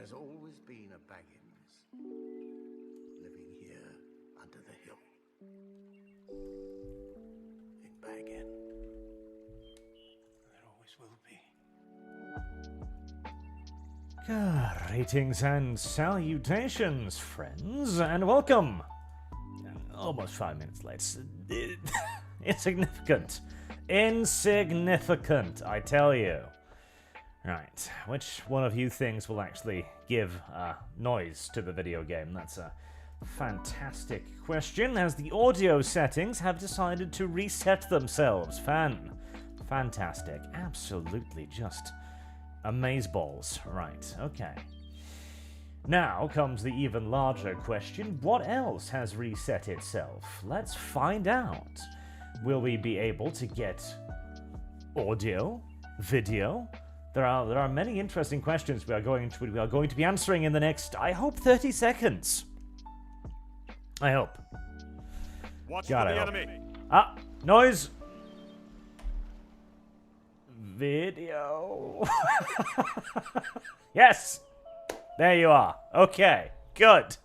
There's always been a Baggins living here under the hill. In Baggin. There always will be. Greetings and salutations, friends, and welcome. Almost 5 minutes late. Insignificant. Insignificant, I tell you. Right, which one of you things will actually give noise to the video game? That's a fantastic question, as the audio settings have decided to reset themselves. Fantastic. Absolutely just amazeballs. Right, okay. Now comes the even larger question, what else has reset itself? Let's find out. Will we be able to get audio, video? There are many interesting questions we are going to be answering in the next, I hope, 30 seconds. I hope. Watch for the enemy. Ah, noise. Video. Yes. There you are. Okay. Good.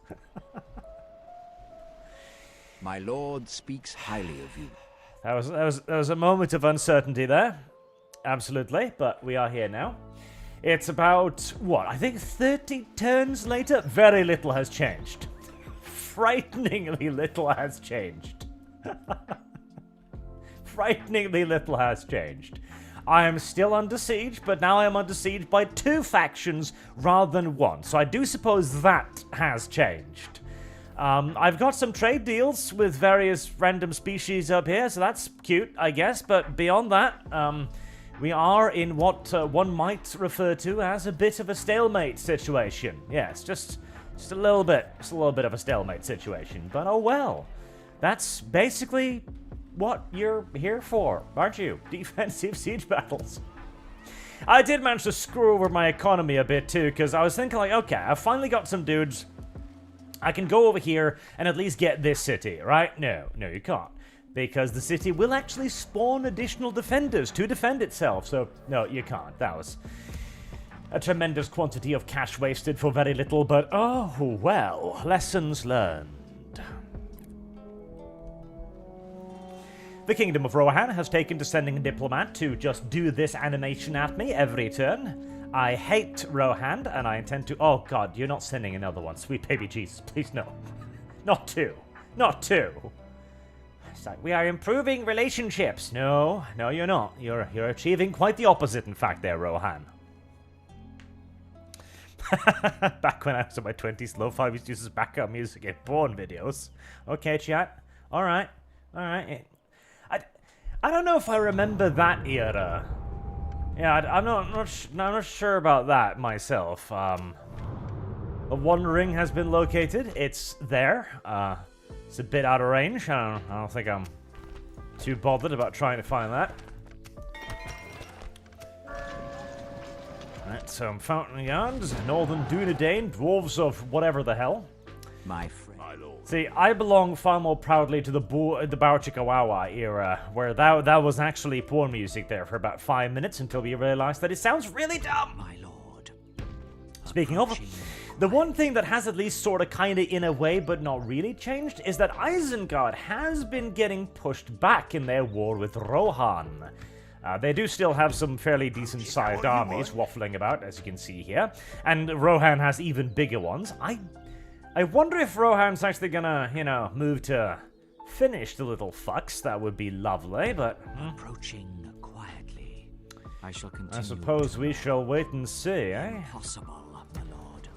My lord speaks highly of you. That was a moment of uncertainty there. Absolutely, but we are here now. It's about, what, I think 30 turns later? Very little has changed. Frighteningly little has changed. Frighteningly little has changed. I am still under siege, but now I am under siege by 2 factions rather than 1. So I do suppose that has changed. I've got some trade deals with various random species up here, so that's cute, I guess. But beyond that, we are in what one might refer to as a bit of a stalemate situation. Yes, just a little bit of a stalemate situation. But oh well, that's basically what you're here for, aren't you? Defensive siege battles. I did manage to screw over my economy a bit too, because I was thinking like, okay, I've finally got some dudes. I can go over here and at least get this city, right? No, you can't. Because the city will actually spawn additional defenders to defend itself. So, no, you can't. That was a tremendous quantity of cash wasted for very little, but oh, well. Lessons learned. The Kingdom of Rohan has taken to sending a diplomat to just do this animation at me every turn. I hate Rohan, and I intend to... Oh, God, you're not sending another one. Sweet baby Jesus, please, no. Not 2. Not 2. It's like, we are improving relationships. No, you're not. You're achieving quite the opposite, in fact, there, Rohan. Back when I was in my 20s, lo-fi used to use background music in porn videos. Okay, chat. All right. I don't know if I remember that era. Yeah, I'm not sure about that myself. The One Ring has been located. It's there. It's a bit out of range. I don't think I'm too bothered about trying to find that. Alright, so Fountain Yards, Northern Dunedain, Dwarves of whatever the hell. My friend. See, I belong far more proudly to the Bauchikawawa era, where that was actually porn music there for about 5 minutes until we realized that it sounds really dumb. My lord. Speaking of, the one thing that has at least sort of kind of in a way but not really changed is that Isengard has been getting pushed back in their war with Rohan. They do still have some fairly decent-sized armies waffling about, as you can see here, and Rohan has even bigger ones. I wonder if Rohan's actually gonna, move to finish the little fucks. That would be lovely, but... Approaching quietly. I shall continue. I suppose we shall wait and see, eh? Possible, my lord.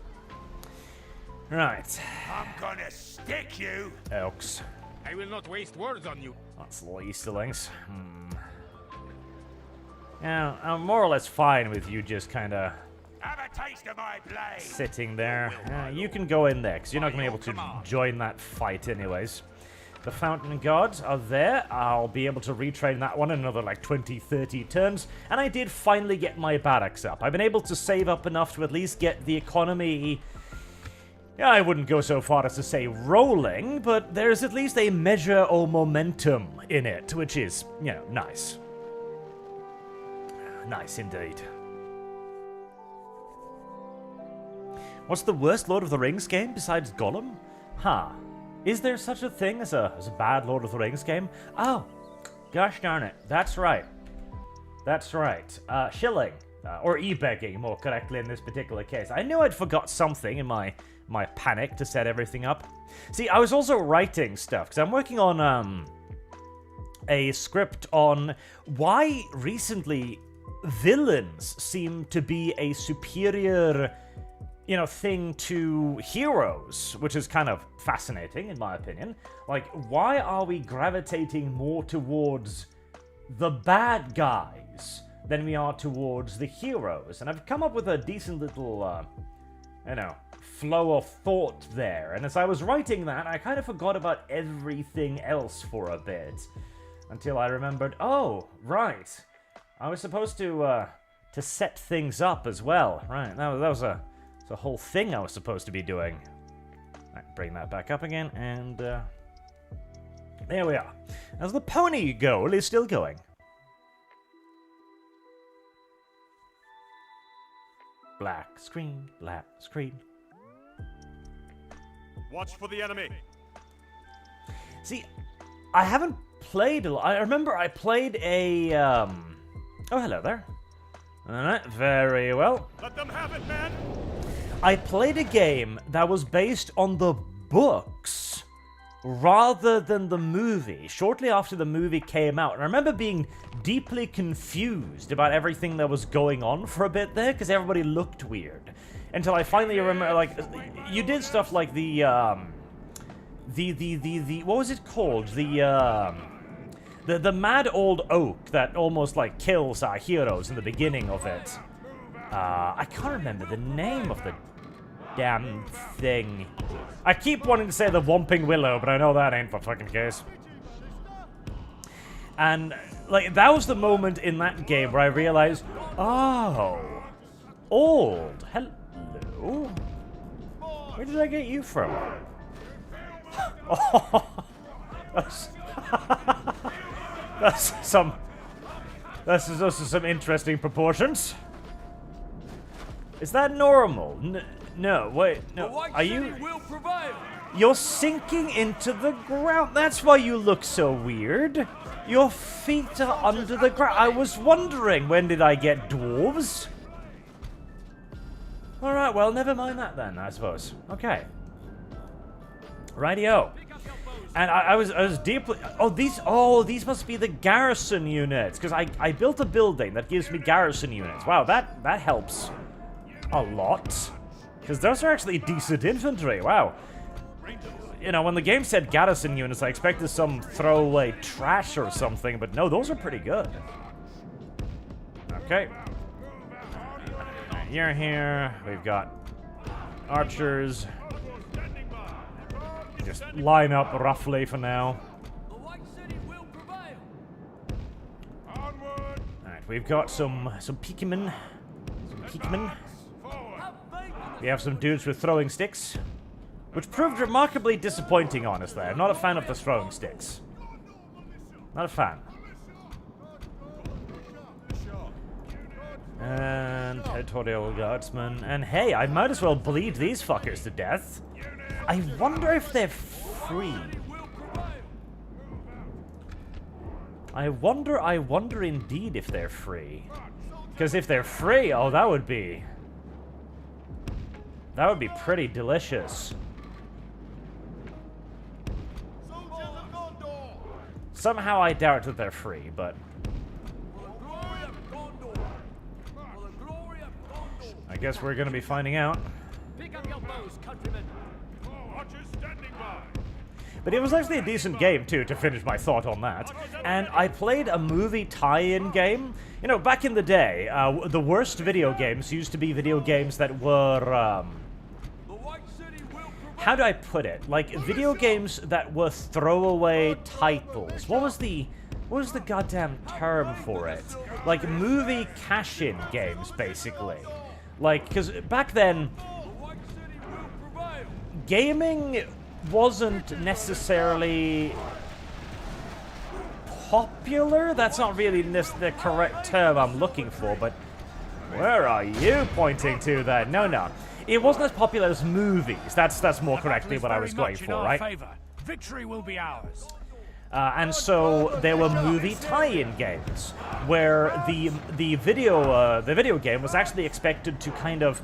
Right. I'm gonna stick you. Orcs. I will not waste words on you. That's little Easterlings. Yeah, I'm more or less fine with you just kind of... Have a taste of my blade. Sitting there. You can go in there, because you're not going to be able to join that fight anyways. The Fountain Guards are there. I'll be able to retrain that one in another like 20, 30 turns. And I did finally get my barracks up. I've been able to save up enough to at least get the economy... Yeah, I wouldn't go so far as to say rolling, but there's at least a measure of momentum in it, which is, nice. Nice indeed. What's the worst Lord of the Rings game besides Gollum? Huh. Is there such a thing as a bad Lord of the Rings game? Oh, gosh darn it. That's right. That's right. Shilling. Or e-begging, more correctly in this particular case. I knew I'd forgot something in my panic to set everything up. See, I was also writing stuff, because I'm working on a script on why recently villains seem to be a superior, thing to heroes, which is kind of fascinating in my opinion. Like, why are we gravitating more towards the bad guys than we are towards the heroes? And I've come up with a decent little, flow of thought there. And as I was writing that, I kind of forgot about everything else for a bit. Until I remembered, oh, right. I was supposed to set things up as well. Right, that was a whole thing I was supposed to be doing. Right, bring that back up again, and there we are. As the pony goal is still going. Black screen, black screen. Watch for the enemy. See, I haven't played a lot. I remember I played a, Oh, hello there. Alright, very well. Let them have it, man. I played a game that was based on the books rather than the movie, shortly after the movie came out. And I remember being deeply confused about everything that was going on for a bit there, because everybody looked weird. Until I finally remember, like, you did stuff like the what was it called? The mad old oak that almost, like, kills our heroes in the beginning of it. I can't remember the name of the damn thing. I keep wanting to say the Whomping Willow, but I know that ain't the fucking case. And, like, that was the moment in that game where I realized, oh, old. Hello? Where did I get you from? Oh, that's some interesting proportions. Is that normal? No, wait, no. Are you? You're sinking into the ground. That's why you look so weird. Your feet are under the ground. I was wondering, when did I get dwarves? All right, well, never mind that then, I suppose. Okay. Rightio. And I was deeply... Oh, these must be the garrison units, because I built a building that gives me garrison units. Wow, that helps a lot, because those are actually decent infantry. Wow. When the game said garrison units, I expected some throwaway trash or something, but no, those are pretty good. Okay. You're here. We've got archers. Just line up roughly for now. Alright, we've got some pikemen. We have some dudes with throwing sticks, which proved remarkably disappointing, honestly. I'm not a fan of the throwing sticks. Not a fan. And territorial guardsmen. And hey, I might as well bleed these fuckers to death. I wonder if they're free. I wonder indeed if they're free. Because if they're free, oh, that would be pretty delicious. Somehow I doubt that they're free, but I guess we're gonna be finding out. Pick up your bows, countrymen. But it was actually a decent game, too, to finish my thought on that. And I played a movie tie-in game. Back in the day, the worst video games used to be video games that were, how do I put it? Like, video games that were throwaway titles. What was the goddamn term for it? Like, movie cash-in games, basically. Like, because back then, gaming wasn't necessarily popular. That's not really the correct term I'm looking for, but where are you pointing to then? No. it wasn't as popular as movies. That's more correctly what I was going for, right? Favor. Victory will be ours. And so there were movie tie-in games where the video game was actually expected to kind of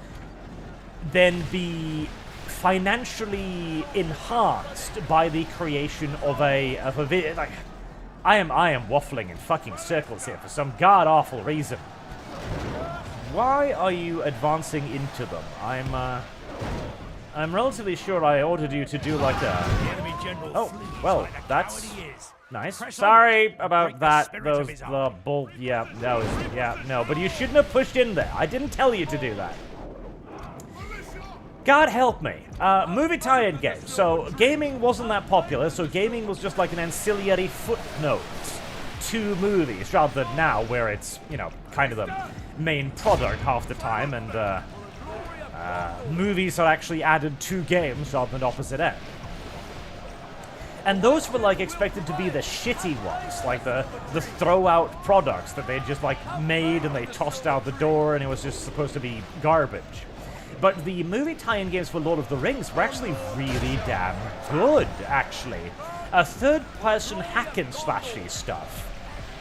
then be financially enhanced by the creation of a video. Like, I am waffling in fucking circles here for some god-awful reason. Why are you advancing into them? I'm relatively sure I ordered you to do like a... Oh, well, that's nice. Sorry about that. Those, the bull... Yeah, no, but you shouldn't have pushed in there. I didn't tell you to do that. God help me. Movie tie-in game. So, gaming wasn't that popular, so gaming was just like an ancillary footnote to movies, rather than now, where it's, you know, kind of the main product half the time, and movies are actually added to games rather than opposite end. And those were like expected to be the shitty ones, like the throw-out products that they just like made and they tossed out the door, and it was just supposed to be garbage. But the movie tie-in games for Lord of the Rings were actually really damn good, actually. A third-person hack-and-slashy stuff.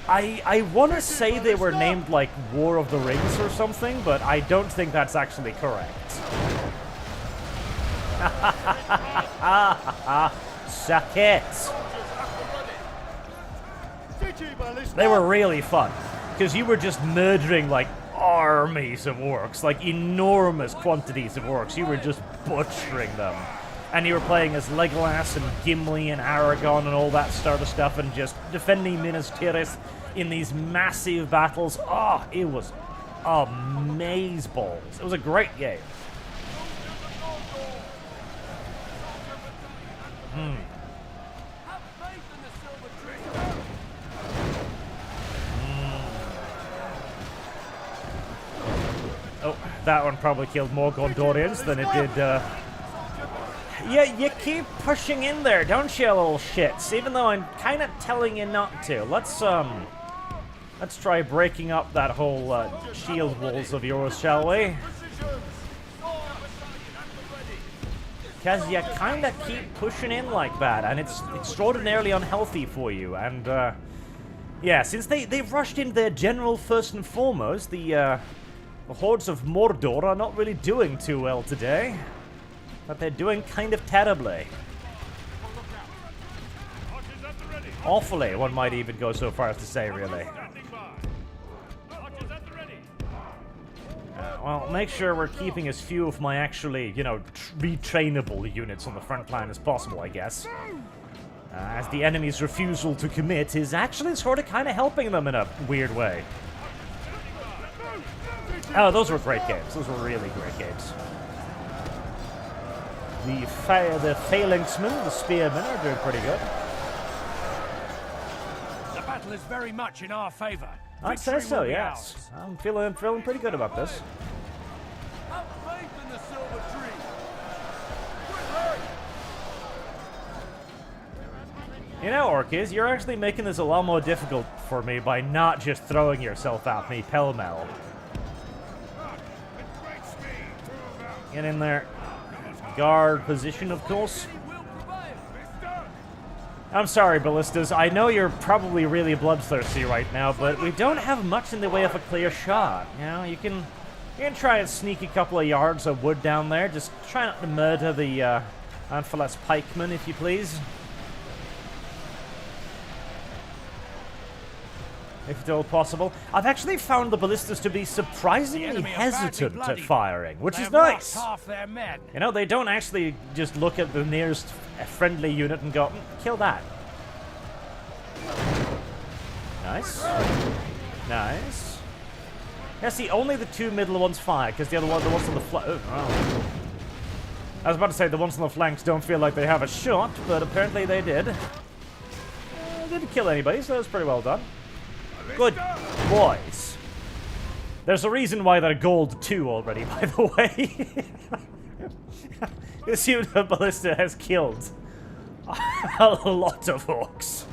I want to say they were named, like, War of the Rings or something, but I don't think that's actually correct. Suck it! They were really fun, because you were just murdering, like, armies of orcs, like enormous quantities of orcs. You were just butchering them. And you were playing as Legolas and Gimli and Aragorn and all that sort of stuff, and just defending Minas Tirith in these massive battles. Oh, it was amazeballs. It was a great game. Oh, that one probably killed more Gondorians than it did, Yeah, you keep pushing in there, don't you, little shits? Even though I'm kind of telling you not to. Let's try breaking up that whole, shield walls of yours, shall we? Because you kind of keep pushing in like that, and it's extraordinarily unhealthy for you, and, yeah, since they've rushed in their general first and foremost, the hordes of Mordor are not really doing too well today. But they're doing kind of terribly. Awfully, one might even go so far as to say, really. Well, make sure we're keeping as few of my actually, you know, retrainable units on the front line as possible, I guess. As the enemy's refusal to commit is actually sort of kind of helping them in a weird way. Oh, those were great games. Those were really great games. The phalanxmen, the spearmen, are doing pretty good. The battle is very much in our favor. I'd say so, yes. I'm feeling pretty good about this. Have faith in the silver tree. You know, Orcs, you're actually making this a lot more difficult for me by not just throwing yourself at me pell-mell. Get in there. Guard position, of course. I'm sorry, Ballistas. I know you're probably really bloodthirsty right now, but we don't have much in the way of a clear shot. You know, you can try and sneak a couple of yards of wood down there. Just try not to murder the Anfilas pikemen, if you please. If at all possible. I've actually found the ballistas to be surprisingly hesitant at firing, which is nice. Half their men. You know, they don't actually just look at the nearest friendly unit and go, kill that. Nice. Nice. Yeah, see, only the two middle ones fire, because the ones on the flank... Oh. I was about to say, the ones on the flanks don't feel like they have a shot, but apparently they did. Didn't kill anybody, so that was pretty well done. Good boys. There's a reason why they're gold 2 already, by the way. This unit of ballista has killed a lot of orcs.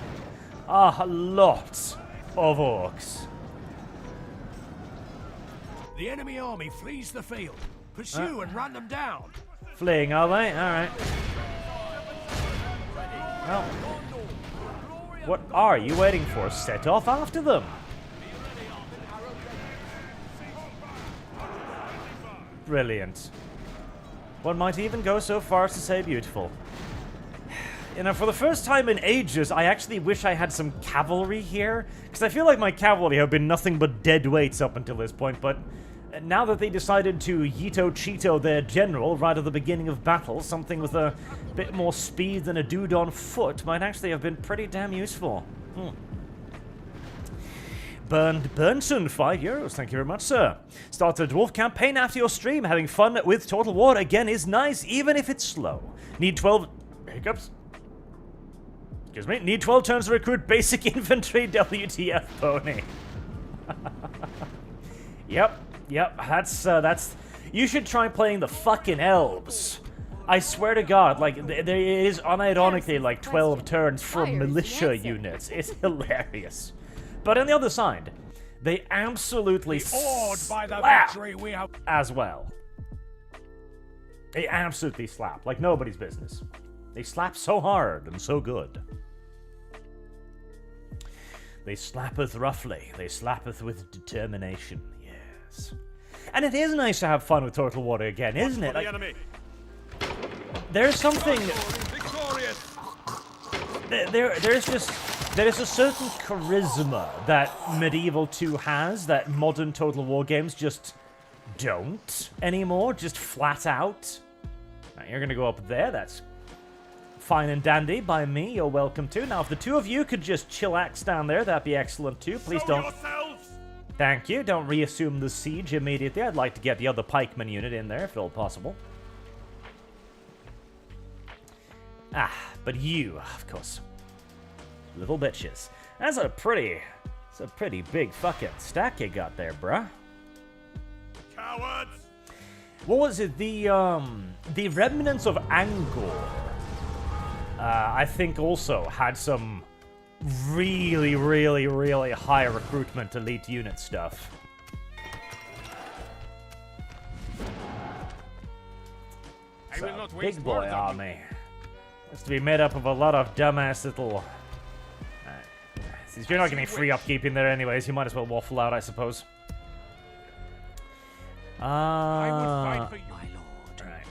A lot of orcs. The enemy army flees the field. Pursue and run them down. Fleeing, are they? Alright. Well, what are you waiting for? Set off after them. Brilliant. One might even go so far as to say beautiful. You know, for the first time in ages, I actually wish I had some cavalry here, because I feel like my cavalry have been nothing but dead weights up until this point, but now that they decided to Yito Cheeto their general right at the beginning of battle, something with a bit more speed than a dude on foot might actually have been pretty damn useful. Burnson, €5. Thank you very much, sir. Start a dwarf campaign after your stream. Having fun with Total War again is nice, even if it's slow. Need 12... Hiccups? Excuse me. Need 12 turns to recruit basic infantry WTF pony. Yep. That's... You should try playing the fucking elves. I swear to God, like, there is unironically like 12 turns for militia units. It's hilarious. But on the other side, they absolutely Awed by the slap victory we have. as well. They absolutely slap, like nobody's business. They slap so hard and so good. They slappeth roughly, they slappeth with determination, yes. And it is nice to have fun with Total War again, isn't it? Like, there's something... There's a certain charisma that Medieval 2 has that modern Total War games just don't anymore, just flat out. Now, you're gonna go up there, that's fine and dandy by me, you're welcome to. Now, if the two of you could just chillax down there, that'd be excellent too. Please don't... Thank you, don't reassume the siege immediately. I'd like to get the other pikeman unit in there, if at all possible. Ah, but you, of course. Little bitches. That's a pretty big fucking stack you got there, bruh. Cowards! What was it? The remnants of Angor, I think also had some really high recruitment elite unit stuff. So, big boy army. Has to be made up of a lot of dumbass little... Since you're not getting free upkeep in there anyways, you might as well waffle out, I suppose. I would fight for you. My lord. Right.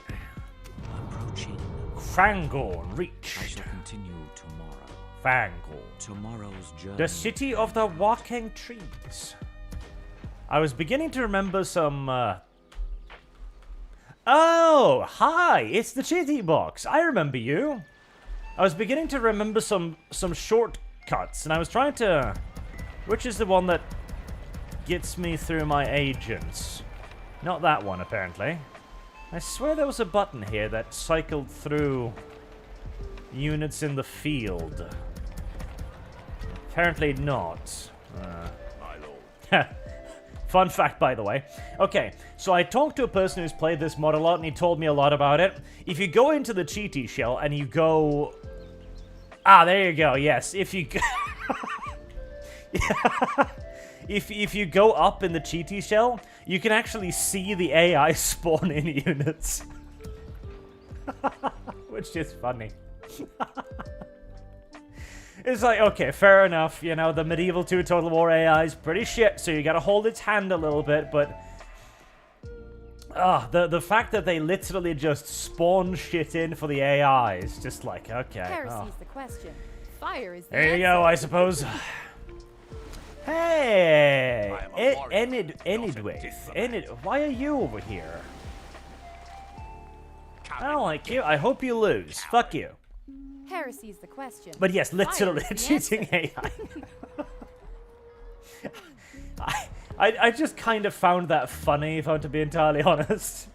Approaching. Fangorn I reached. shall continue tomorrow. Fangorn. Tomorrow's journey. The city of the walking trees. I was beginning to remember some... Oh, hi! It's the Chitty Box. I remember you. I was beginning to remember some shortcuts, and I was trying to... Which is the one that gets me through my agents? Not that one, apparently. I swear there was a button here that cycled through units in the field. Apparently not. My lord. Fun fact, by the way. Okay, so I talked to a person who's played this mod a lot, and he told me a lot about it. If you go into the cheaty shell and you go... Ah, there you go, yes. If you go... if you go up in the cheaty shell, you can actually see the AI spawn in units. Which is funny. It's like, okay, fair enough, you know, the Medieval 2 Total War AI is pretty shit, so you gotta hold its hand a little bit, but... the fact that they literally just spawn shit in for the AI is just like, okay. Heresy's the question. Fire is the There you answer. go, I suppose. Hey! Enid, why are you over here? I don't like you. I hope you lose. Fuck you. Heresy's the question. But yes, literally Fire is the cheating answer. AI. I just kind of found that funny, if I'm to be entirely honest.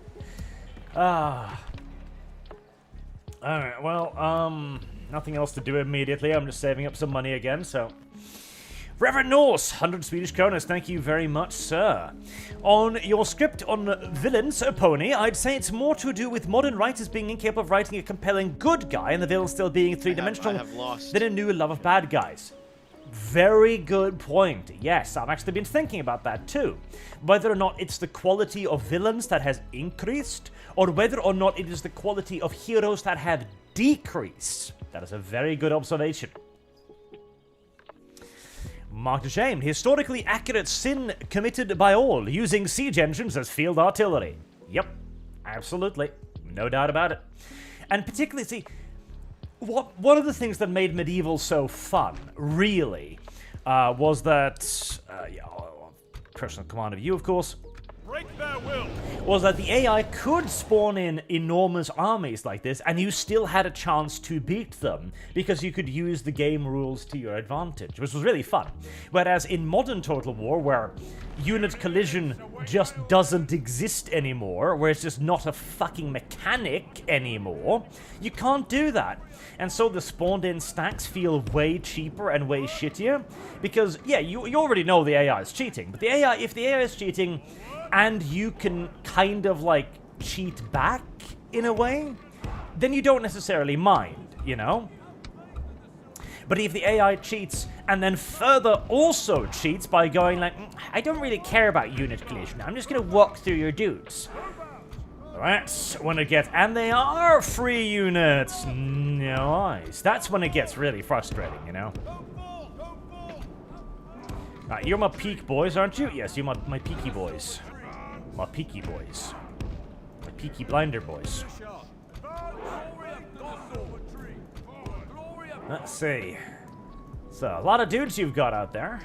Alright, well, nothing else to do immediately. I'm just saving up some money again, so... Reverend Norse, 100 Swedish kroners, thank you very much, sir. On your script on villains, Pony, I'd say it's more to do with modern writers being incapable of writing a compelling good guy and the villain still being three-dimensional than a new love of bad guys. Very good point. Yes, I've actually been thinking about that too. Whether or not it's the quality of villains that has increased, or whether or not it is the quality of heroes that have decreased. That is a very good observation. Marked ashamed. Historically accurate sin committed by all, using siege engines as field artillery. Yep, absolutely. No doubt about it. And particularly, see, one of the things that made medieval so fun, really, was that, personal command of you, of course, Break their will. was that the AI could spawn in enormous armies like this, and you still had a chance to beat them, because you could use the game rules to your advantage, which was really fun. Whereas in modern Total War, where unit collision just doesn't exist anymore, where it's just not a fucking mechanic anymore, you can't do that. And so the spawned-in stacks feel way cheaper and way shittier, because, yeah, you already know the AI is cheating, but if the AI is cheating, and you can kind of, like, cheat back, in a way, then you don't necessarily mind, you know? But if the AI cheats, and then further also cheats by going like, I don't really care about unit collision, I'm just gonna walk through your dudes. That's when it gets, and they are free units, nice. That's when it gets really frustrating, you know? Right, you're my peak boys, aren't you? Yes, you're my peaky boys. My peaky boys. My peaky blinder boys. Let's see. So, a lot of dudes you've got out there.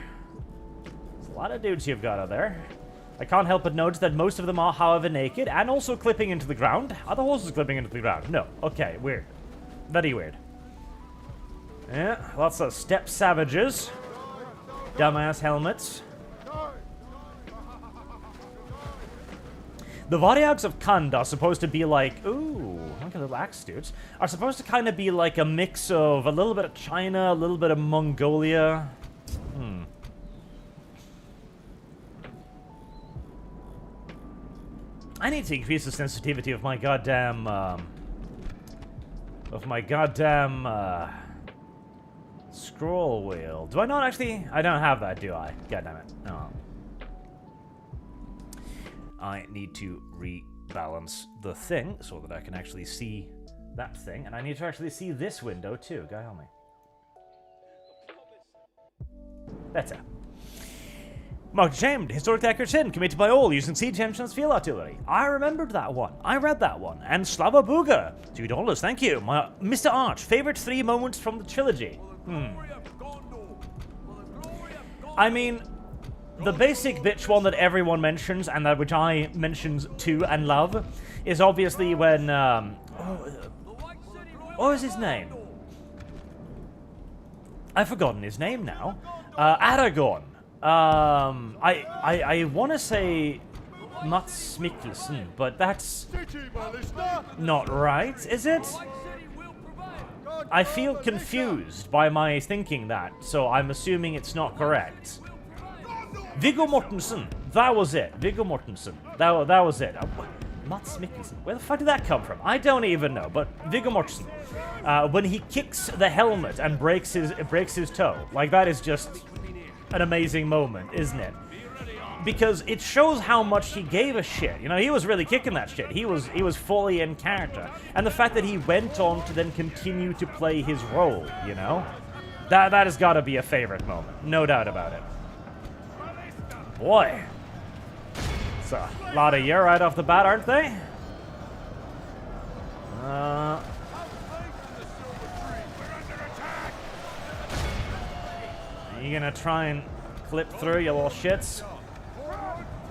I can't help but notice that most of them are, however, naked and also clipping into the ground. Are the horses clipping into the ground? No. Okay, weird. Very weird. Yeah, lots of step savages. Dumbass helmets. The Varyags of Kand are supposed to be like, ooh, look at the axe dudes, are supposed to kind of be like a mix of a little bit of China, a little bit of Mongolia. I need to increase the sensitivity of my goddamn, scroll wheel. Do I not actually? I don't have that, do I? God damn it. No. I need to rebalance the thing so that I can actually see that thing. And I need to actually see this window too. Guy, help me. Better. Marked ashamed. Historically accurate sin committed by all using siege engines field artillery. I remembered that one. I read that one. And Slava Buga. $2, thank you. My Mr. Arch, favorite 3 moments from the trilogy. I mean, the basic bitch one that everyone mentions, and that which I mentions too and love, is obviously when, what was his name? I've forgotten his name now. Aragorn. I want to say Mats Mikkelsen, but that's not right, is it? I feel confused by my thinking that, so I'm assuming it's not correct. Viggo Mortensen, that was it. Viggo Mortensen, that was it. Mats Mikkelsen, where the fuck did that come from? I don't even know, but Viggo Mortensen, when he kicks the helmet and breaks his toe, like that is just an amazing moment, isn't it? Because it shows how much he gave a shit. You know, he was really kicking that shit. He was fully in character. And the fact that he went on to then continue to play his role, you know? That has got to be a favorite moment. No doubt about it. Boy. It's a lot of year right off the bat, aren't they? Are you gonna try and clip through, you little shits?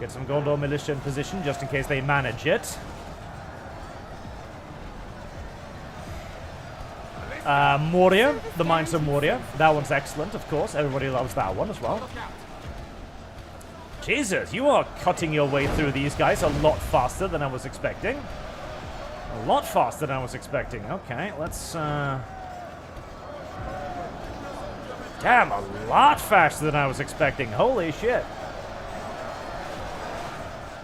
Get some Gondor militia in position just in case they manage it. Moria, the Mines of Moria. That one's excellent, of course. Everybody loves that one as well. Jesus, you are cutting your way through these guys a lot faster than I was expecting. A lot faster than I was expecting. Okay, let's... Damn, a lot faster than I was expecting. Holy shit.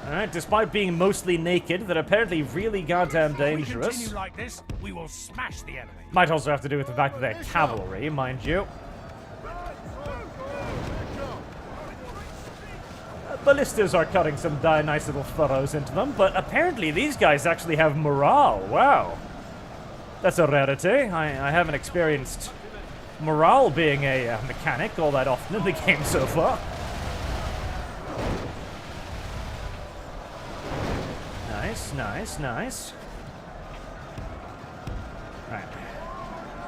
Alright, despite being mostly naked, they're apparently really goddamn dangerous. If we continue like this, we will smash the enemy. Might also have to do with the fact that they're cavalry, mind you. ballistas are cutting some nice little furrows into them, but apparently these guys actually have morale. Wow. That's a rarity. I haven't experienced morale being a mechanic all that often in the game so far. Nice, nice, nice. Right.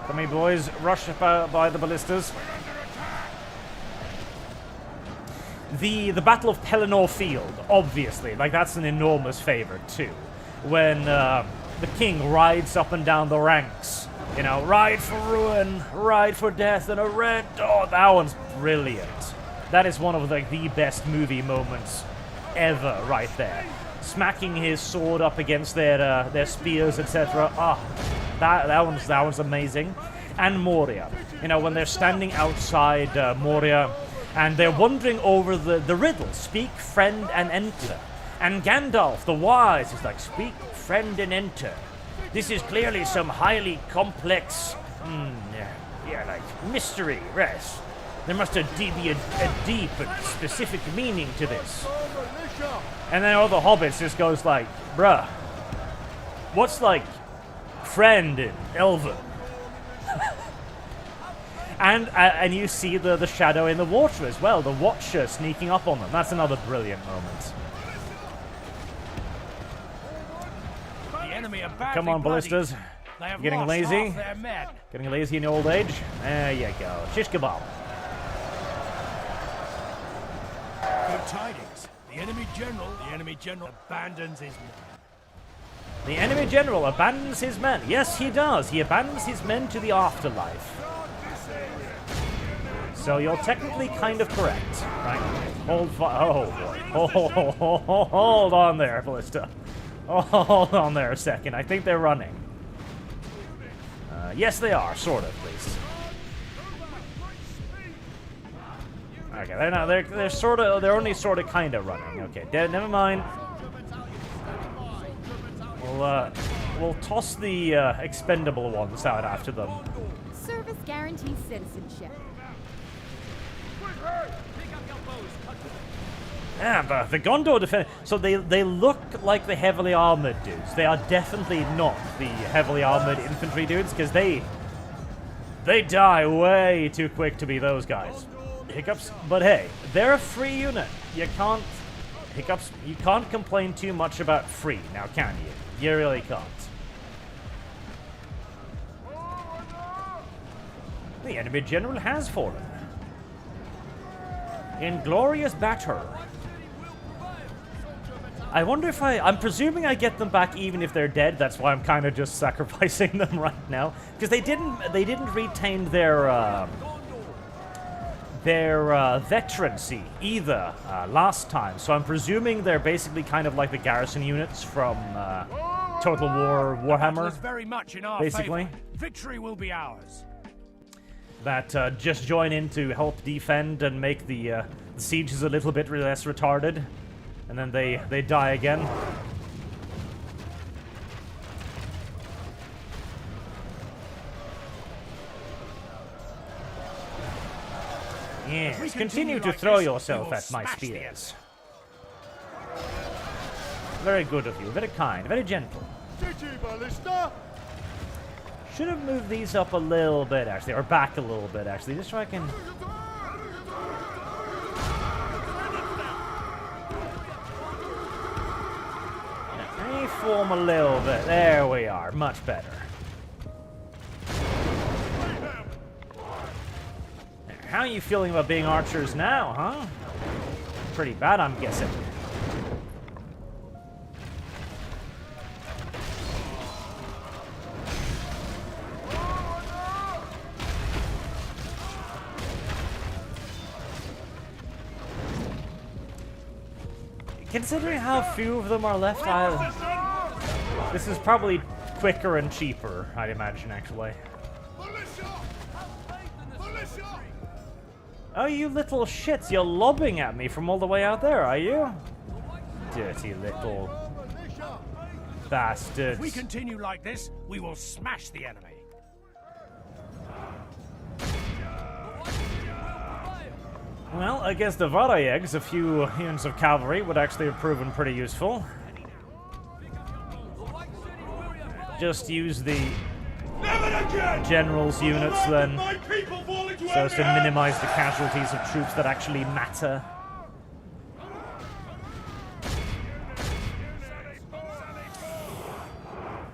Come here, boys. Rush by the ballistas. The Battle of Pelennor Field, obviously. Like, that's an enormous favorite, too. When the king rides up and down the ranks. You know, ride for ruin, ride for death, and a red... Oh, that one's brilliant. That is one of, like, the best movie moments ever right there. Smacking his sword up against their spears, etc. Ah, that one's amazing. And Moria. You know, when they're standing outside Moria... And they're wondering over the riddle. Speak, friend, and enter. And Gandalf, the wise, is like, speak, friend, and enter. This is clearly some highly complex, like, mystery, rest. There must be a deep and specific meaning to this. And then all the hobbits just goes like, bruh, what's, like, friend in Elven? And you see the shadow in the water as well, the Watcher sneaking up on them. That's another brilliant moment. The enemy are badly Come on, ballistas. They have Getting lost lazy? half their men. Getting lazy in old age? There you go. Shish kebab. Good tidings. The enemy general abandons his men. The enemy general abandons his men. Yes, he does. He abandons his men to the afterlife. So you're technically kind of correct, right? Hold on there, Ballista. Hold on there a second. I think they're running. Yes, they are, sort of, at least. Okay, they're not. They're sort of. They're only sort of, kind of running. Okay, never mind. We'll toss the expendable ones out after them. Service guarantees citizenship. Yeah, the Gondor defense. So they look like the heavily armored dudes. They are definitely not the heavily armored infantry dudes because they die way too quick to be those guys. Hiccups, but hey, they're a free unit. You can't complain too much about free now, can you? You really can't. The enemy general has fallen. Inglorious battle. I wonder if I'm presuming I get them back even if they're dead. That's why I'm kind of just sacrificing them right now because they didn't retain their veterancy either last time. So I'm presuming they're basically kind of like the garrison units from Total War Warhammer. Very much in our basically, favor. Victory will be ours. That just join in to help defend and make the sieges a little bit less retarded. And then they die again. Yes, continue to throw yourself at my spears. Very good of you, very kind, very gentle. Should have moved these up a little bit, actually, or back a little bit, actually, just so I can... Reform a little bit. There we are. Much better. How are you feeling about being archers now, huh? Pretty bad, I'm guessing. Considering how few of them are left, this is probably quicker and cheaper, I'd imagine, actually. Oh, you little shits, you're lobbing at me from all the way out there, are you? Dirty little bastards. If we continue like this, we will smash the enemy. Well, against the Varayeks, a few units of cavalry would actually have proven pretty useful. Just use the general's units then, so as to minimize the casualties of troops that actually matter.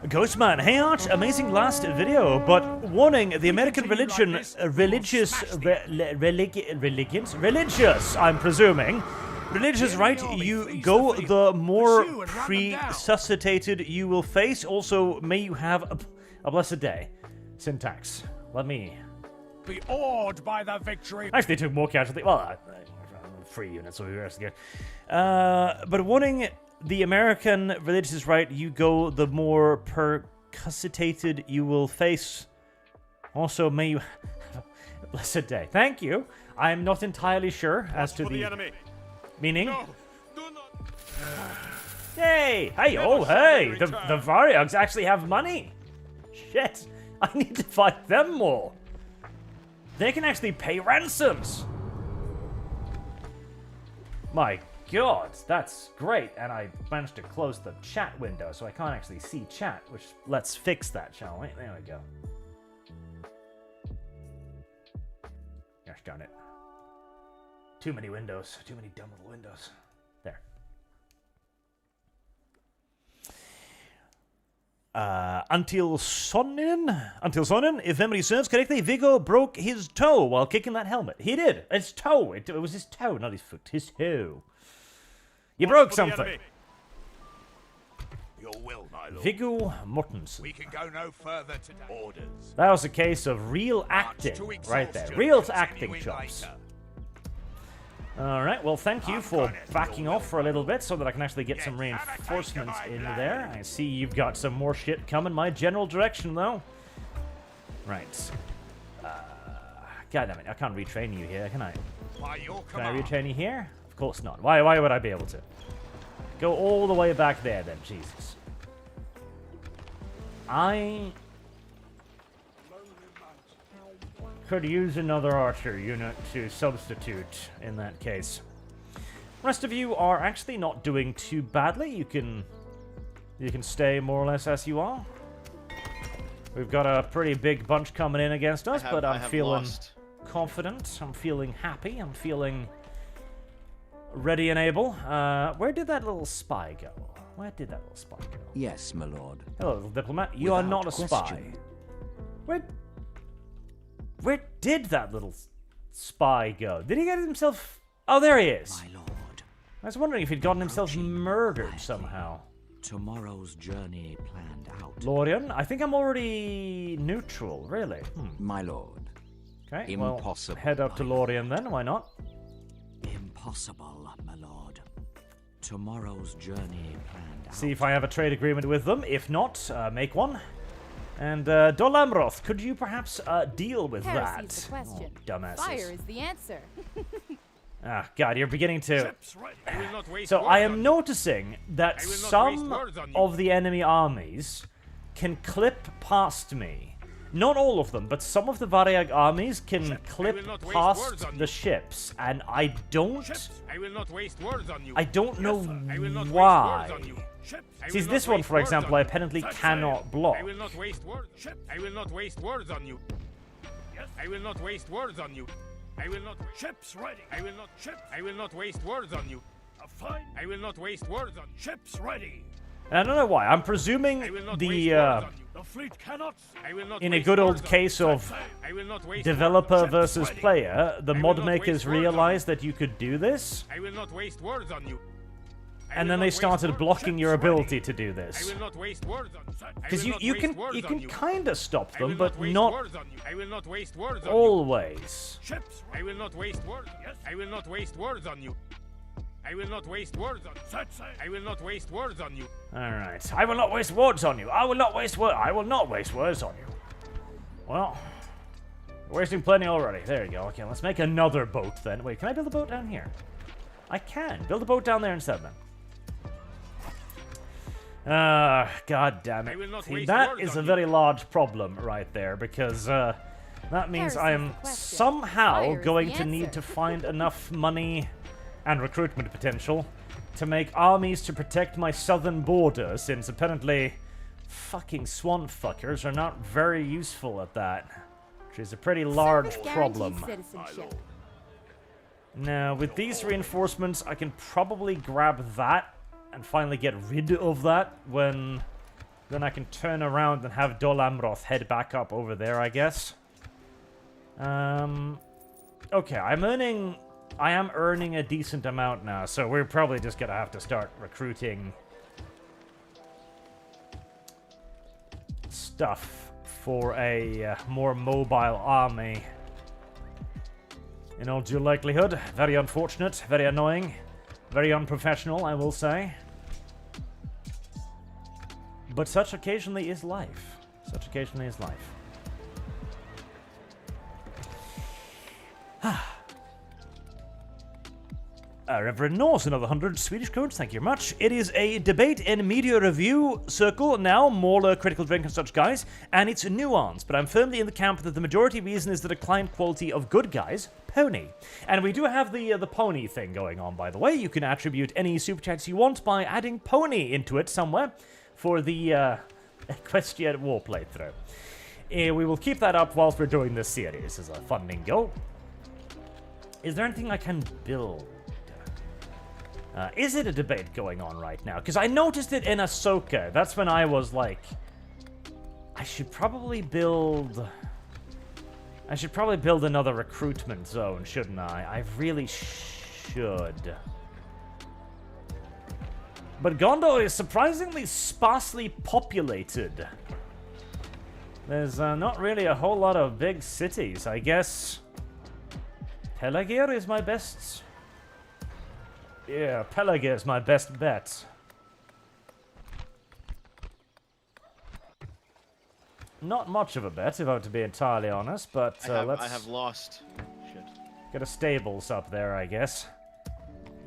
Ghostman, hey Arch, amazing last video, but warning, the American religious, I'm presuming, religious right you go, the more resuscitated you will face. Also, may you have a blessed day. Syntax. Let me be awed by the victory. Actually took more casualty. Well, 3 units, so we rest again. But warning, the American religious right you go, the more percussitated you will face. Also, may you have a blessed day. Thank you. I'm not entirely sure as to the enemy. Meaning. No, do not. Yay! Hey, oh, hey! The Varyogs actually have money. Shit! I need to fight them more. They can actually pay ransoms. My God, that's great. And I managed to close the chat window, so I can't actually see chat, which, let's fix that, shall we? There we go. Gosh darn it. Too many windows. Too many dumb little windows. There. Until Sonnen, if memory serves correctly, Viggo broke his toe while kicking that helmet. He did. His toe. It was his toe, not his foot. His toe. You broke something. Your will, my lord. Viggo Mortensen. We can go no further today. Orders. That was a case of real acting right there. Real acting chops. Alright, well thank you for backing off for a little bit so that I can actually get some reinforcements in there. I see you've got some more shit coming my general direction though. Right. God damn it, I can't retrain you here, can I? Can I retrain you here? Of course not. Why would I be able to? Go all the way back there then, Jesus. I could use another archer unit to substitute in that case. Rest of you are actually not doing too badly. You can stay more or less as you are. We've got a pretty big bunch coming in against us, but I'm feeling confident. I'm feeling happy. I'm feeling ready and able. Where did that little spy go? Where did that little spy go? Yes, my lord. Hello, little diplomat. You are not a spy. Where did that little spy go? Did he get himself... Oh, there he is. My lord. I was wondering if he'd gotten himself murdered somehow. Tomorrow's journey planned out. Lorien, I think I'm already neutral, really. My lord. Okay, impossible. Well, head up to Lorien then, why not? Impossible, my lord. Tomorrow's journey planned out. See if I have a trade agreement with them. If not, make one. And Dolamroth, could you perhaps deal with that? The question. Oh, dumbasses. Fire is the answer. Ah, God, you're beginning to... So I am noticing that some of the enemy armies can clip past me. Not all of them, but some of the Varyag armies can clip past the ships, and I don't know why. See, this one, for example, I apparently cannot block. I will not waste words. I will not waste words on you. Yes. I will not waste words on you. I will not. Ships ready. I will not. Ships. I will not waste words on you. Fine. I will not waste words on ships ready. And I don't know why. I'm presuming the fleet cannot. In a good old case of developer versus player, the mod makers realized that you could do this. I will not waste words on you. And then they started blocking your ability to do this. Because you can kind of stop them, but not always. I will not waste words. I will not waste words on you. I will not waste words on you. I will not waste words on you. Alright. I will not waste words on you. I will not waste words. I will not waste words on you. Well, we're wasting plenty already. There you go. Okay, let's make another boat then. Wait, can I build a boat down here? I can. Build a boat down there instead then. God damn it. See, that is a very large problem right there, because That means Heresy I is am the question. somehow Fire is going the to need answer. to find enough money and recruitment potential to make armies to protect my southern border, since apparently fucking swamp fuckers are not very useful at that, which is a pretty large Service problem. guarantees citizenship. Now, with these reinforcements, I can probably grab that and finally get rid of that when... Then I can turn around and have Dol Amroth head back up over there, I guess. Okay, I am earning a decent amount now, so we're probably just gonna have to start recruiting stuff for a more mobile army. In all due likelihood, very unfortunate, very annoying, very unprofessional, I will say. But such occasionally is life. Such occasionally is life. Reverend Norse, another 100 Swedish crowns, thank you very much. It is a debate and media review circle now, more critical drink and such guys, and it's nuanced, but I'm firmly in the camp that the majority reason is the declined quality of good guys, pony. And we do have the pony thing going on, by the way. You can attribute any super chats you want by adding pony into it somewhere for the Equestrian War playthrough. We will keep that up whilst we're doing this series as a funding goal. Is there anything I can build? Is it a debate going on right now? Because I noticed it in Ahsoka. That's when I was like, I should probably build another recruitment zone, shouldn't I? I really should. But Gondor is surprisingly sparsely populated. There's not really a whole lot of big cities. I guess Pelagir is my best... Yeah, Pelagir is my best bet. Not much of a bet, if I were to be entirely honest, but let's... I have lost. Shit. Get a stables up there, I guess.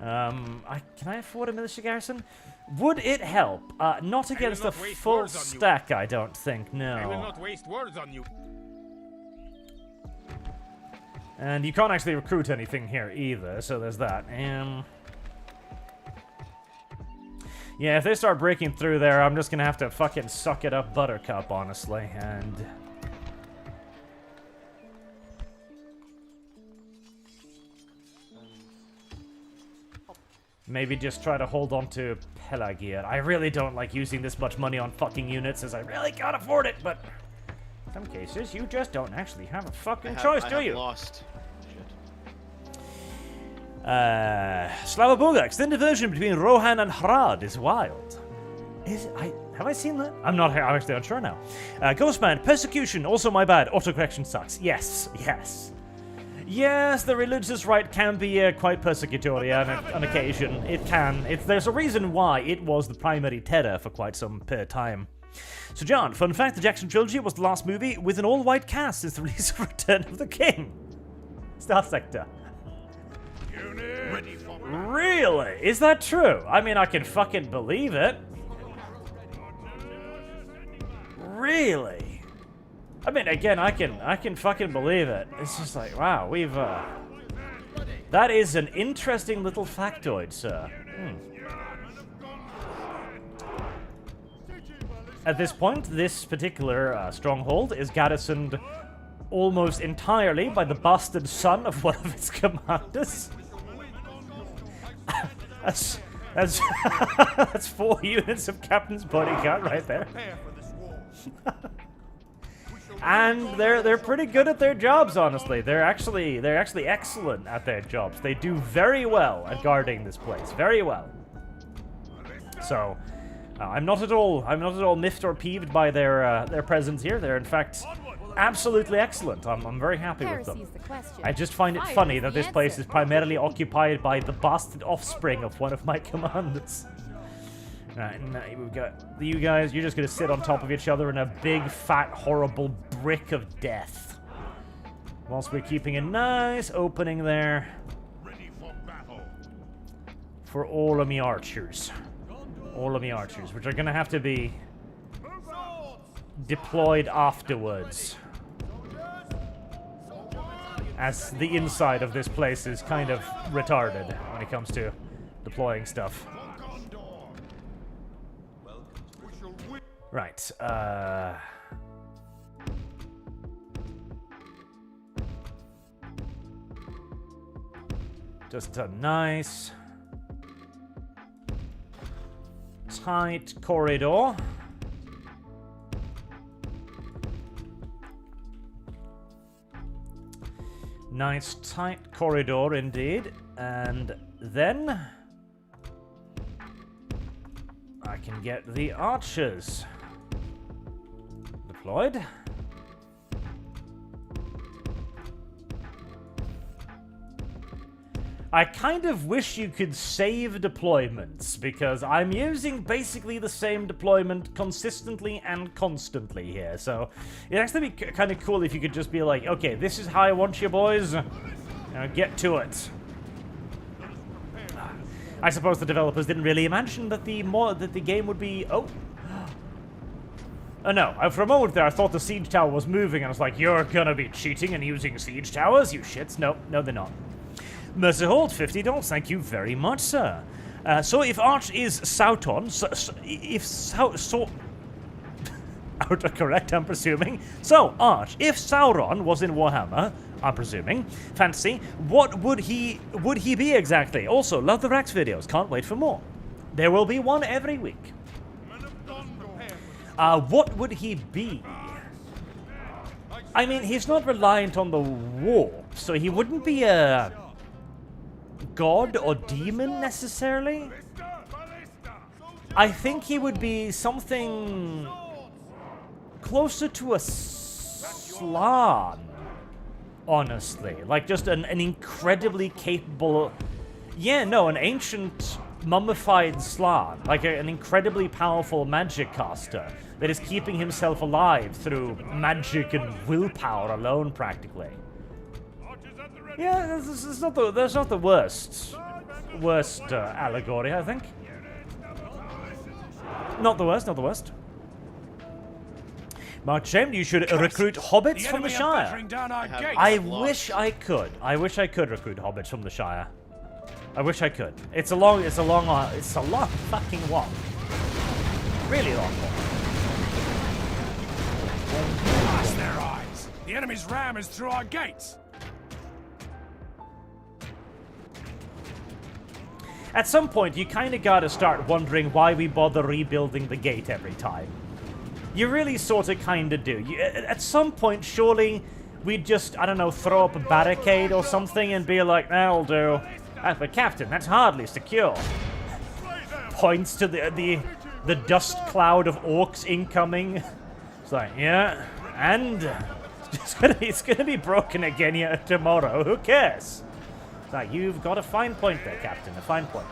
Can I afford a militia garrison? Would it help? Not against a full stack, I don't think, no. I will not waste words on you. And you can't actually recruit anything here either, so there's that. Yeah, if they start breaking through there, I'm just gonna have to fucking suck it up Buttercup, honestly, and... maybe just try to hold on to Pelagir. I really don't like using this much money on fucking units, as I really can't afford it, but... in some cases, you just don't actually have a fucking choice, do you? I have lost. Slava Bogax, the diversion between Rohan and Hrad is wild. Have I seen that? I'm actually unsure now. Ghostman, persecution, also my bad. Autocorrection sucks. Yes. Yes, the religious right can be quite persecutory on occasion. It can. There's a reason why it was the primary terror for quite some time. So John, fun fact, the Jackson Trilogy was the last movie with an all-white cast since the release of Return of the King. Star Sector. Really? Is that true? I mean, I can fucking believe it. Really? I mean, again, I can fucking believe it. It's just like, wow, we've that is an interesting little factoid, sir. At this point, this particular stronghold is garrisoned almost entirely by the bastard son of one of its commanders. That's 4 units of Captain's Bodyguard right there. And they're pretty good at their jobs, honestly. They're actually excellent at their jobs. They do very well at guarding this place, very well. So, I'm not at all miffed or peeved by their presence here. They're in fact absolutely excellent. I'm very happy with them. I just find it funny that this place is primarily occupied by the bastard offspring of one of my commanders. Right, now we've got you guys. You're just gonna sit on top of each other in a big, fat, horrible brick of death. Whilst we're keeping a nice opening there for all of me archers. All of me archers, which are gonna have to be deployed afterwards. as the inside of this place is kind of retarded when it comes to deploying stuff. Right, just a nice tight corridor. Nice tight corridor indeed. And then I can get the archers deployed. I kind of wish you could save deployments, because I'm using basically the same deployment consistently and constantly here, so it'd actually be kind of cool if you could just be like, okay, this is how I want you boys, now get to it. I suppose the developers didn't really imagine that the game would be... Oh no, for a moment there I thought the siege tower was moving, and I was like, you're gonna be cheating and using siege towers, you shits. No, they're not. Mercy Hold, $50, thank you very much, sir. So if Arch is Sauton, if autocorrect, I'm presuming. So, Arch, if Sauron was in Warhammer, I'm presuming, fancy, what would he be exactly? Also, love the Rax videos, can't wait for more. There will be one every week. What would he be? I mean, he's not reliant on the warp, so he wouldn't be a god or demon necessarily. I think he would be something closer to a Slan, honestly. Like just an incredibly capable... Yeah, no, an ancient mummified Slan. Like an incredibly powerful magic caster that is keeping himself alive through magic and willpower alone, practically. Yeah, that's not the worst allegory, I think. Not the worst. Mark James, you should recruit hobbits from the Shire. I wish I could. I wish I could recruit hobbits from the Shire. I wish I could. It's a long fucking walk. Really long walk. Blast their eyes! The enemy's ram is through our gates! At some point, you kind of gotta start wondering why we bother rebuilding the gate every time. You really sort of kind of do. At some point, surely we'd just, I don't know, throw up a barricade or something and be like, that'll do. But Captain, that's hardly secure. Points to the dust cloud of orcs incoming. It's like, yeah, and it's gonna be broken again yet tomorrow. Who cares? It's like, you've got a fine point there, Captain. A fine point.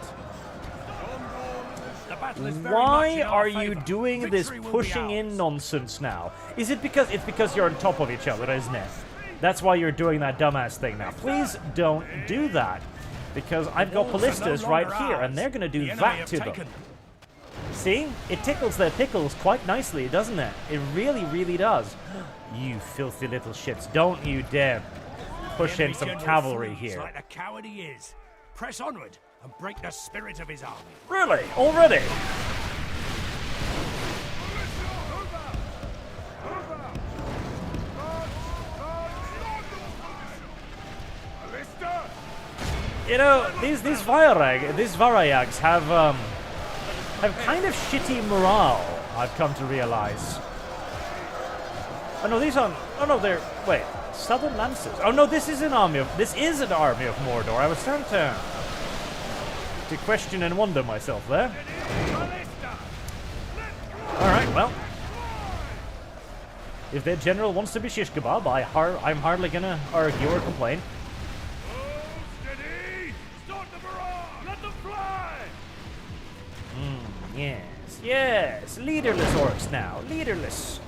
Why are you doing this pushing in nonsense now? Is it because it's because you're on top of each other, isn't it? That's why you're doing that dumbass thing now. Please don't do that, because I've got ballistas right here, and they're gonna do that to them. See? It tickles their pickles quite nicely, doesn't it? It really, really does. You filthy little shits. Don't you dare push in some cavalry here. Like the coward he is. Press onward and break the spirit of his army. Really? Already? You know, these Varayags have kind of shitty morale, I've come to realize. Oh no, these aren't. Oh no, they're. Wait, Southern Lancers. Oh no, this is an army of Mordor. I was starting to question and wonder myself there. Alright, well. If their general wants to be shish kebab, I'm hardly gonna argue or complain. Yes, leaderless orcs now, leaderless.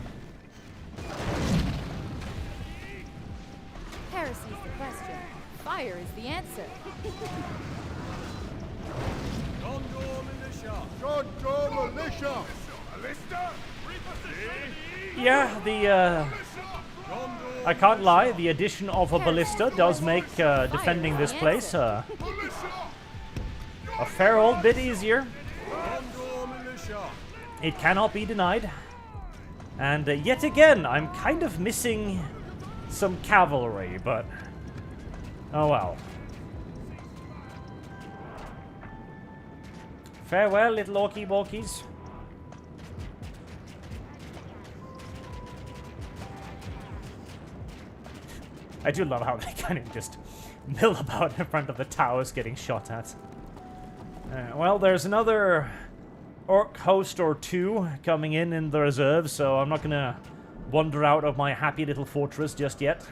Heresy's the question. Fire is the answer. Militia! Yeah, I can't lie, the addition of a ballista does make defending this place a fair old bit easier. It cannot be denied. And yet again, I'm kind of missing some cavalry, but oh well. Farewell, little orky walkies. I do love how they kind of just mill about in front of the towers getting shot at. Well, there's another orc host or two coming in the reserve, so I'm not going to wander out of my happy little fortress just yet.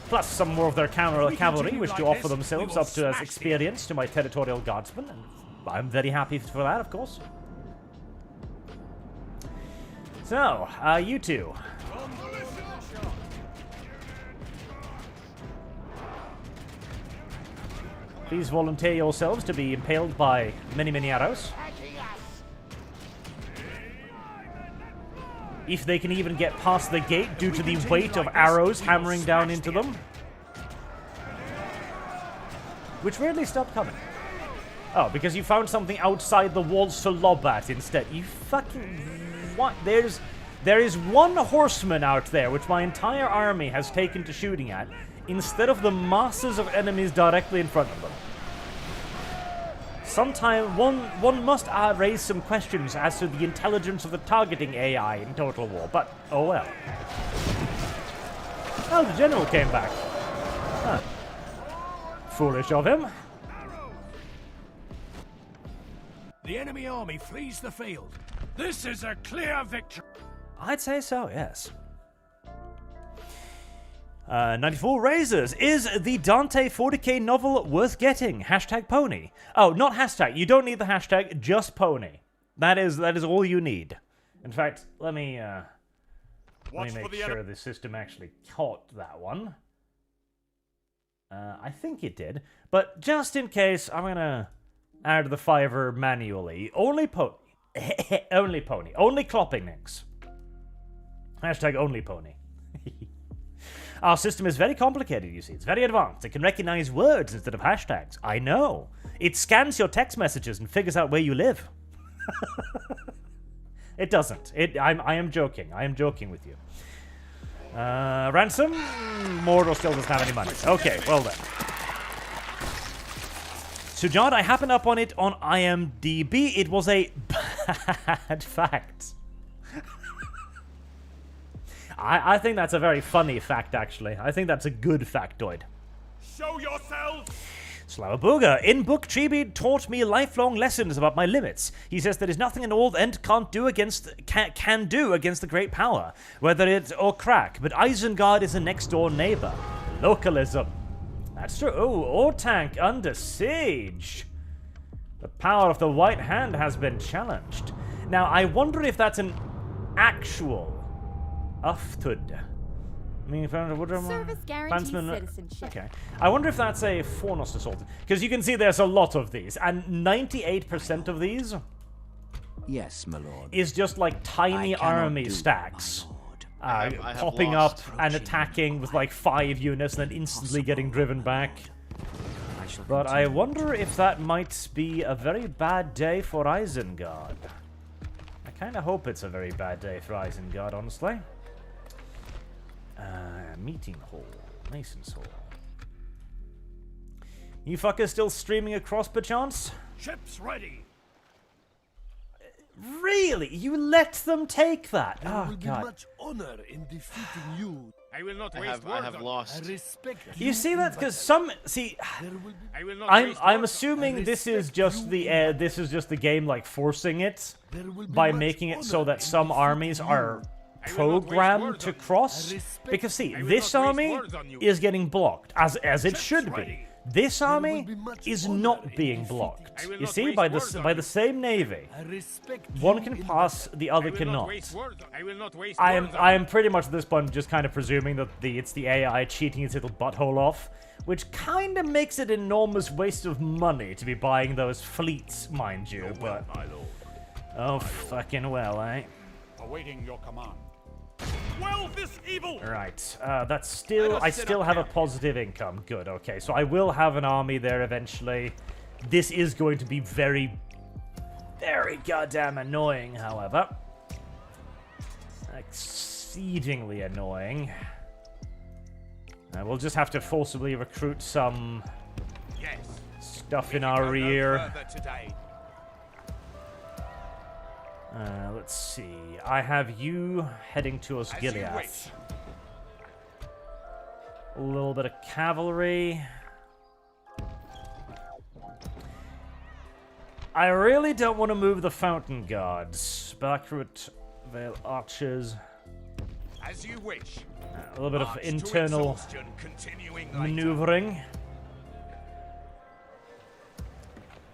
Plus some more of their cavalry wish to offer themselves up to as experience to my territorial guardsmen, and I'm very happy for that, of course. So, you two. Please volunteer yourselves to be impaled by many, many arrows. If they can even get past the gate due to the weight of arrows hammering down into them. Which weirdly stopped coming. Oh, because you found something outside the walls to lob at instead. You fucking... What? There is one horseman out there which my entire army has taken to shooting at, instead of the masses of enemies directly in front of them. Sometime one must raise some questions as to the intelligence of the targeting AI in Total War, but oh well. Oh, the general came back. Huh. Foolish of him. The enemy army flees the field. This is a clear victory. I'd say so, yes. 94 Razors. Is the Dante 40k novel worth getting? Hashtag pony. Oh, not hashtag. You don't need the hashtag, just pony. That is all you need. In fact, let me make sure the system actually caught that one. I think it did. But just in case, I'm gonna add the Fiverr manually. Only pony. Only pony. Only clopping links. Hashtag only pony. Our system is very complicated, you see. It's very advanced. It can recognize words instead of hashtags. I know. It scans your text messages and figures out where you live. It doesn't. I am joking. I am joking with you. Ransom? Mordor still doesn't have any money. Okay, well then. Sujad, I happened up on it on IMDb. It was a bad fact. I think that's a very funny fact, actually. I think that's a good factoid. Show yourselves! Slavabuga, in book Chibi taught me lifelong lessons about my limits. He says there is nothing an old Ent can do against the great power, whether it's or crack, but Isengard is a next-door neighbor. Localism. That's true. Oh, Ortank under siege. The power of the White Hand has been challenged. Now, I wonder if that's an actual Uftud. I mean, Service guarantees citizenship. Okay. I wonder if that's a Fornost assault. Because you can see there's a lot of these. And 98% of these... Yes, my lord. ...is just like tiny army stacks. Popping up and attacking with like 5 units and then instantly getting driven back. But I wonder if that might be a very bad day for Isengard. I kind of hope it's a very bad day for Isengard, honestly. Meeting hall. Mason's hall. You fuckers still streaming across, perchance? Ships ready! Really? You let them take that? Oh, God. Much honor in defeating you. I will not waste words. I have lost. You see that? Because some... See... I will not I'm assuming this is just the game, like, forcing it by making it so that some armies are programmed to cross. Because, see, this army is getting blocked, as it should be. This army is not being blocked. You see, by the same navy. One can pass, the other cannot. I am pretty much at this point just kind of presuming that it's the AI cheating its little butthole off, which kind of makes it an enormous waste of money to be buying those fleets, mind you, but... Oh, fucking well, eh? Awaiting your command. quell this evil. Right, that's still... I still have a positive income. Good, okay. So I will have an army there eventually. This is going to be very, very goddamn annoying, however. Exceedingly annoying. We'll just have to forcibly recruit some stuff in our rear. Let's see. I have you heading towards Gilead. A little bit of cavalry. I really don't want to move the Fountain Guards. Backward Vale Archers. As you wish. A little bit of internal maneuvering.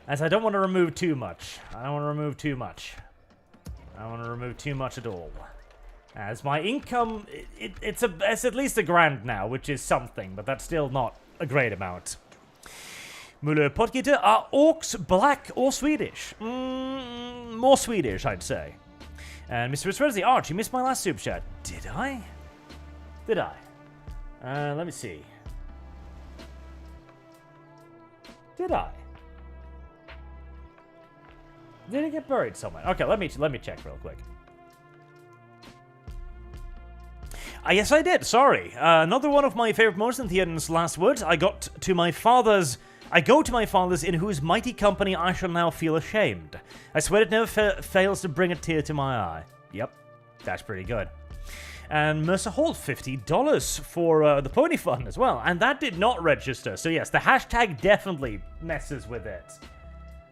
As I don't want to remove too much. I don't want to remove too much. I don't want to remove too much at all. As my income, it's at least $1,000 now, which is something, but that's still not a great amount. Muller Potgitter, are Orcs black or Swedish? More Swedish, I'd say. And Mr. Retraining, Arch, you missed my last super chat. Did I? Did I? Let me see. Did I? Did it get buried somewhere? Okay, let me check real quick. Yes, I did. Sorry. Another one of my favorite moments in Theoden's last words. I go to my father's in whose mighty company I shall now feel ashamed. I swear it never fails to bring a tear to my eye. Yep, that's pretty good. And Mercer Hall, $50 for the Pony Fund as well. And that did not register. So yes, the hashtag definitely messes with it.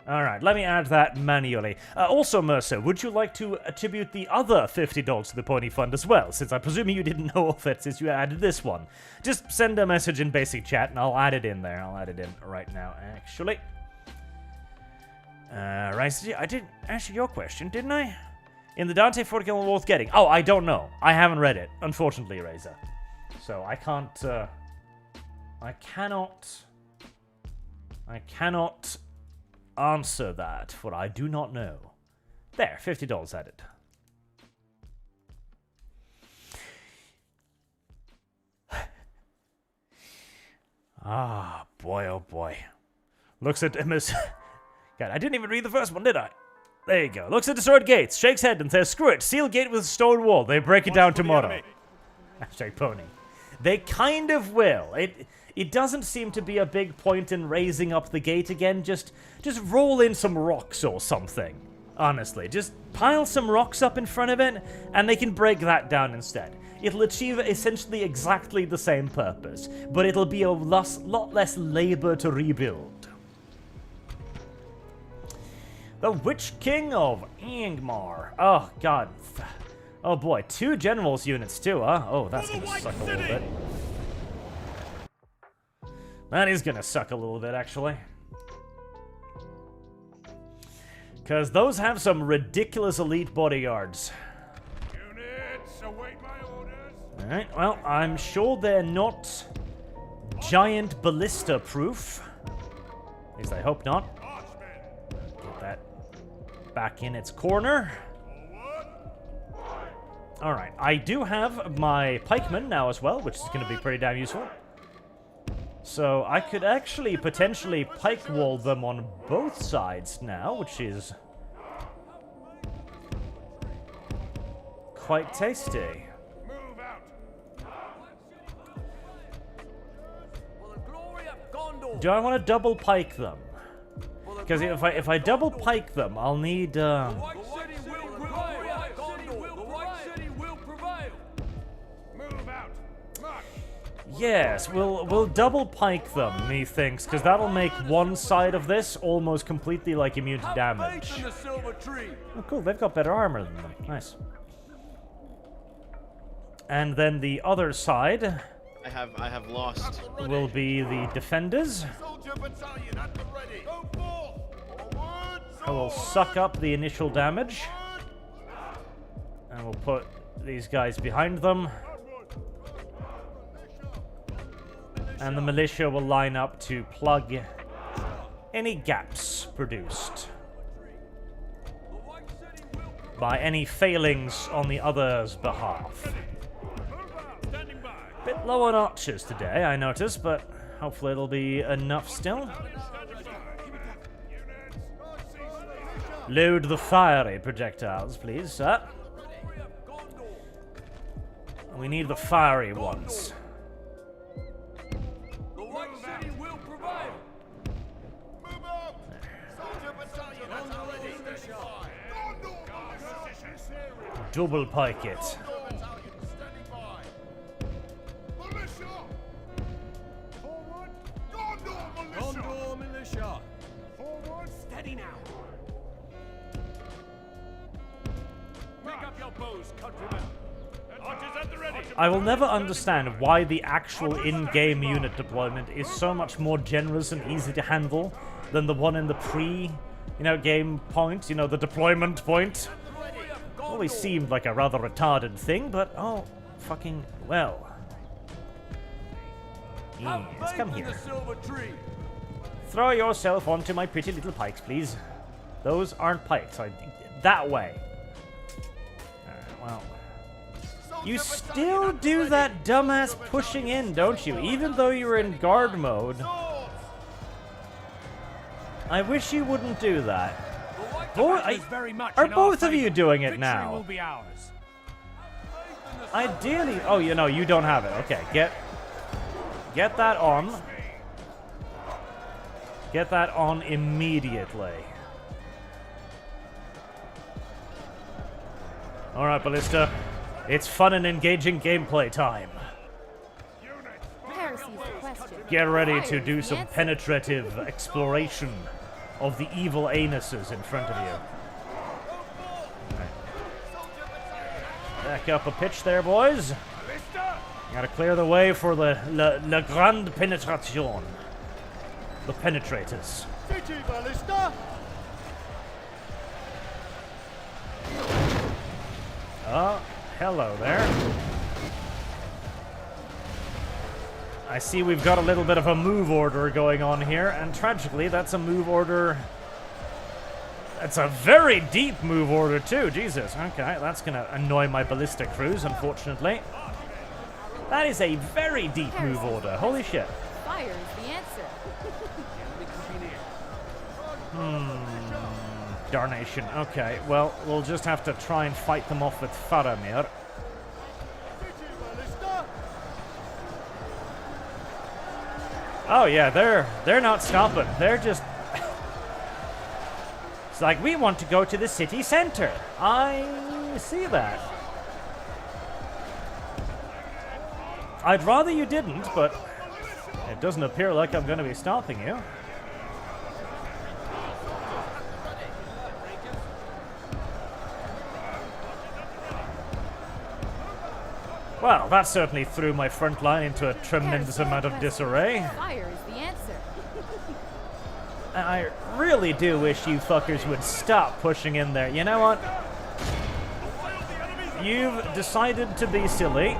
Alright, let me add that manually. Also, Mercer, would you like to attribute the other $50 to the Pony Fund as well? Since I presume you didn't know of it since you added this one. Just send a message in basic chat and I'll add it in there. I'll add it in right now, actually. Right, I didn't answer your question, didn't I? In the Dante 40 kill worth getting? Oh, I don't know. I haven't read it, unfortunately, Razor. So I can't, I cannot answer that, for I do not know. There, $50 added. Ah, boy, oh boy. Looks at MS. God, I didn't even read the first one, did I? There you go. Looks at destroyed gates, shakes head and says, screw it, seal gate with a stone wall. They break it down tomorrow. Hashtag pony. They kind of will. It doesn't seem to be a big point in raising up the gate again. Just roll in some rocks or something. Honestly, just pile some rocks up in front of it, and they can break that down instead. It'll achieve essentially exactly the same purpose, but it'll be a lot less labor to rebuild. The Witch King of Angmar. Oh, God. Oh, boy. 2 generals units, too, huh? Oh, that's gonna suck a little bit. That is gonna suck a little bit, actually. Because those have some ridiculous elite bodyguards. Units, await my orders. Alright, well, I'm sure they're not giant ballista proof. At least I hope not. Get that back in its corner. Alright, I do have my pikemen now as well, which is going to be pretty damn useful. So I could actually potentially pike wall them on both sides now, which is quite tasty. Do I want to double pike them? Because if I double pike them, I'll need yes, we'll double pike them, methinks, because that'll make one side of this almost completely like immune to damage. Oh, cool, they've got better armor than them. Nice. And then the other side I have lost. Will be the defenders. I will suck up the initial damage. And we'll put these guys behind them. And the militia will line up to plug any gaps produced by any failings on the other's behalf. Bit low on archers today, I notice, but hopefully it'll be enough still. Load the fiery projectiles, please, sir. We need the fiery ones. The White City will prevail. Move out! Soldier battalion at our ready. Double pike it. Battalion standing by. Militia! Forward! Gondor militia! Gondor militia. Forward! Steady now. Pick up your bows, countrymen. Archers at the ready. I will never understand why the actual in-game unit deployment is so much more generous and easy to handle than the one in the game point, the deployment point. Always seemed like a rather retarded thing, but oh, fucking well. Yes, come here. Throw yourself onto my pretty little pikes, please. Those aren't pikes. That way. Well. You still do that dumbass pushing in, don't you? Even though you're in guard mode. I wish you wouldn't do that. Are both of you doing it now? Ideally... Oh, you don't have it. Okay, get that on. Get that on immediately. Alright, Ballista. It's fun and engaging gameplay time. Heresy's the question. Get ready to Fire is do the some answer. penetrative exploration of the evil anuses in front of you. Back up a pitch there, boys. Gotta clear the way for the La Grande Penetration. The penetrators. Oh, hello there. I see we've got a little bit of a move order going on here, and tragically, that's a move order... That's a very deep move order, too. Jesus. Okay, that's gonna annoy my ballistic crews, unfortunately. That is a very deep move order. Holy shit. Fire is the answer. Darnation. Okay, well, we'll just have to try and fight them off with Faramir. Oh yeah, they're not stopping. They're just... It's like, we want to go to the city center. I see that. I'd rather you didn't, but it doesn't appear like I'm going to be stopping you. Well, that certainly threw my front line into a tremendous amount of disarray. Fire is the answer. And I really do wish you fuckers would stop pushing in there. You know what? You've decided to be silly.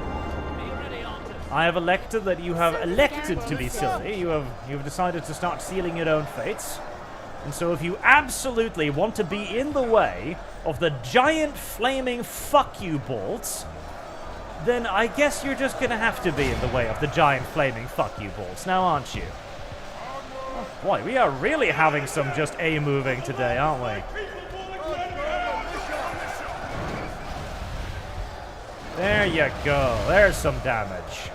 I have elected that you have elected to be silly. You've decided to start sealing your own fates. And so if you absolutely want to be in the way of the giant flaming fuck you bolts, then I guess you're just gonna have to be in the way of the giant flaming fuck you bolts, now aren't you? Oh boy, we are really having some just A-moving today, aren't we? There you go, there's some damage.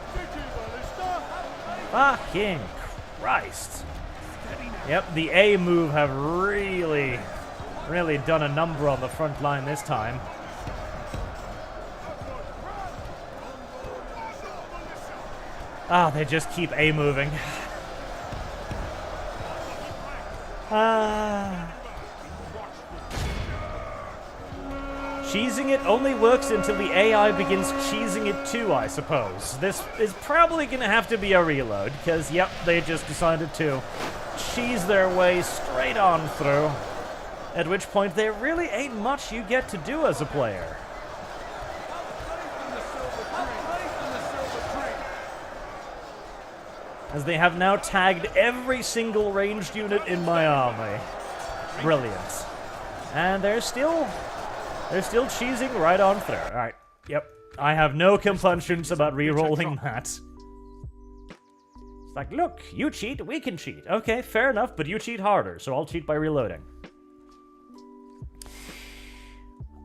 Fucking Christ. Yep, the A move have really done a number on the front line this time. Ah, they just keep A moving. Cheesing it only works until the AI begins cheesing it too, I suppose. This is probably gonna have to be a reload, because, yep, they just decided to cheese their way straight on through. At which point, there really ain't much you get to do as a player. As they have now tagged every single ranged unit in my army. Brilliant. And they're still cheesing right on through. Alright, yep. I have no compunctions about re-rolling that. It's like, look, you cheat, we can cheat. Okay, fair enough, but you cheat harder, so I'll cheat by reloading.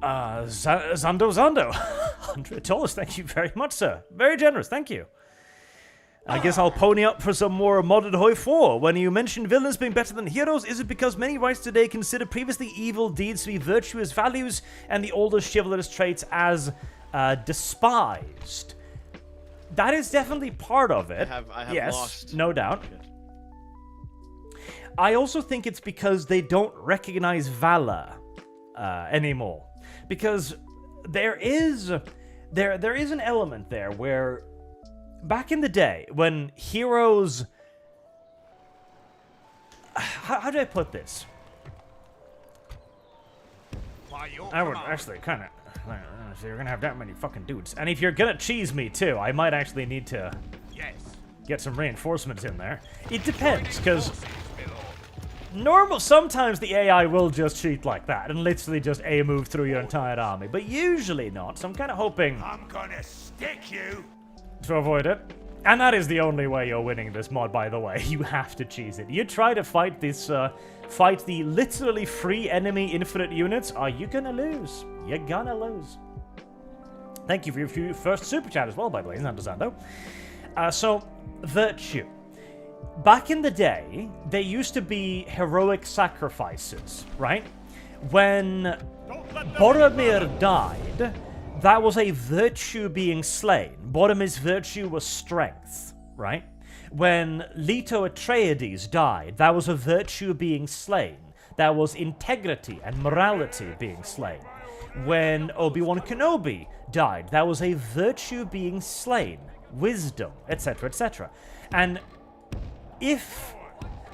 Zando. $100, thank you very much, sir. Very generous, thank you. I guess I'll pony up for some more modded Hoi 4. When you mention villains being better than heroes, is it because many rights today consider previously evil deeds to be virtuous values and the older chivalrous traits as despised? That is definitely part of it. I have yes, lost. no doubt. I also think it's because they don't recognize valor anymore. Because there is an element there where back in the day when heroes... How do I put this? I would actually kind of... So you're gonna have that many fucking dudes. And if you're gonna cheese me too, I might actually need to get some reinforcements in there. It depends, because... sometimes the AI will just cheat like that and literally just A-move through your entire army, but usually not, so I'm kind of hoping... I'm gonna stick you! ...to avoid it. And that is the only way you're winning this mod, by the way. You have to cheese it. You try to fight this, fight the literally free enemy infinite units, are you gonna lose? You're gonna lose. Thank you for your first super chat as well, by the way, Zando. So, virtue. Back in the day, there used to be heroic sacrifices, right? When Boromir died, that was a virtue being slain. Boromir's virtue was strength, right? When Leto Atreides died, that was a virtue being slain. That was integrity and morality being slain. When Obi-Wan Kenobi died, that was a virtue being slain. Wisdom, etc., etc. And if...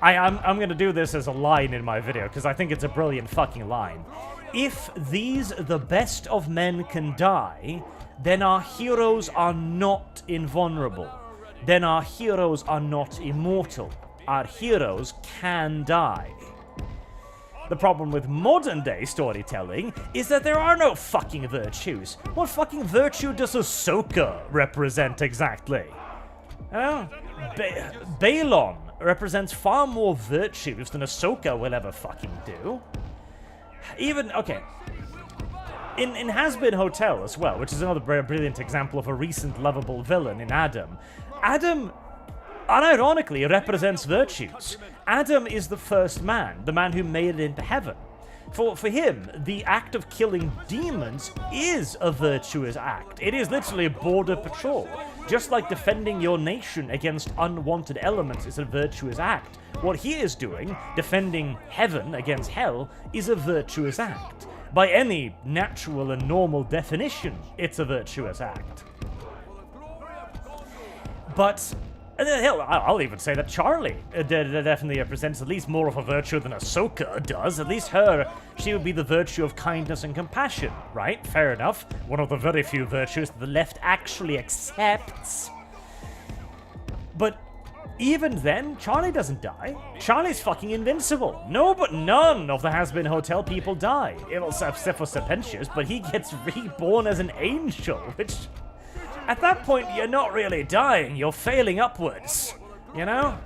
I'm going to do this as a line in my video, because I think it's a brilliant fucking line. If these, the best of men, can die, then our heroes are not invulnerable. Then our heroes are not immortal. Our heroes can die. The problem with modern-day storytelling is that there are no fucking virtues. What fucking virtue does Ahsoka represent exactly? Balon represents far more virtues than Ahsoka will ever fucking do. Even, okay, in Has-Been Hotel as well, which is another brilliant example of a recent lovable villain in Adam, Adam unironically represents virtues. Adam is the first man, the man who made it into heaven. For him, the act of killing demons is a virtuous act. It is literally a border patrol. Just like defending your nation against unwanted elements is a virtuous act. What he is doing, defending heaven against hell, is a virtuous act. By any natural and normal definition, it's a virtuous act. But... hell, I'll even say that Charlie definitely represents at least more of a virtue than Ahsoka does. At least she would be the virtue of kindness and compassion, right? Fair enough. One of the very few virtues that the left actually accepts. But even then, Charlie doesn't die. Charlie's fucking invincible. No, but none of the Has-Been Hotel people die. Except for Serpentius, but he gets reborn as an angel, which... At that point, you're not really dying, you're failing upwards, you know?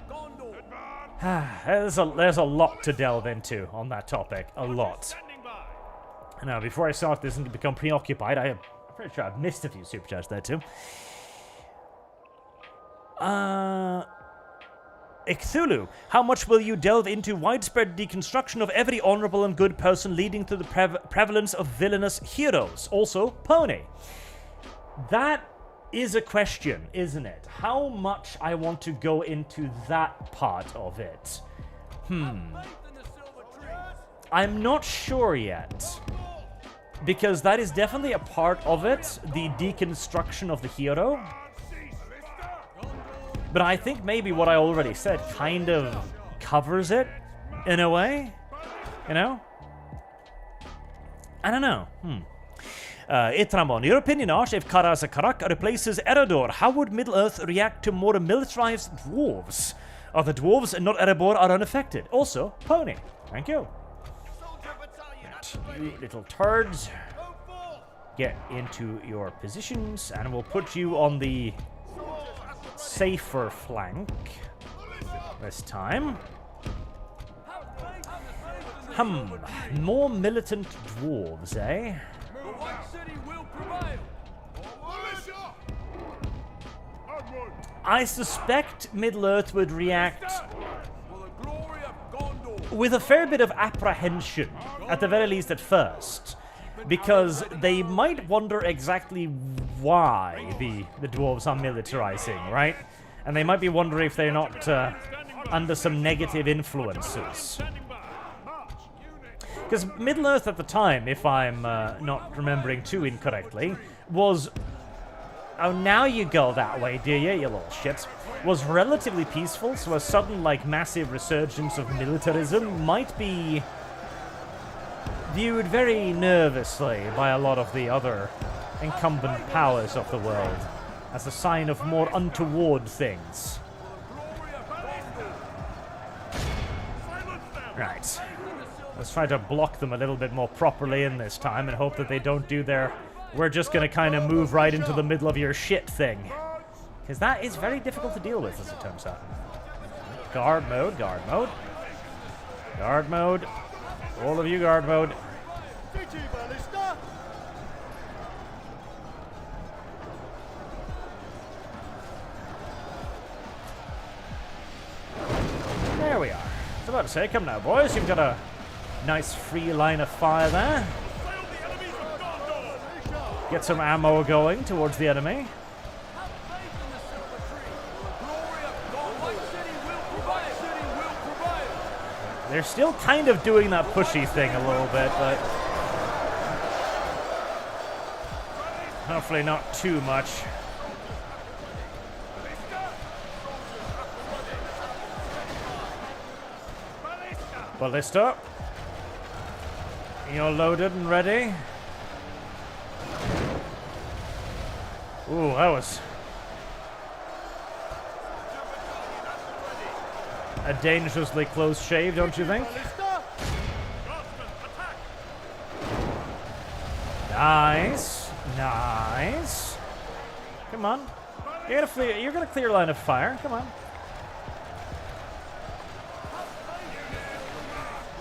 There's a lot to delve into on that topic, a lot. Now, before I start this and become preoccupied, I'm pretty sure I've missed a few super chats there too. Cthulhu, how much will you delve into widespread deconstruction of every honorable and good person leading to the prevalence of villainous heroes? Also, Pony. That is a question, isn't it? How much I want to go into that part of it? I'm not sure yet. Because that is definitely a part of it, the deconstruction of the hero. But I think maybe what I already said kind of covers it, in a way. You know? I don't know. Itramon, your opinion, Arch, if Karak replaces Erebor, how would Middle-earth react to more militarized dwarves? Are the dwarves and not Erebor are unaffected? Also, Pony. Thank you. You little turds. get into your positions, and we'll put you on the safer flank this time. More militant dwarves, eh? The White City will prevail. I suspect Middle-earth would react For the glory of Gondor. with a fair bit of apprehension, at the very least at first, because they might wonder exactly why the dwarves are militarizing, right? And they might be wondering if they're not under some negative influences. Because Middle-earth at the time, if I'm not remembering too incorrectly, was... Oh, now you go that way, do you little shits? Was relatively peaceful, so a sudden, like, massive resurgence of militarism might be viewed very nervously by a lot of the other incumbent powers of the world as a sign of more untoward things. Right. Let's try to block them a little bit more properly in this time and hope that they don't do their... We're just going to kind of move right into the middle of your shit thing. Because that is very difficult to deal with, as it turns out. Guard mode, guard mode. Guard mode. All of you guard mode. There we are. I was about to say, come now, boys. You've got a nice free line of fire there. Get some ammo going towards the enemy. They're still kind of doing that pushy thing a little bit, but hopefully not too much. Ballista. You're loaded and ready. Ooh, that was a dangerously close shave, don't you think? Nice. Nice. Come on. You're gonna clear line of fire. Come on.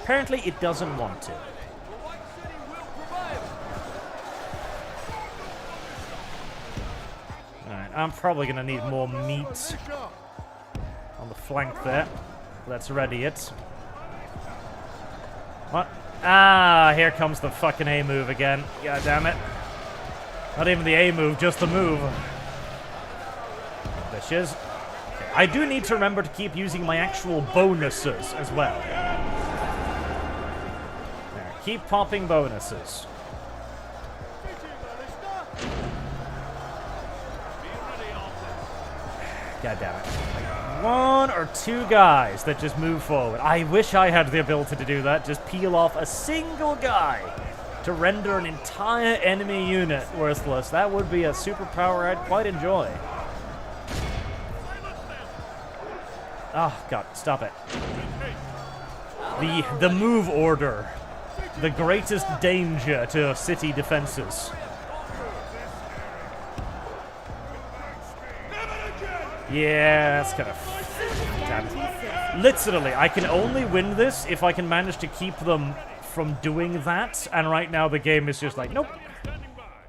Apparently it doesn't want to. Alright, I'm probably gonna need more meat on the flank there. Let's ready it. What? Ah, here comes the fucking A move again. God damn it. Not even the A move, just the move. Bitches. Okay, I do need to remember to keep using my actual bonuses as well. There, keep popping bonuses. God damn it. Like one or two guys that just move forward. I wish I had the ability to do that. Just peel off a single guy to render an entire enemy unit worthless. That would be a superpower I'd quite enjoy. Oh, God, stop it. The move order. The greatest danger to city defenses. Yeah, that's kind of... Damn it. Literally, I can only win this if I can manage to keep them from doing that, and right now the game is just like, nope.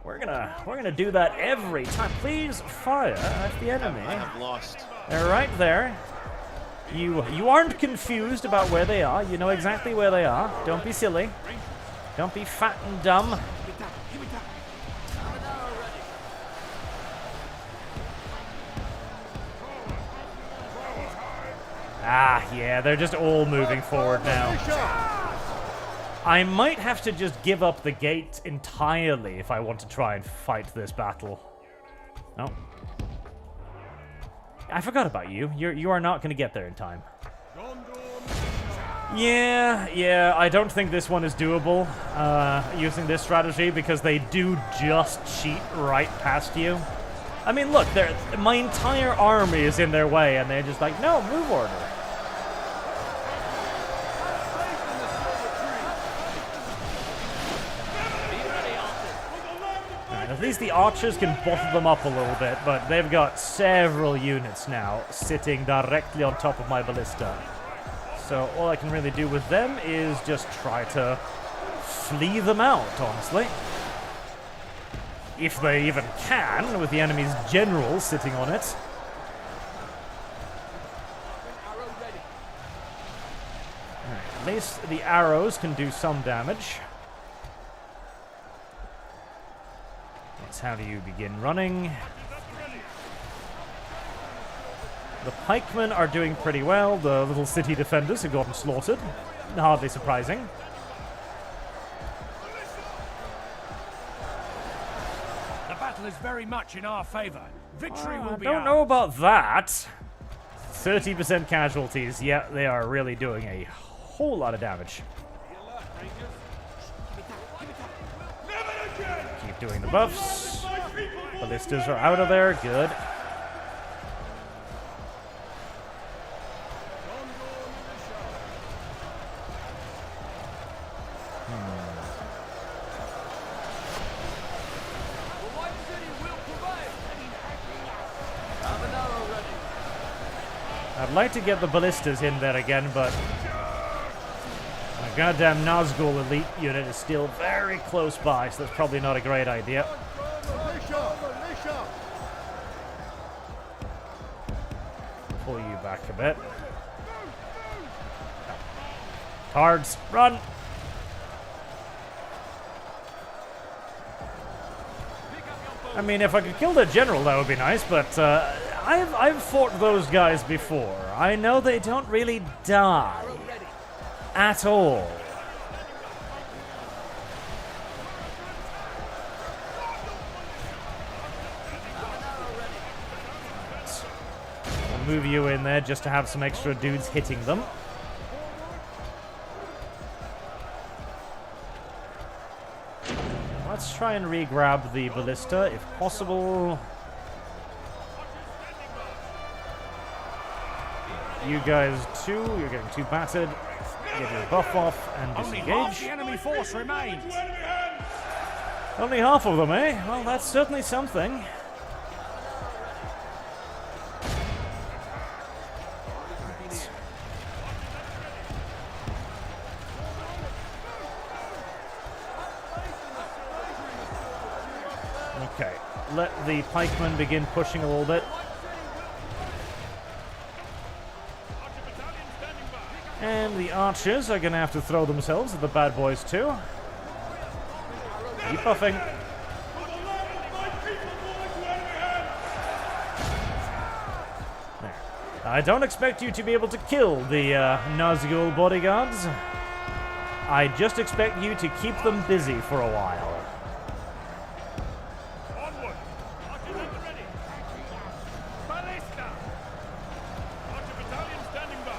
We're gonna do that every time. Please fire at the enemy. I have lost. They're right there. You aren't confused about where they are. You know exactly where they are. Don't be silly. Don't be fat and dumb. Ah, yeah, they're just all moving forward now. I might have to just give up the gate entirely if I want to try and fight this battle. No. I forgot about you. You are not going to get there in time. Yeah, I don't think this one is doable, using this strategy, because they do just cheat right past you. I mean, look, my entire army is in their way, and they're just like, no, move order. And at least the archers can bottle them up a little bit, but they've got several units now sitting directly on top of my ballista. So all I can really do with them is just try to flee them out, honestly. If they even can, with the enemy's general sitting on it. Right, at least the arrows can do some damage. That's how do you begin running. The pikemen are doing pretty well. The little city defenders have gotten slaughtered. Hardly surprising. The battle is very much in our favor. Victory will be I don't ours. know about that. 30% casualties. Yeah, they are really doing a whole lot of damage. Keep doing the buffs. Ballistas are out of there. Good. I'd like to get the ballistas in there again, but my goddamn Nazgul elite unit is still very close by, so that's probably not a great idea. Pull you back a bit. Cards, run! I mean, if I could kill the general, that would be nice, but I've fought those guys before. I know they don't really die at all. I'll move you in there just to have some extra dudes hitting them. Let's try and re-grab the ballista if possible. You guys too, you're getting too battered. Get your buff off and Only half disengage. the enemy force remains. Only half of them, eh? Well, that's certainly something. Right. Okay, let the pikemen begin pushing a little bit. And the archers are going to have to throw themselves at the bad boys too. Keep buffing. There. I don't expect you to be able to kill the Nazgul bodyguards. I just expect you to keep them busy for a while. Onward. Archers at the ready. Ballista. Archer battalion standing by.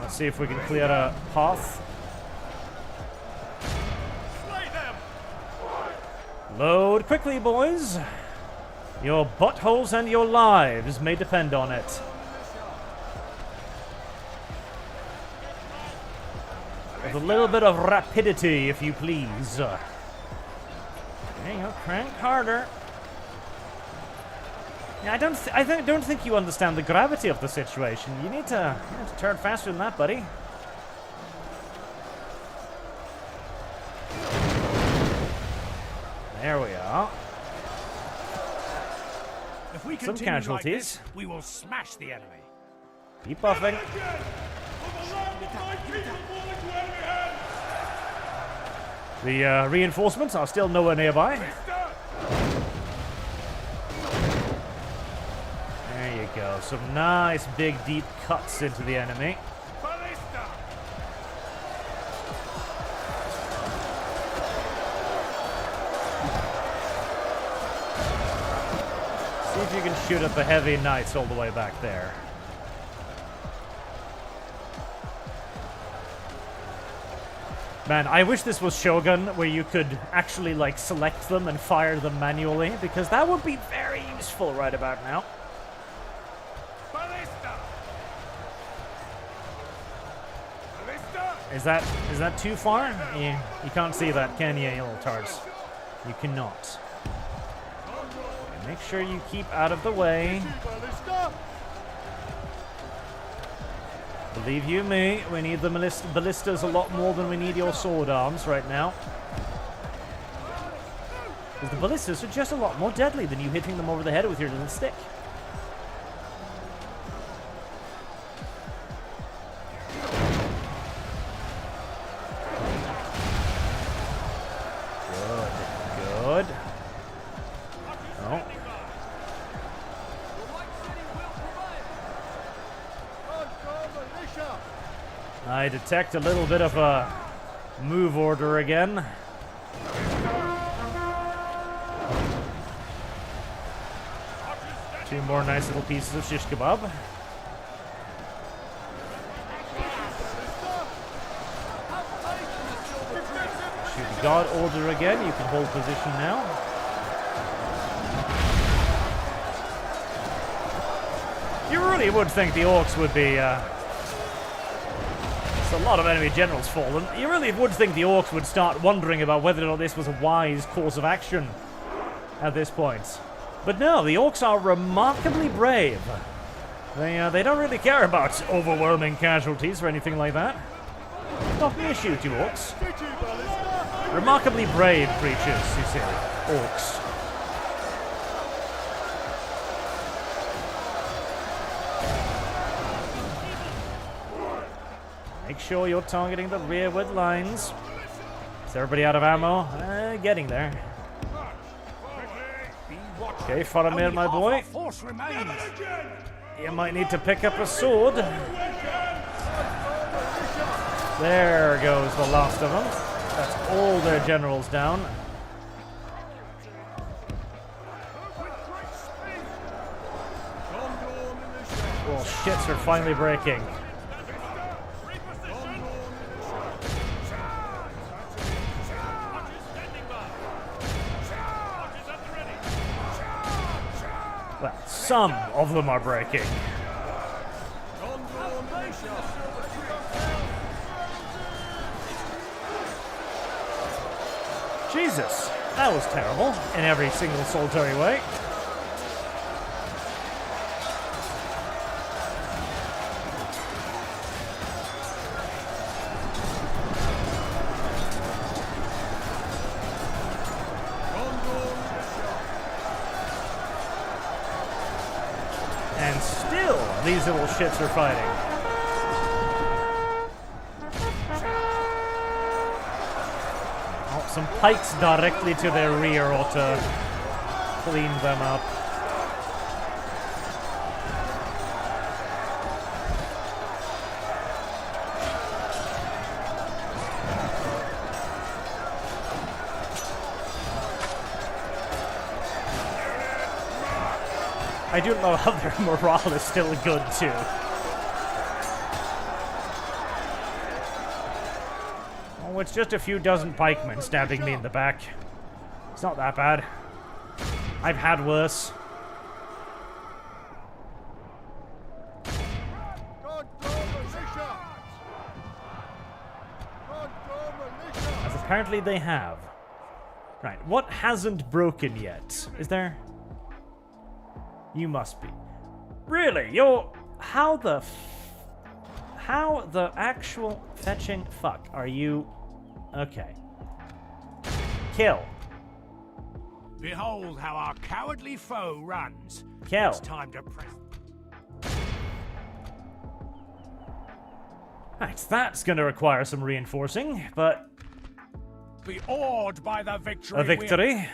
Let's see if we can clear a path. Slay them. Load quickly, boys. Your buttholes and your lives may depend on it. With a little bit of rapidity, if you please. There you go, crank harder. Yeah, I don't think you understand the gravity of the situation. You need to turn faster than that, buddy. There we are. If we Some continue casualties. like this, we will smash the enemy. Keep buffing. The reinforcements are still nowhere nearby. There you go. Some nice big deep cuts into the enemy. Ballista. See if you can shoot at the heavy knights all the way back there. Man, I wish this was Shogun, where you could actually, like, select them and fire them manually, because that would be very useful right about now. Ballista. Ballista. Is that too far? You can't see that, can you, you little tarts? You cannot. Make sure you keep out of the way. Believe you me, we need the ballistas a lot more than we need your sword arms right now. Because the ballistas are just a lot more deadly than you hitting them over the head with your little stick. Good. Oh. I detect a little bit of a move order again. Two more nice little pieces of shish kebab. Shoot the God order again. You can hold position now. You really would think the Orcs would be... It's a lot of enemy generals fallen. You really would think the Orcs would start wondering about whether or not this was a wise course of action at this point. But no, the Orcs are remarkably brave. They don't really care about overwhelming casualties or anything like that. Not an issue to Orcs. Remarkably brave creatures, you see. Orcs. Make sure you're targeting the rearward lines. Is everybody out of ammo? Getting there. Okay, Faramir, my boy. You might need to pick up a sword. There goes the last of them. That's all their generals down. Well, shits are finally breaking. Well, some of them are breaking. Jesus, that was terrible in every single solitary way. And still, these little shits are fighting. Some pikes directly to their rear ought to clean them up. I do love how their morale is still good too. It's just a few dozen pikemen stabbing me in the back. It's not that bad. I've had worse. As apparently they have. Right, what hasn't broken yet? Is there? You must be. Really? You're... How the actual fetching fuck are you... Okay. Kill. Behold how our cowardly foe runs. Kill. It's time to press. Right, that's going to require some reinforcing, but... Be awed by the victory. A victory.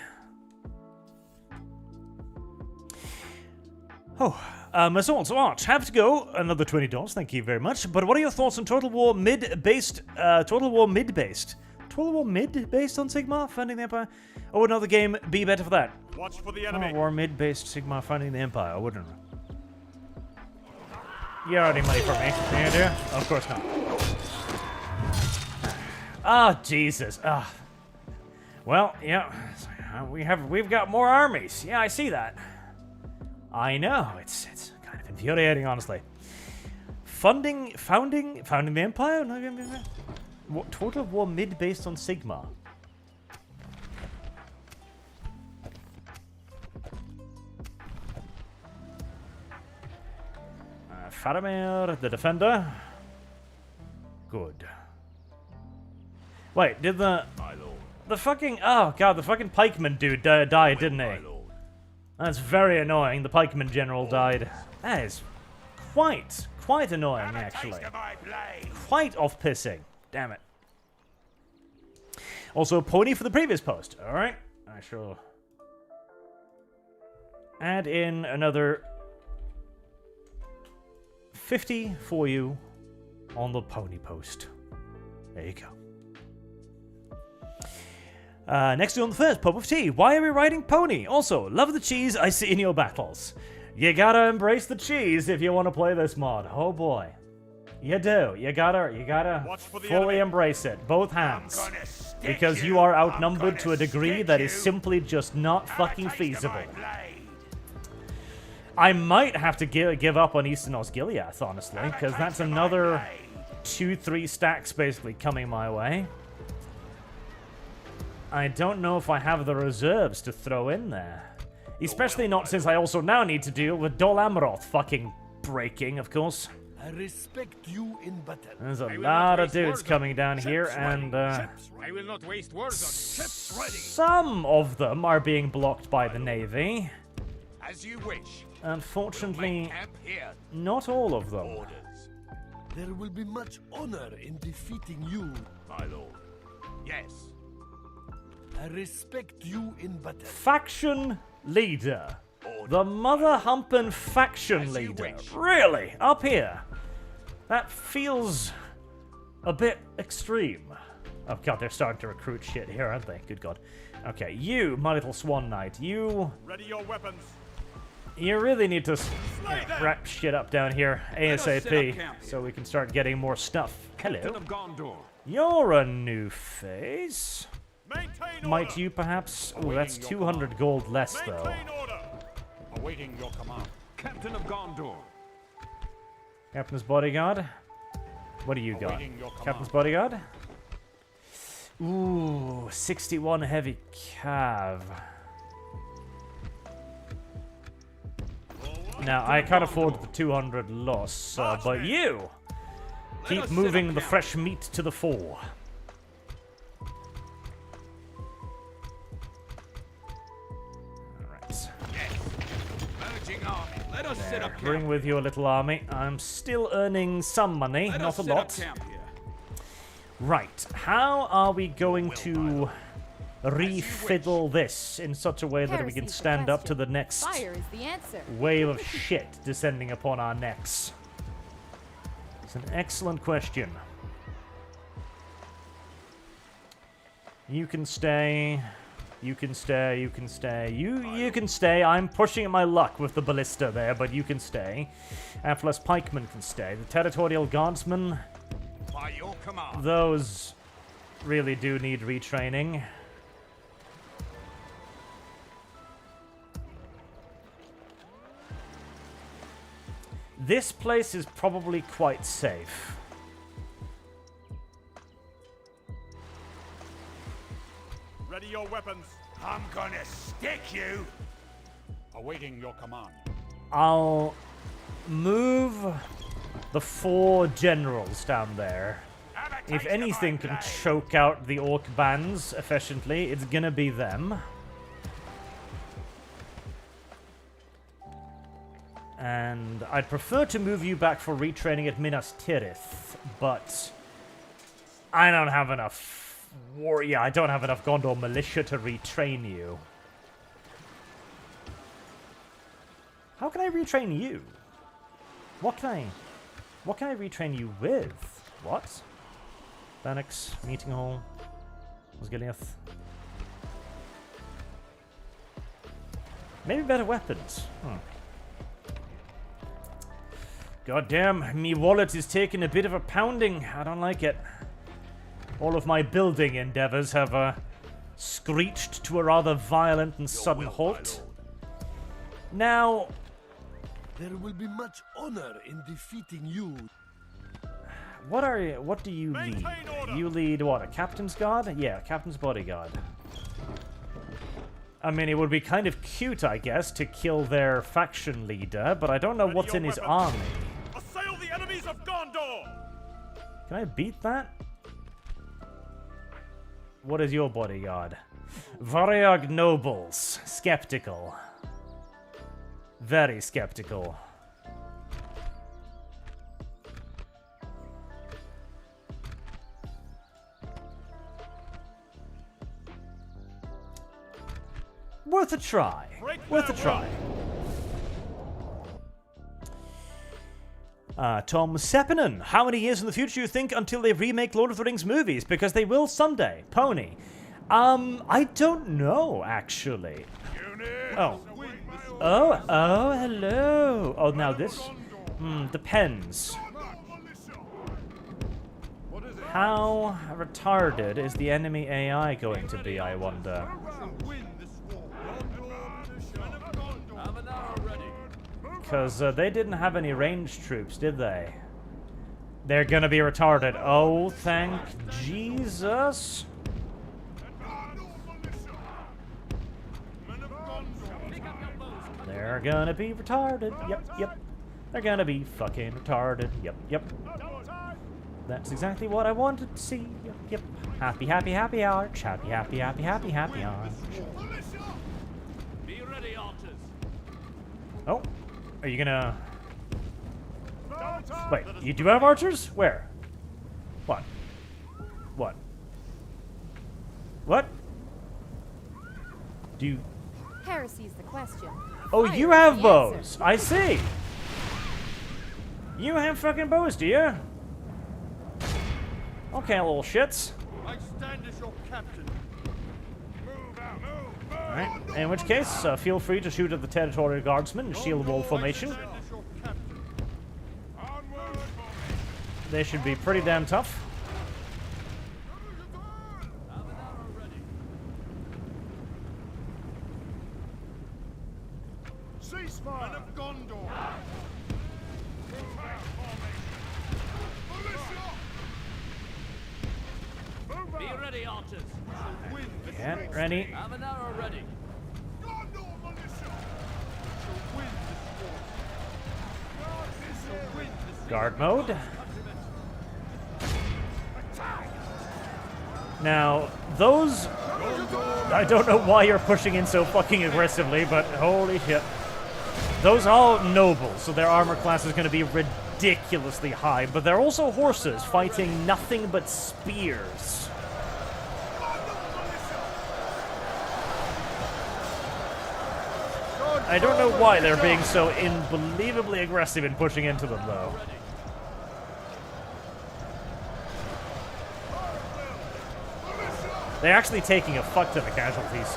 Oh, Assault, so Arch, have to go. Another $20, thank you very much. But what are your thoughts on Total War mid-based? Total War mid-based on Sigmar, Founding the Empire? Or would another game be better for that? Watch for the enemy. Total War mid-based Sigmar, Founding the Empire, I wouldn't. You already money for me, can you? Of course not. Ah, Jesus. Ah. Well, yeah, we've got more armies. Yeah, I see that. I know, it's kind of infuriating, honestly. Founding the Empire? No, what, total war mid based on Sigma. Faramir, the defender. Good. Wait, did the fucking, oh god, the fucking pikeman dude died, didn't he? That's very annoying. The pikeman general died. That is quite annoying, actually. Quite off-pissing. Damn it. Also, pony for the previous post. Alright. I shall add in another 50 for you on the pony post. There you go. Next on the first, Pub of Tea. Why are we riding pony? Also, love the cheese I see in your battles. You gotta embrace the cheese if you want to play this mod. Oh boy. You do. You gotta fully embrace it. Both hands. Because you are outnumbered to a degree that is simply just not fucking feasible. I might have to give up on Eastern Osgiliath, honestly, because that's another 2-3 stacks basically coming my way. I don't know if I have the reserves to throw in there. Especially not since I also now need to deal with Dol Amroth fucking breaking, of course. I respect you in battle. There's a lot of dudes coming down here, and I will not waste words on ships ready. some of them are being blocked by the Navy. As you wish. Unfortunately, Camp here. not all of them. Orders. There will be much honor in defeating you. My lord. Yes. I respect you in battle. Faction leader. The mother humpin' faction leader. Really? Up here? That feels a bit extreme. Oh god, they're starting to recruit shit here, aren't they? Good god. Okay, you, my little swan knight, you... Ready your weapons. You really need to wrap shit up down here ASAP so we can start getting more stuff. Hello. You're a new face. Might you perhaps... Oh, that's 200 gold less, though. Awaiting your command. Captain of Gondor. Captain's bodyguard. What do you got? Captain's bodyguard? Ooh, 61 heavy cav. Now, I can't afford the 200 loss, but you! Keep moving the fresh meat to the fore. Bring with your little army. I'm still earning some money, not a lot. Right, how are we going to refiddle this in such a way that we can stand up to the next wave of shit descending upon our necks? It's an excellent question. You can stay. You can stay, you can stay, you can stay. I'm pushing my luck with the ballista there, but you can stay. Amphilas pikemen can stay. The territorial guardsmen, By your command. those really do need retraining. This place is probably quite safe. Ready your weapons. I'm gonna stick you. Awaiting your command. I'll move the 4 generals down there. If anything can choke out the orc bands efficiently, it's gonna be them. And I'd prefer to move you back for retraining at Minas Tirith, but I don't have enough I don't have enough Gondor militia to retrain you. How can I retrain you? What can I retrain you with? What? Bannock's, Meeting Hall, Osgiliath. Maybe better weapons. Goddamn, me wallet is taking a bit of a pounding. I don't like it. All of my building endeavors have screeched to a rather violent and sudden halt. Now, there will be much honor in defeating you. What do you lead? Maintain order. You lead what? A captain's guard? Yeah, a captain's bodyguard. I mean, it would be kind of cute, I guess, to kill their faction leader, but I don't know Ready what's your in his weapons. army. Assail the enemies of Gondor! Can I beat that? What is your bodyguard? Variag nobles. Skeptical. Very skeptical. Worth a try. Worth a try. Tom Sepinen. How many years in the future do you think until they remake Lord of the Rings movies? Because they will someday. Pony. I don't know, actually. Oh. Oh, hello. Oh, now this... depends. How retarded is the enemy AI going to be, I wonder? Because they didn't have any ranged troops, did they? They're gonna be retarded. Oh, thank Jesus. They're gonna be retarded. Yep. They're gonna be fucking retarded. Yep. That's exactly what I wanted to see. Yep. Happy Arch. Happy Arch. Be ready, archers. Oh. Are you gonna... Wait, you do have archers? Where? What? Do you... Heresy's the question. Oh, Fire you is have the bows. answer. I see. You have fucking bows, do you? Okay, little shits. I stand as your captain. Move out, move! Alright, in which case, feel free to shoot at the territorial guardsmen in shield wall formation. Stand as your captain. Onward! They should be pretty damn tough. Ceasefire! Men of Gondor! Be ready, archers. Win this Get race. ready. Have an arrow ready. Gondor militia! Win this war. Win this Guard mode. Now, those... I don't know why you're pushing in so fucking aggressively, but holy shit. Those are nobles, so their armor class is going to be ridiculously high, but they're also horses fighting nothing but spears. I don't know why they're being so unbelievably aggressive in pushing into them, though. They're actually taking a fuck ton of casualties.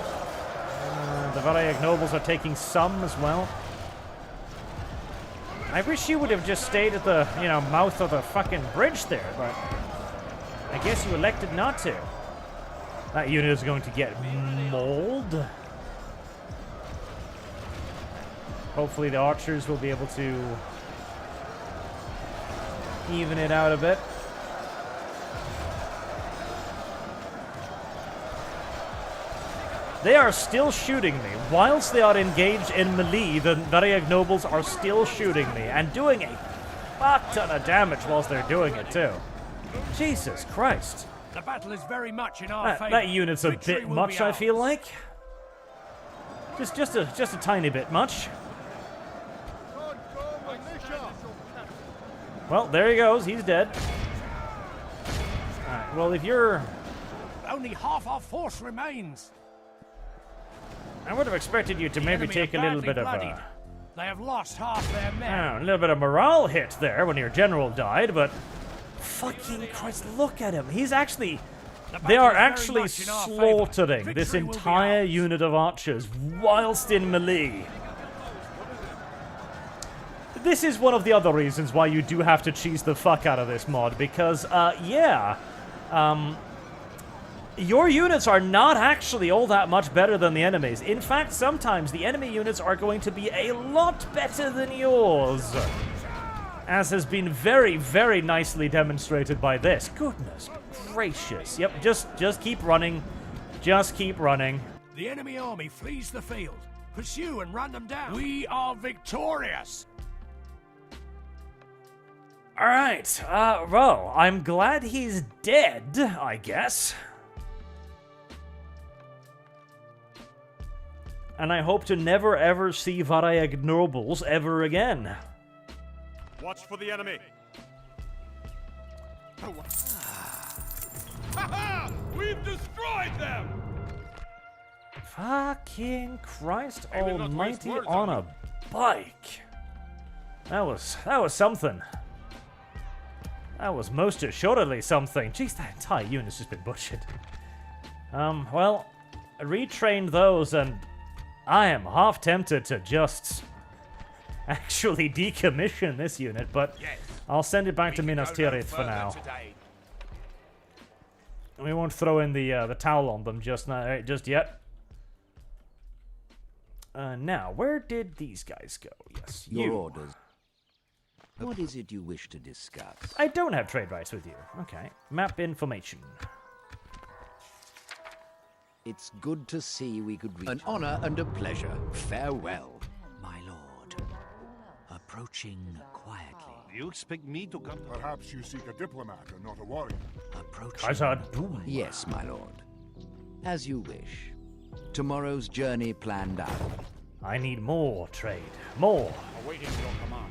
The Variag nobles are taking some as well. I wish you would have just stayed at the, mouth of the fucking bridge there, but I guess you elected not to. That unit is going to get mauled. Hopefully the archers will be able to even it out a bit. They are still shooting me. Whilst they are engaged in melee, the Variag nobles are still shooting me and doing a fuck ton of damage whilst they're doing it too. Jesus Christ. The battle is very much in our favor. That unit's a Victory bit will much, be I feel ours. like. Just a tiny bit much. Well, there he goes. He's dead. Alright, well, if you're... Only half our force remains. I would have expected you to maybe Enemy take are a little badly bit of bloodied. a... They have lost half their men. A little bit of morale hit there when your general died, but... Fucking Christ, look at him. He's actually... They are actually slaughtering this entire unit of archers whilst in melee. This is one of the other reasons why you do have to cheese the fuck out of this mod, because, your units are not actually all that much better than the enemies. In fact, sometimes the enemy units are going to be a lot better than yours. As has been very, very nicely demonstrated by this. Goodness gracious. Yep, just keep running. Just keep running. The enemy army flees the field. Pursue and run them down. We are victorious. Alright, well, I'm glad he's dead, I guess. And I hope to never ever see Varayag nobles ever again. Watch for the enemy. Ha! We've destroyed them! Fucking Christ I will not waste almighty words on on a bike. That was something. That was most assuredly something. Jeez, that entire unit's just been butchered. Well, I retrained those and I am half tempted to just actually decommission this unit, but I'll send it back to Minas Tirith for now. We won't throw in the towel on them just yet. Now, where did these guys go? Yes, Your orders. What is it you wish to discuss? I don't have trade rights with you. Okay. Map information. It's good to see we could reach... An honor and a pleasure. Farewell. My lord, approaching quietly. You expect me to come? Perhaps you seek a diplomat and not a warrior. Approaching. Anduin. Yes, my lord. As you wish. Tomorrow's journey planned out. I need more trade. More. Awaiting your command.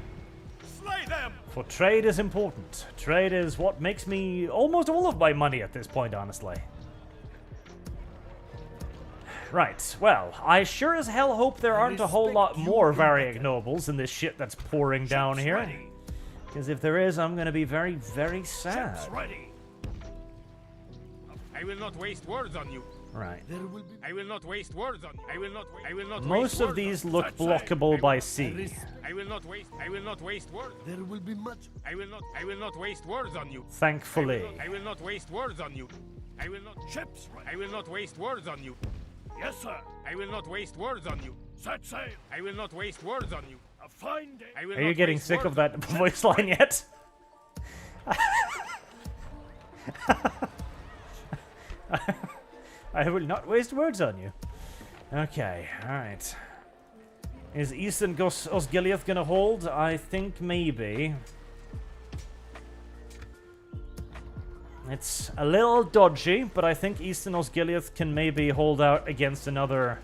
Slay them! For trade is important. Trade is what makes me almost all of my money at this point, honestly. Right, well, I sure as hell hope there aren't a whole lot more Variag nobles in this shit that's pouring down here. Because if there is, I'm gonna be very, very sad. Ready. I will not waste words on you. Right. I will not waste words on you. I will not Most waste of words these on look blockable by sea. I will not waste words. There will be much. I will not waste words on you. Thankfully. I will not waste words on you. I will not Ships ready. I will not waste words on you. Yes, sir. I will not waste words on you. Set sail. I will not waste words on you. A fine day. I will Are you not getting waste sick of words that voice line yet? I will not waste words on you. Okay, alright. Is Eastern Osgiliath gonna hold? I think maybe. It's a little dodgy, but I think Eastern Osgiliath can maybe hold out against another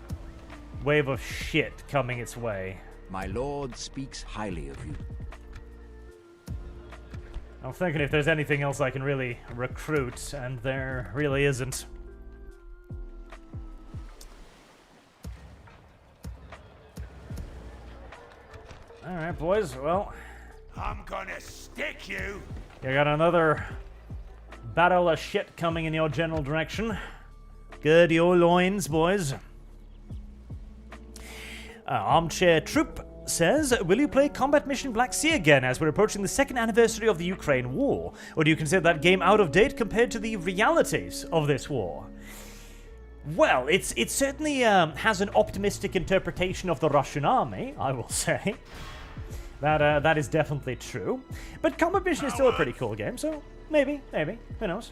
wave of shit coming its way. My lord speaks highly of you. I'm thinking if there's anything else I can really recruit, and there really isn't. Alright, boys, well... I'm gonna stick you. You got another battle of shit coming in your general direction. Gird your loins, boys. Armchair Troop says, will you play Combat Mission Black Sea again as we're approaching the 2nd anniversary of the Ukraine war? Or do you consider that game out of date compared to the realities of this war? Well, it certainly has an optimistic interpretation of the Russian army, I will say. That is definitely true. But Combat Mission is still a pretty cool game, so maybe, who knows.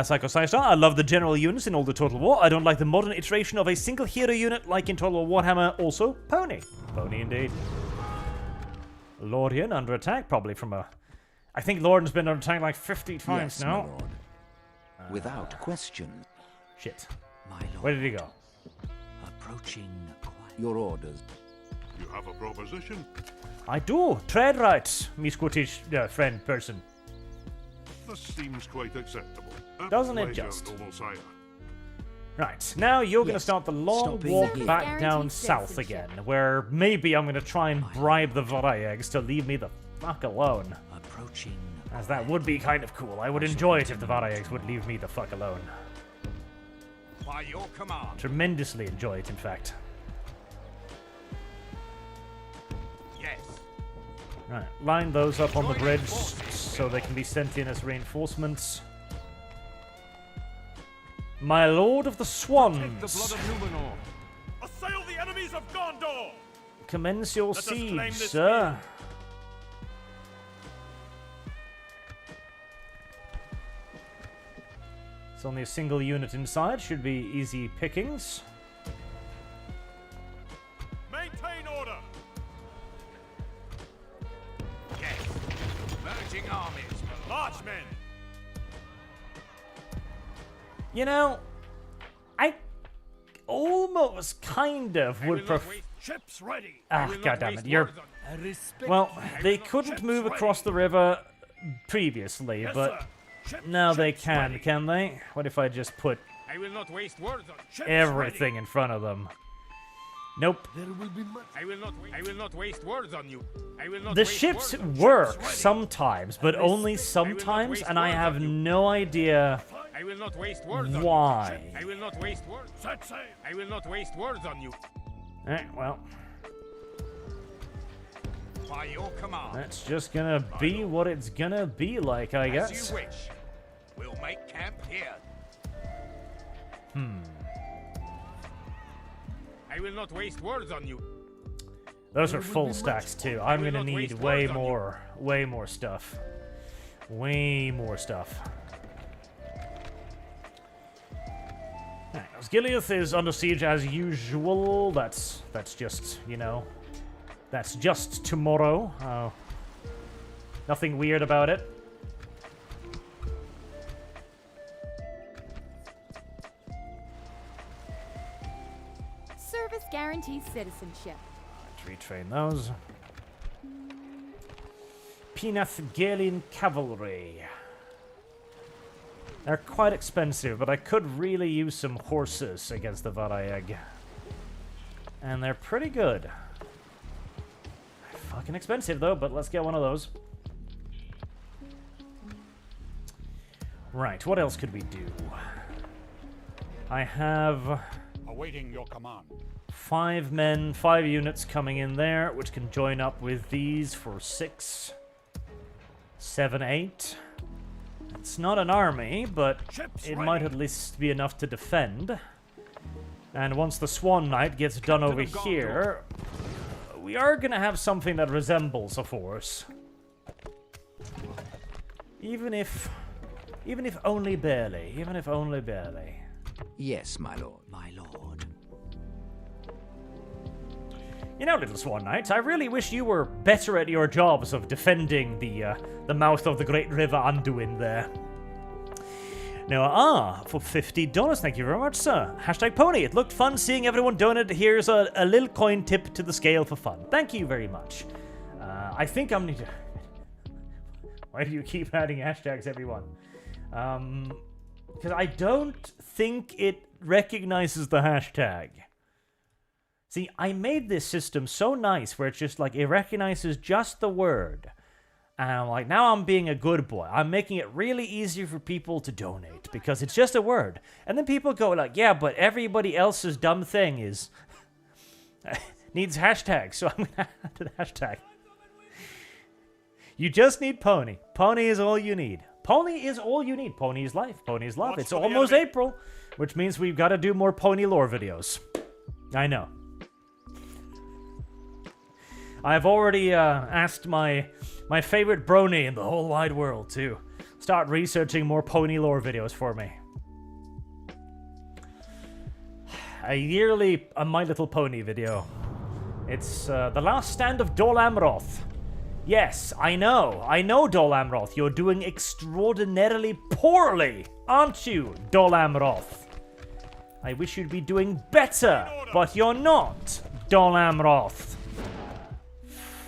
Psycho Psystar, I love the general units in all the Total War. I don't like the modern iteration of a single hero unit like in Total War Warhammer. Also, Pony. Pony indeed. Lordian under attack, probably from a... I think Lordian's been under attack like 50 times Yes, now. my lord. Without question. Shit. My lord, Where did he go? approaching quietly. Your orders. You have a proposition? I do. Trade rights, me Scottish friend person. This seems quite acceptable. At Doesn't it pleasure, just? noble sire. Right, now you're going to Yes, start the long stopping walk here. back Guaranteed down south citizenship. again, where maybe I'm going to try and bribe the Varayags to leave me the fuck alone. Approaching. As that would be kind of cool. I would enjoy it if the Varayags would leave me the fuck alone. By your command. Tremendously enjoy it, in fact. Yes. Right, line those up on the bridge so they can be sent in as reinforcements. My Lord of the Swans, Assail the enemies of Gondor. commence your Let us claim siege, this sir. It's only a single unit inside, should be easy pickings. Maintain order. Yes. Merging armies. Marchmen. You know, I almost kind of would prefer. Ships ready. Ah, goddammit, you're. Well, they couldn't move across the river previously, but now they can they? What if I just put I will not waste words on everything in front of them? Nope. I will not waste words on you. I will not The waste ships words on you. work sometimes, but only sometimes, and I have no idea I will not waste words on why. you. I will not waste words. Set sail. I will not waste words on you. Well, By your command. that's just gonna be what it's gonna be like, I guess. As you wish. We'll make camp here. I will not waste words on you. Those are full stacks too. I'm will gonna not need waste way words on you. more stuff. Way more stuff. Alright, Osgiliath is under siege as usual. That's just, you know, that's just tomorrow. Nothing weird about it. Service guarantees citizenship. Let's retrain those. Penath Galen Cavalry. They're quite expensive, but I could really use some horses against the Varayeg. And they're pretty good. Fucking expensive though, but let's get one of those. Right, what else could we do? I have Awaiting your command. 5 men, 5 units coming in there, which can join up with these for 6, 7, 8. It's not an army, but it might at least be enough to defend. And once the Swan Knight gets done over here, we are going to have something that resembles a force. Even if only barely. Even if only barely. Yes, my lord. My lord. You know, little Swan Knight, I really wish you were better at your jobs of defending the mouth of the great river Anduin there. Now, for $50, thank you very much, sir. Hashtag pony, it looked fun seeing everyone donate. Here's a little coin tip to the scale for fun. Thank you very much. I think I'm need to... Why do you keep adding hashtags, everyone? Because I don't think it recognizes the hashtag. See, I made this system so nice where it's just like, it recognizes just the word. And I'm like, now I'm being a good boy. I'm making it really easy for people to donate because it's just a word. And then people go like, yeah, but everybody else's dumb thing is... needs hashtags, so I'm going to add the hashtag. You just need pony. Pony is all you need. Pony is all you need. Pony is life. Pony is love. Watch It's for the almost enemy. April, which means we've got to do more pony lore videos. I know. I've already asked my favorite brony in the whole wide world to start researching more pony lore videos for me. A yearly My Little Pony video. It's the last stand of Dol Amroth. Yes, I know, Dol Amroth. You're doing extraordinarily poorly, aren't you, Dol Amroth? I wish you'd be doing better, but you're not, Dol Amroth.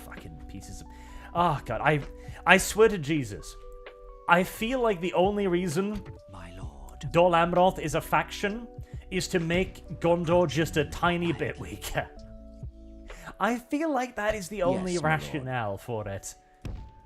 Fucking pieces of... Oh, God, I swear to Jesus. I feel like the only reason My lord. Dol Amroth is a faction is to make Gondor just a tiny bit weaker. I feel like that is the only Yes, my lord. rationale for it.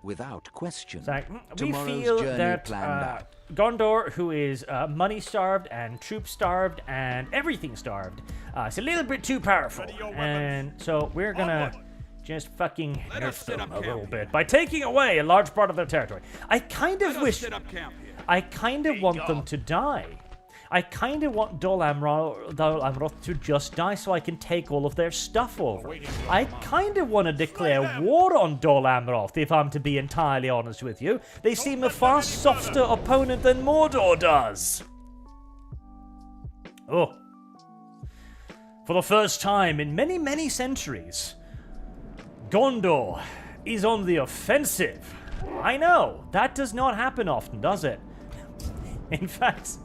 Without question. It's like, we Tomorrow's feel journey that planned out. Gondor, who is money-starved and troop-starved and everything-starved, is a little bit too powerful. Ready your And weapons. so we're gonna Onward. just fucking Let us nerf set them up a little camp bit by taking away a large part of their territory. I kind of wish... Set up camp here. I kind of want them to die. I kind of want Dol Amroth to just die so I can take all of their stuff over. I kind of want to declare war on Dol Amroth, if I'm to be entirely honest with you. They seem a far softer opponent than Mordor does. Oh. For the first time in many, many centuries, Gondor is on the offensive. I know, that does not happen often, does it? In fact,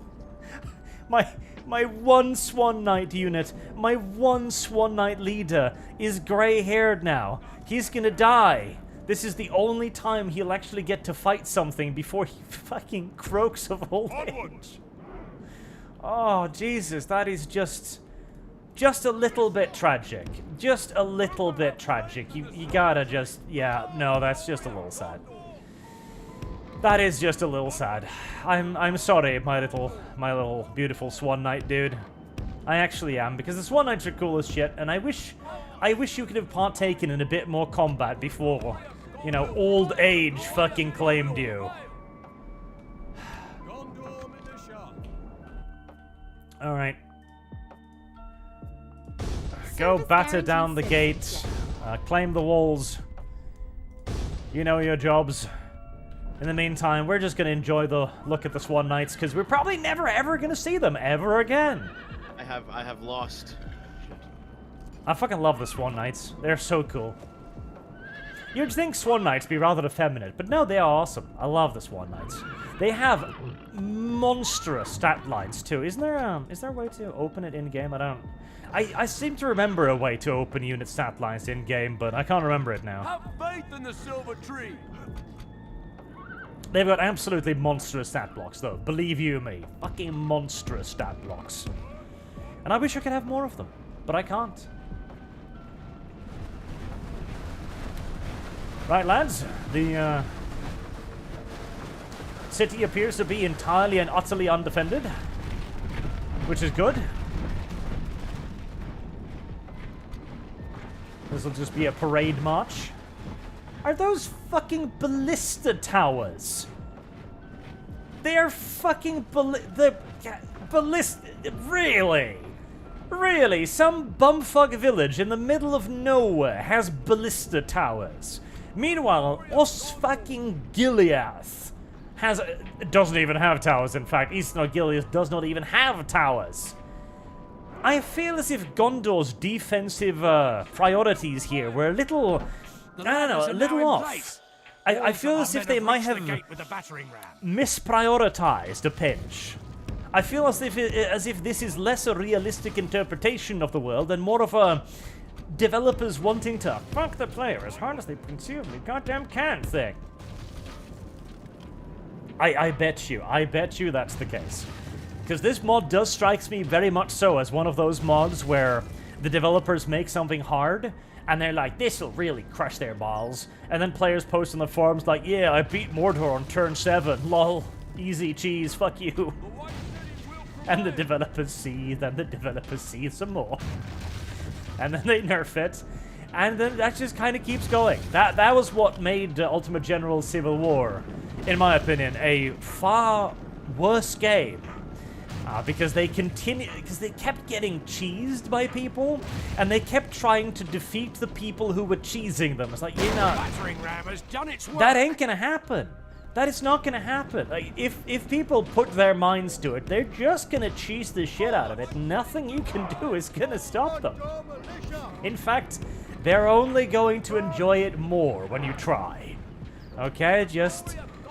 my one Swan Knight unit, my one Swan Knight leader is grey-haired now. He's gonna die. This is the only time he'll actually get to fight something before he fucking croaks of old age. Oh, Jesus, that is just a little bit tragic. Just a little bit tragic. You gotta just, yeah, no, that's just a little sad. That is just a little sad. I'm sorry, my little beautiful Swan Knight dude. I actually am, because the Swan Knights are cool as shit, and I wish you could have partaken in a bit more combat before, you know, old age fucking claimed you. Alright. Go batter down the gate. Claim the walls. You know your jobs. In the meantime, we're just going to enjoy the look at the Swan Knights, because we're probably never ever going to see them ever again. I have lost. I fucking love the Swan Knights. They're so cool. You'd think Swan Knights be rather effeminate, but no, they are awesome. I love the Swan Knights. They have monstrous stat lines too. Is there a way to open it in game? I seem to remember a way to open unit stat lines in game, but I can't remember it now. Have faith in the silver tree. They've got absolutely monstrous stat blocks, though. Believe you me. Fucking monstrous stat blocks. And I wish I could have more of them, but I can't. Right, lads. The city appears to be entirely and utterly undefended, which is good. This will just be a parade march. Are those fucking ballista towers? They are fucking ballista. Really? Really? Some bumfuck village in the middle of nowhere has ballista towers. Meanwhile, Osfucking-Gileath doesn't even have towers. In fact, Eastern Gileath does not even have towers. I feel as if Gondor's defensive priorities here were a little, I don't know, a little off. I feel as if they might have misprioritized a pinch. I feel as if this is less a realistic interpretation of the world and more of a developers wanting to fuck the player as hard as they conceivably goddamn can thing. I bet you that's the case. Because this mod does strike me very much so as one of those mods where the developers make something hard and they're like, this'll really crush their balls. And then players post on the forums like, yeah, I beat Mordor on turn 7, lol, easy cheese, fuck you. And the developers seethe, and the developers seethe some more. And then they nerf it, and then that just kind of keeps going. That was what made Ultimate General Civil War, in my opinion, a far worse game. Because they kept getting cheesed by people, and they kept trying to defeat the people who were cheesing them. It's like, you know, that ain't gonna happen. That is not gonna happen. Like, if people put their minds to it, they're just gonna cheese the shit out of it. Nothing you can do is gonna stop them. In fact, they're only going to enjoy it more when you try. Okay,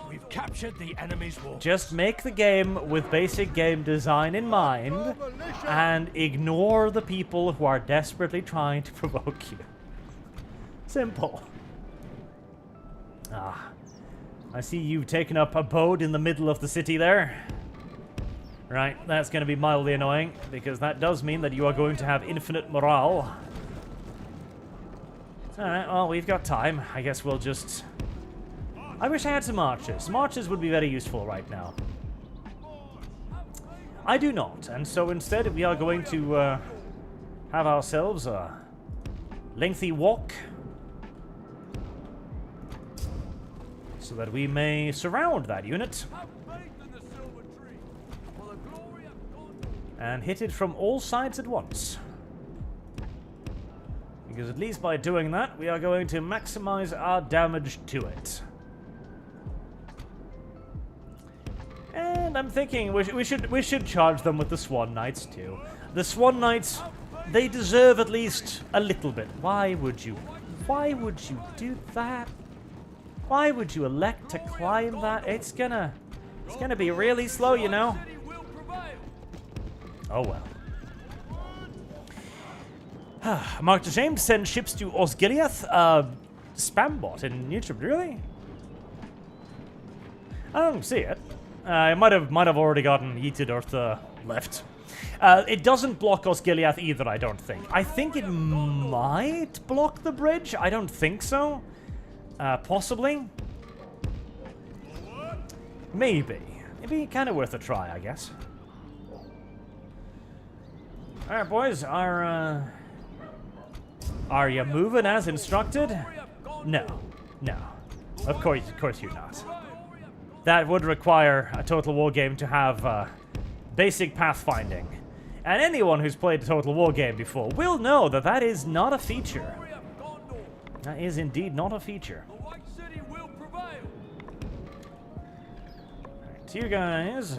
We've captured the enemy's wall. Just make the game with basic game design in mind and ignore the people who are desperately trying to provoke you. Simple. I see you've taken up abode in the middle of the city there. Right, that's going to be mildly annoying, because that does mean that you are going to have infinite morale. Alright, well, we've got time. I guess we'll just... I wish I had some archers. Some archers would be very useful right now. I do not, and so instead we are going to have ourselves a lengthy walk so that we may surround that unit and hit it from all sides at once. Because at least by doing that, we are going to maximize our damage to it. And I'm thinking we should charge them with the Swan Knights too. The Swan Knights, they deserve at least a little bit. Why would you do that? Why would you elect to climb that? It's gonna be really slow, you know. Oh well. Marked ashamed to send ships to Osgiliath. Spam bot in YouTube, really? I don't see it. It might have already gotten yeeted or left. It doesn't block Osgiliath either, I don't think. I think it might block the bridge. I don't think so. Possibly. Maybe. It'd be kind of worth a try, I guess. Alright, boys. Are you moving as instructed? No. No. Of course you're not. That would require a Total War game to have basic pathfinding. And anyone who's played a Total War game before will know that that is not a feature. That is indeed not a feature. Alright, you guys.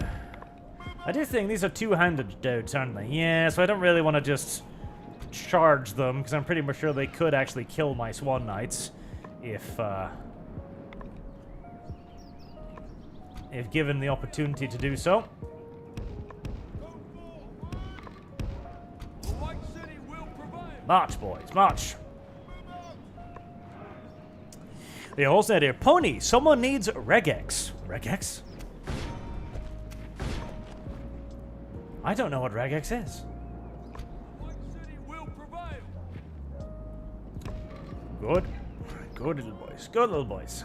I do think these are two-handed dudes, aren't they? Yeah, so I don't really want to just charge them, because I'm pretty much sure they could actually kill my Swan Knights if given the opportunity to do so. March, boys, march. The whole set here. Pony, someone needs regex. Regex? I don't know what regex is. Good. Good little boys. Good little boys.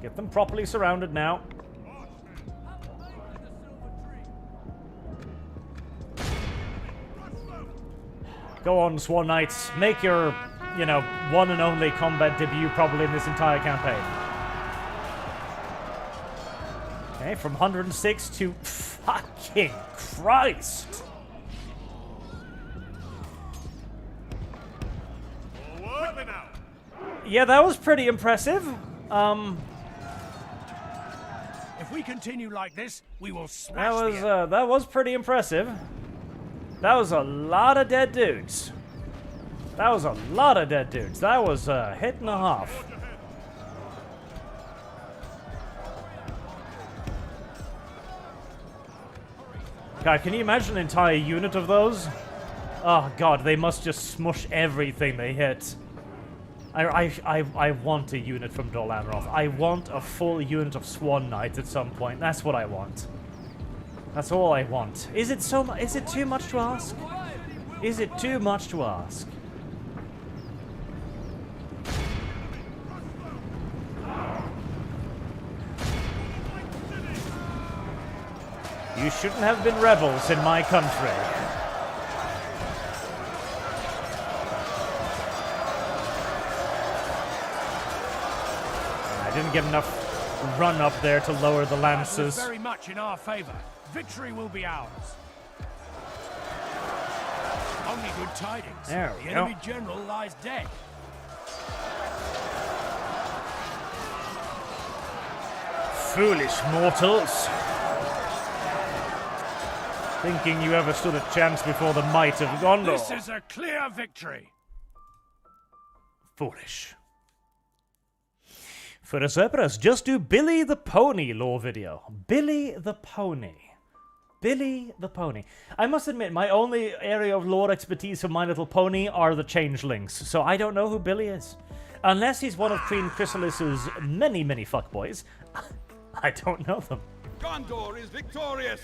Get them properly surrounded now. Go on, Swan Knights. Make your, one and only combat debut probably in this entire campaign. Okay, from 106 to fucking Christ. Yeah, that was pretty impressive. If we continue like this, we will smash that was pretty impressive. That was a lot of dead dudes. That was a lot of dead dudes. That was a hit and a half. God, can you imagine an entire unit of those? Oh god, they must just smush everything they hit. I want a unit from Dol Amroth. I want a full unit of Swan Knights at some point. That's what I want. That's all I want. Is it too much to ask? Is it too much to ask? You shouldn't have been rebels in my country. I didn't get enough run up there to lower the lances. Very much in our favor. Victory will be ours. Only good tidings. There we the go. enemy general lies dead. Foolish mortals. Thinking you ever stood a chance before the might of Gondor. This is a clear victory. Foolish. For the Cerberus, just do Billy the Pony lore video. Billy the Pony. Billy the Pony. I must admit, my only area of lore expertise for My Little Pony are the changelings, so I don't know who Billy is. Unless he's one of Queen Chrysalis's many, many fuckboys. I don't know them. Gondor is victorious.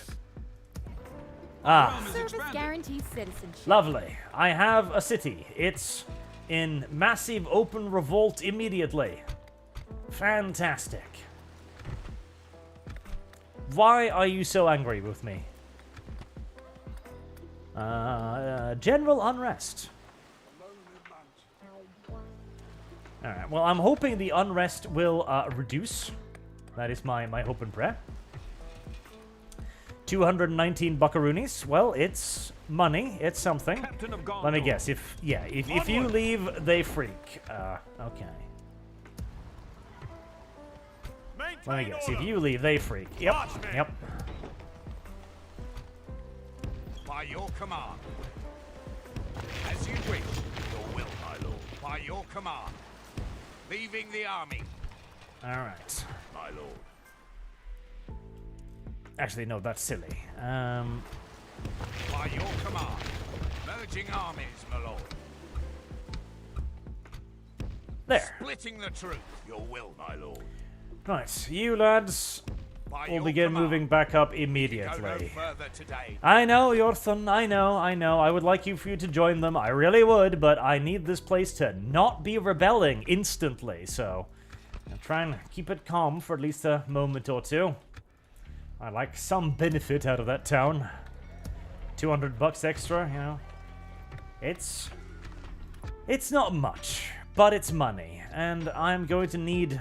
Ah. Service guarantees citizenship. Lovely. I have a city. It's in massive open revolt immediately. Fantastic. Why are you so angry with me? General unrest. Alright, well, I'm hoping the unrest will reduce. That is my hope and prayer. 219 buckaroonies. Well, it's money. It's something. Let me guess. If you leave, they freak. Okay. Let me guess. If you leave, they freak. Yep. Yep. By your command. As you wish. Your will, my lord. By your command. Leaving the army. All right. My lord. Actually, no, that's silly. By your command. Merging armies, my lord. There. Splitting the truth. Your will, my lord. Right, you lads By will your begin command. moving back up Go no immediately. further today. I know, Yorthon, I know. I would like for you to join them. I really would, but I need this place to not be rebelling instantly, so I'll try and keep it calm for at least a moment or two. I'd like some benefit out of that town. $200 extra, you know. It's not much, but it's money, and I'm going to need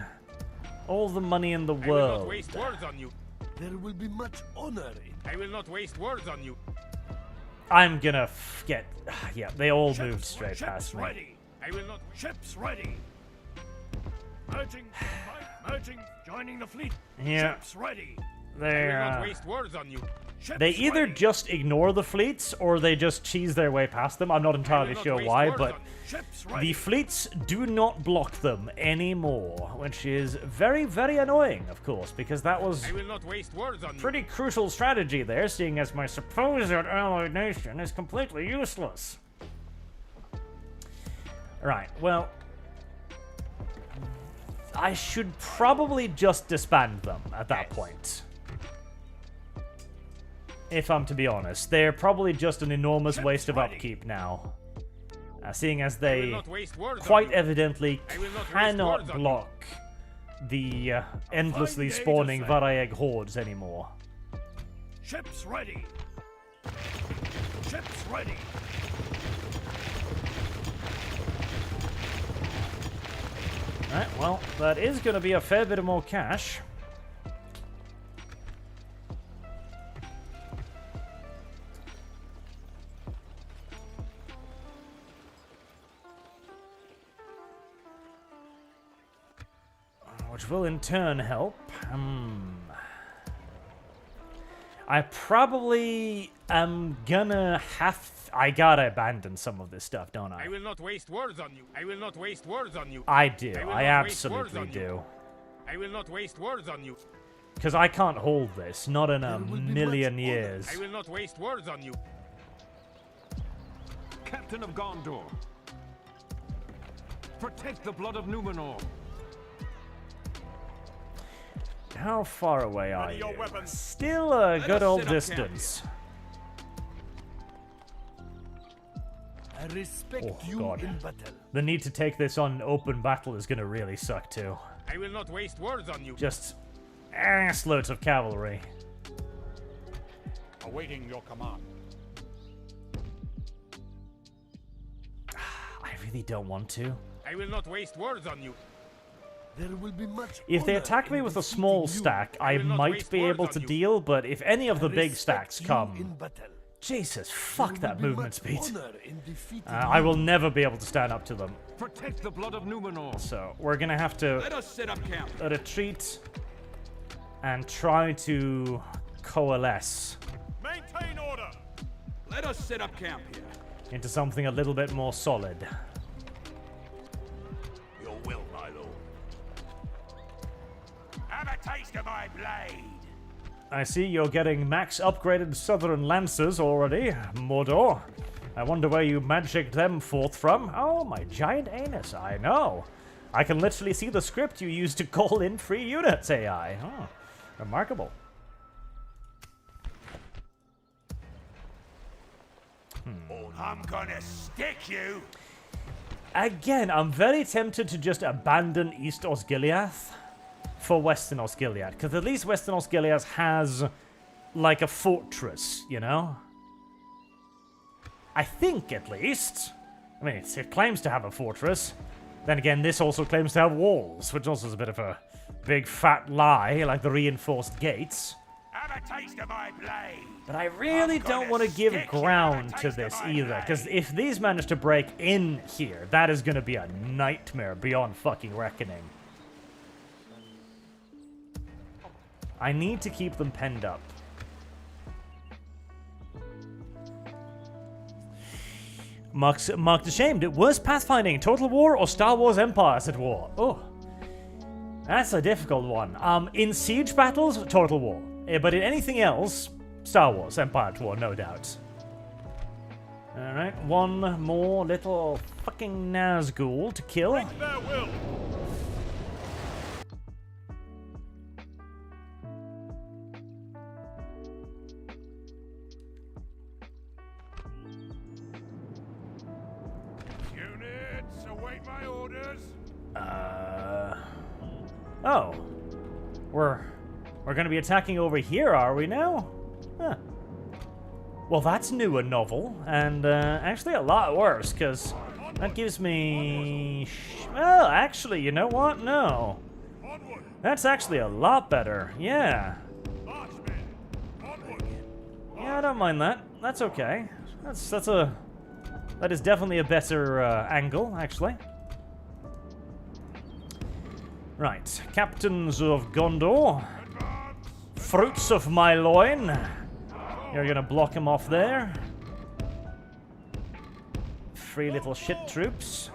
all the money in the I will world. not waste words on you. There will be much honor in I will not waste words on you. I'm gonna get... Yeah, they all moved straight Ships past me. ready. I will not. Ships ready. Merging. Merging. Joining the fleet. Yeah. Ships ready. I will not waste words on you. Ships They either ready. just ignore the fleets, or they just cheese their way past them. I'm not entirely not sure waste why, words but on you. Ships the ready. fleets do not block them anymore, which is very, very annoying, of course, because that was I will not waste words on you. pretty crucial strategy there, seeing as my supposed allied nation is completely useless. Right, well, I should probably just disband them at that point. If I'm to be honest. They're probably just an enormous Ships waste of ready. upkeep now. Seeing as I will they not waste words quite on you. evidently I will not waste cannot words on you. block the endlessly day to spawning say. Varayeg hordes anymore. Ships ready. Ships ready. Alright, well, that is going to be a fair bit of more cash. Which will in turn help. I probably am gonna I gotta abandon some of this stuff, don't I? I will not waste words on you. I will not waste words on you. I do. I will I not waste words absolutely on you. do. I will not waste words on you. Because I can't hold this. Not in a There will be million much years. I will not waste words on you. Captain of Gondor. Protect the blood of Numenor. How far away are Ready you? your weapons. Still a good us old sit up, distance. I respect Oh, you God. in battle. The need to take this on open battle is gonna really suck too. I will not waste words on you. Just assloads of cavalry. Awaiting your command. I really don't want to. I will not waste words on you. There will be much If they honor attack me in with a defeating small you. stack, I will not might waste be words able on to you. deal, but if any of I the big respect stacks you come... in battle. Jesus, There fuck will that be movement much speed. honor in defeating I you. will never be able to stand up to them. Protect the blood of Numenor. So we're gonna have to us set up camp. retreat and try to coalesce Maintain order. Let us set up camp here. into something a little bit more solid. Your will, my lord. Have a taste of my blade. I see you're getting max upgraded Southern Lancers already, Mordor. I wonder where you magicked them forth from. Oh, my giant anus, I know. I can literally see the script you used to call in free units, AI. Oh, remarkable. I'm gonna stick you. Again, I'm very tempted to just abandon East Osgiliath for Western Osgiliath, because at least Western Osgiliath has, like, a fortress, you know? I think, at least. I mean, it claims to have a fortress. Then again, this also claims to have walls, which also is a bit of a big fat lie, like the reinforced gates. Have a taste of my blade. But I really don't want to give ground to this either, because if these manage to break in here, that is going to be a nightmare beyond fucking reckoning. I need to keep them penned up. Marked ashamed. Worst pathfinding, Total War or Star Wars Empires at War? Oh, that's a difficult one. In siege battles, Total War. But in anything else, Star Wars Empire at War, no doubt. Alright, one more little fucking Nazgul to kill. Their will. Units, await my orders. Oh. We're gonna be attacking over here, are we now? Huh. Well, that's new and novel, and actually a lot worse, because that gives me... Well, actually, you know what? No. That's actually a lot better. Yeah. Yeah, I don't mind that. That's okay. That is definitely a better angle, actually. Right. Captains of Gondor. Fruits of my loin. You're gonna block him off there. Three little shit troops.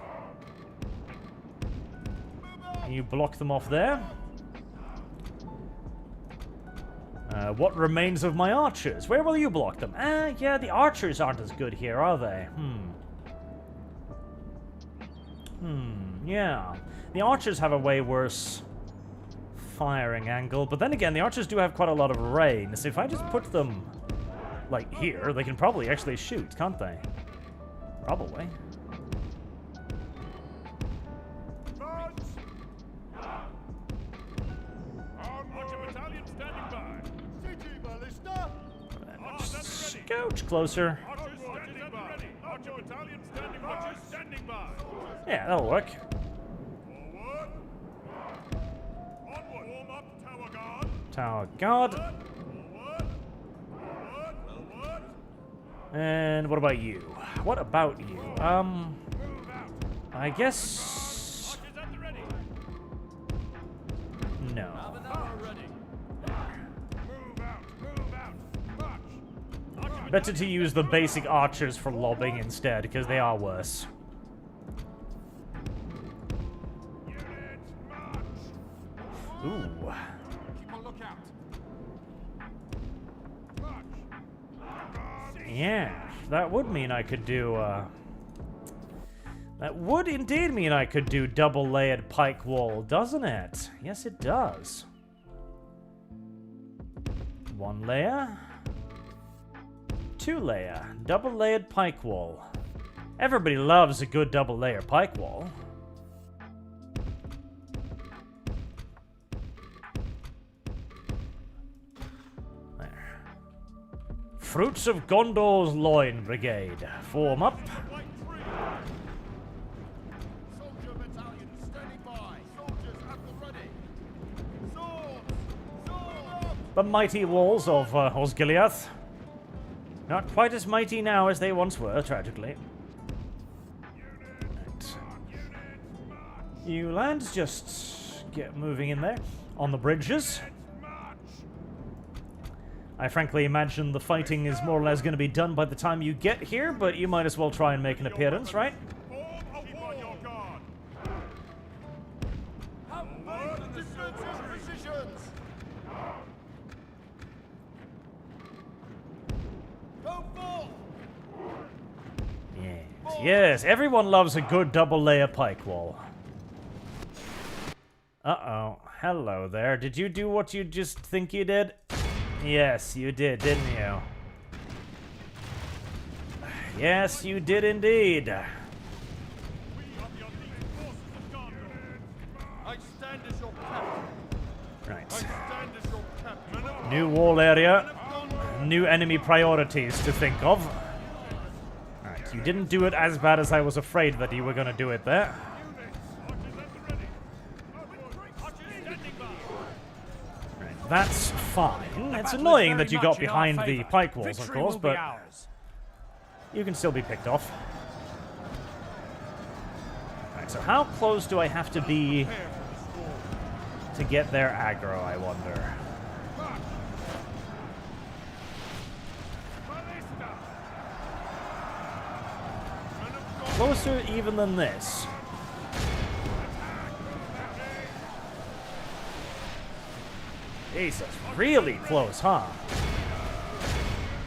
You block them off there. What remains of my archers? Where will you block them? Yeah, the archers aren't as good here, are they? Yeah. The archers have a way worse firing angle, but then again, the archers do have quite a lot of range, so if I just put them, like, here, they can probably actually shoot, can't they? Probably. Scouch closer. Yeah, that'll work. Tower guard. And what about you? What about you? I guess... No. Better to use the basic archers for lobbing instead, because they are worse. Ooh. Yeah, that would mean I could do, that would indeed mean I could do double-layered pike wall, doesn't it? Yes, it does. One layer. Two layer. Double-layered pike wall. Everybody loves a good double-layer pike wall. Fruits of Gondor's Loin Brigade. Form up. Soldier battalion standing by. Soldiers at the ready. Swords! The mighty walls of Osgiliath. Not quite as mighty now as they once were, tragically. Right. You lads just get moving in there. On the bridges. I frankly imagine the fighting is more or less going to be done by the time you get here, but you might as well try and make an appearance, right? Yes, everyone loves a good double-layer pike wall. Uh-oh. Hello there. Did you do what you just think you did? Yes, you did, didn't you? Yes, you did indeed. I stand as your captain. Right. I stand as your captain. New wall area. New enemy priorities to think of. Alright, you didn't do it as bad as I was afraid that you were going to do it there. That's fine. It's annoying that you got behind the pike walls, of course, but you can still be picked off. Alright, so how close do I have to be to get their aggro, I wonder? closer even than this. Jesus, really close, huh?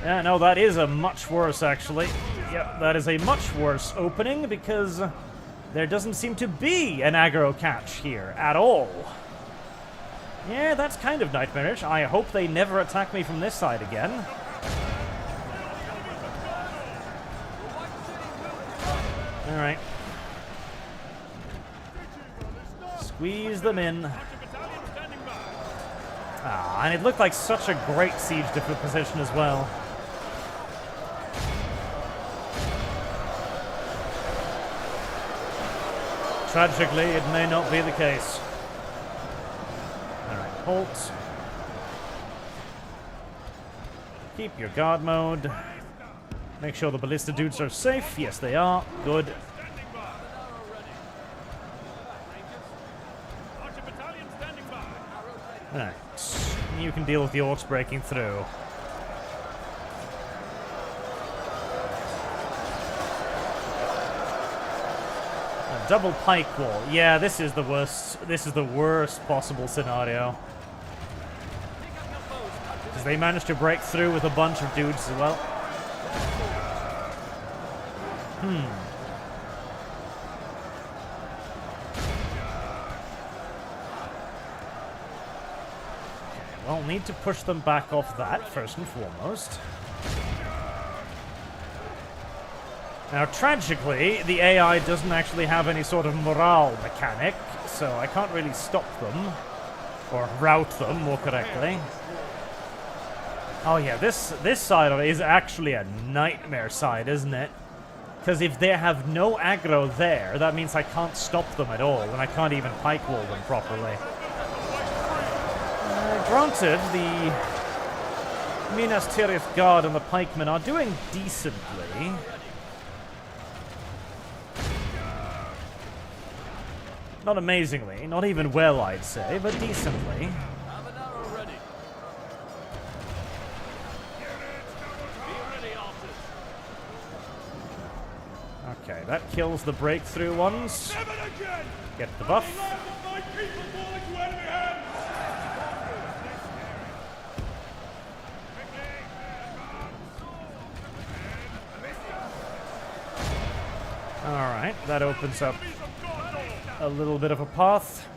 Yeah, no, that is a much worse, actually. Yeah, that is a much worse opening because there doesn't seem to be an aggro catch here at all. Yeah, that's kind of nightmarish. I hope they never attack me from this side again. Alright. Squeeze them in. Ah, and it looked like such a great siege position as well. Tragically, it may not be the case. Alright, halt. Keep your guard mode. Make sure the ballista dudes are safe. Yes, they are. Good. Alright. You can deal with the orcs breaking through. A double pike wall. Yeah, this is the worst. This is the worst possible scenario. Because they managed to break through with a bunch of dudes as well. Well, need to push them back off that, first and foremost. Now, tragically, the AI doesn't actually have any sort of morale mechanic, so I can't really stop them. Or route them, more correctly. Oh yeah, this side of it is actually a nightmare side, isn't it? Because if they have no aggro there, that means I can't stop them at all, and I can't even pike wall them properly. Granted, the Minas Tirith Guard and the pikemen are doing decently. Not amazingly, not even well, I'd say, but decently. Okay, that kills the breakthrough ones. Get the buff. Alright, that opens up a little bit of a path.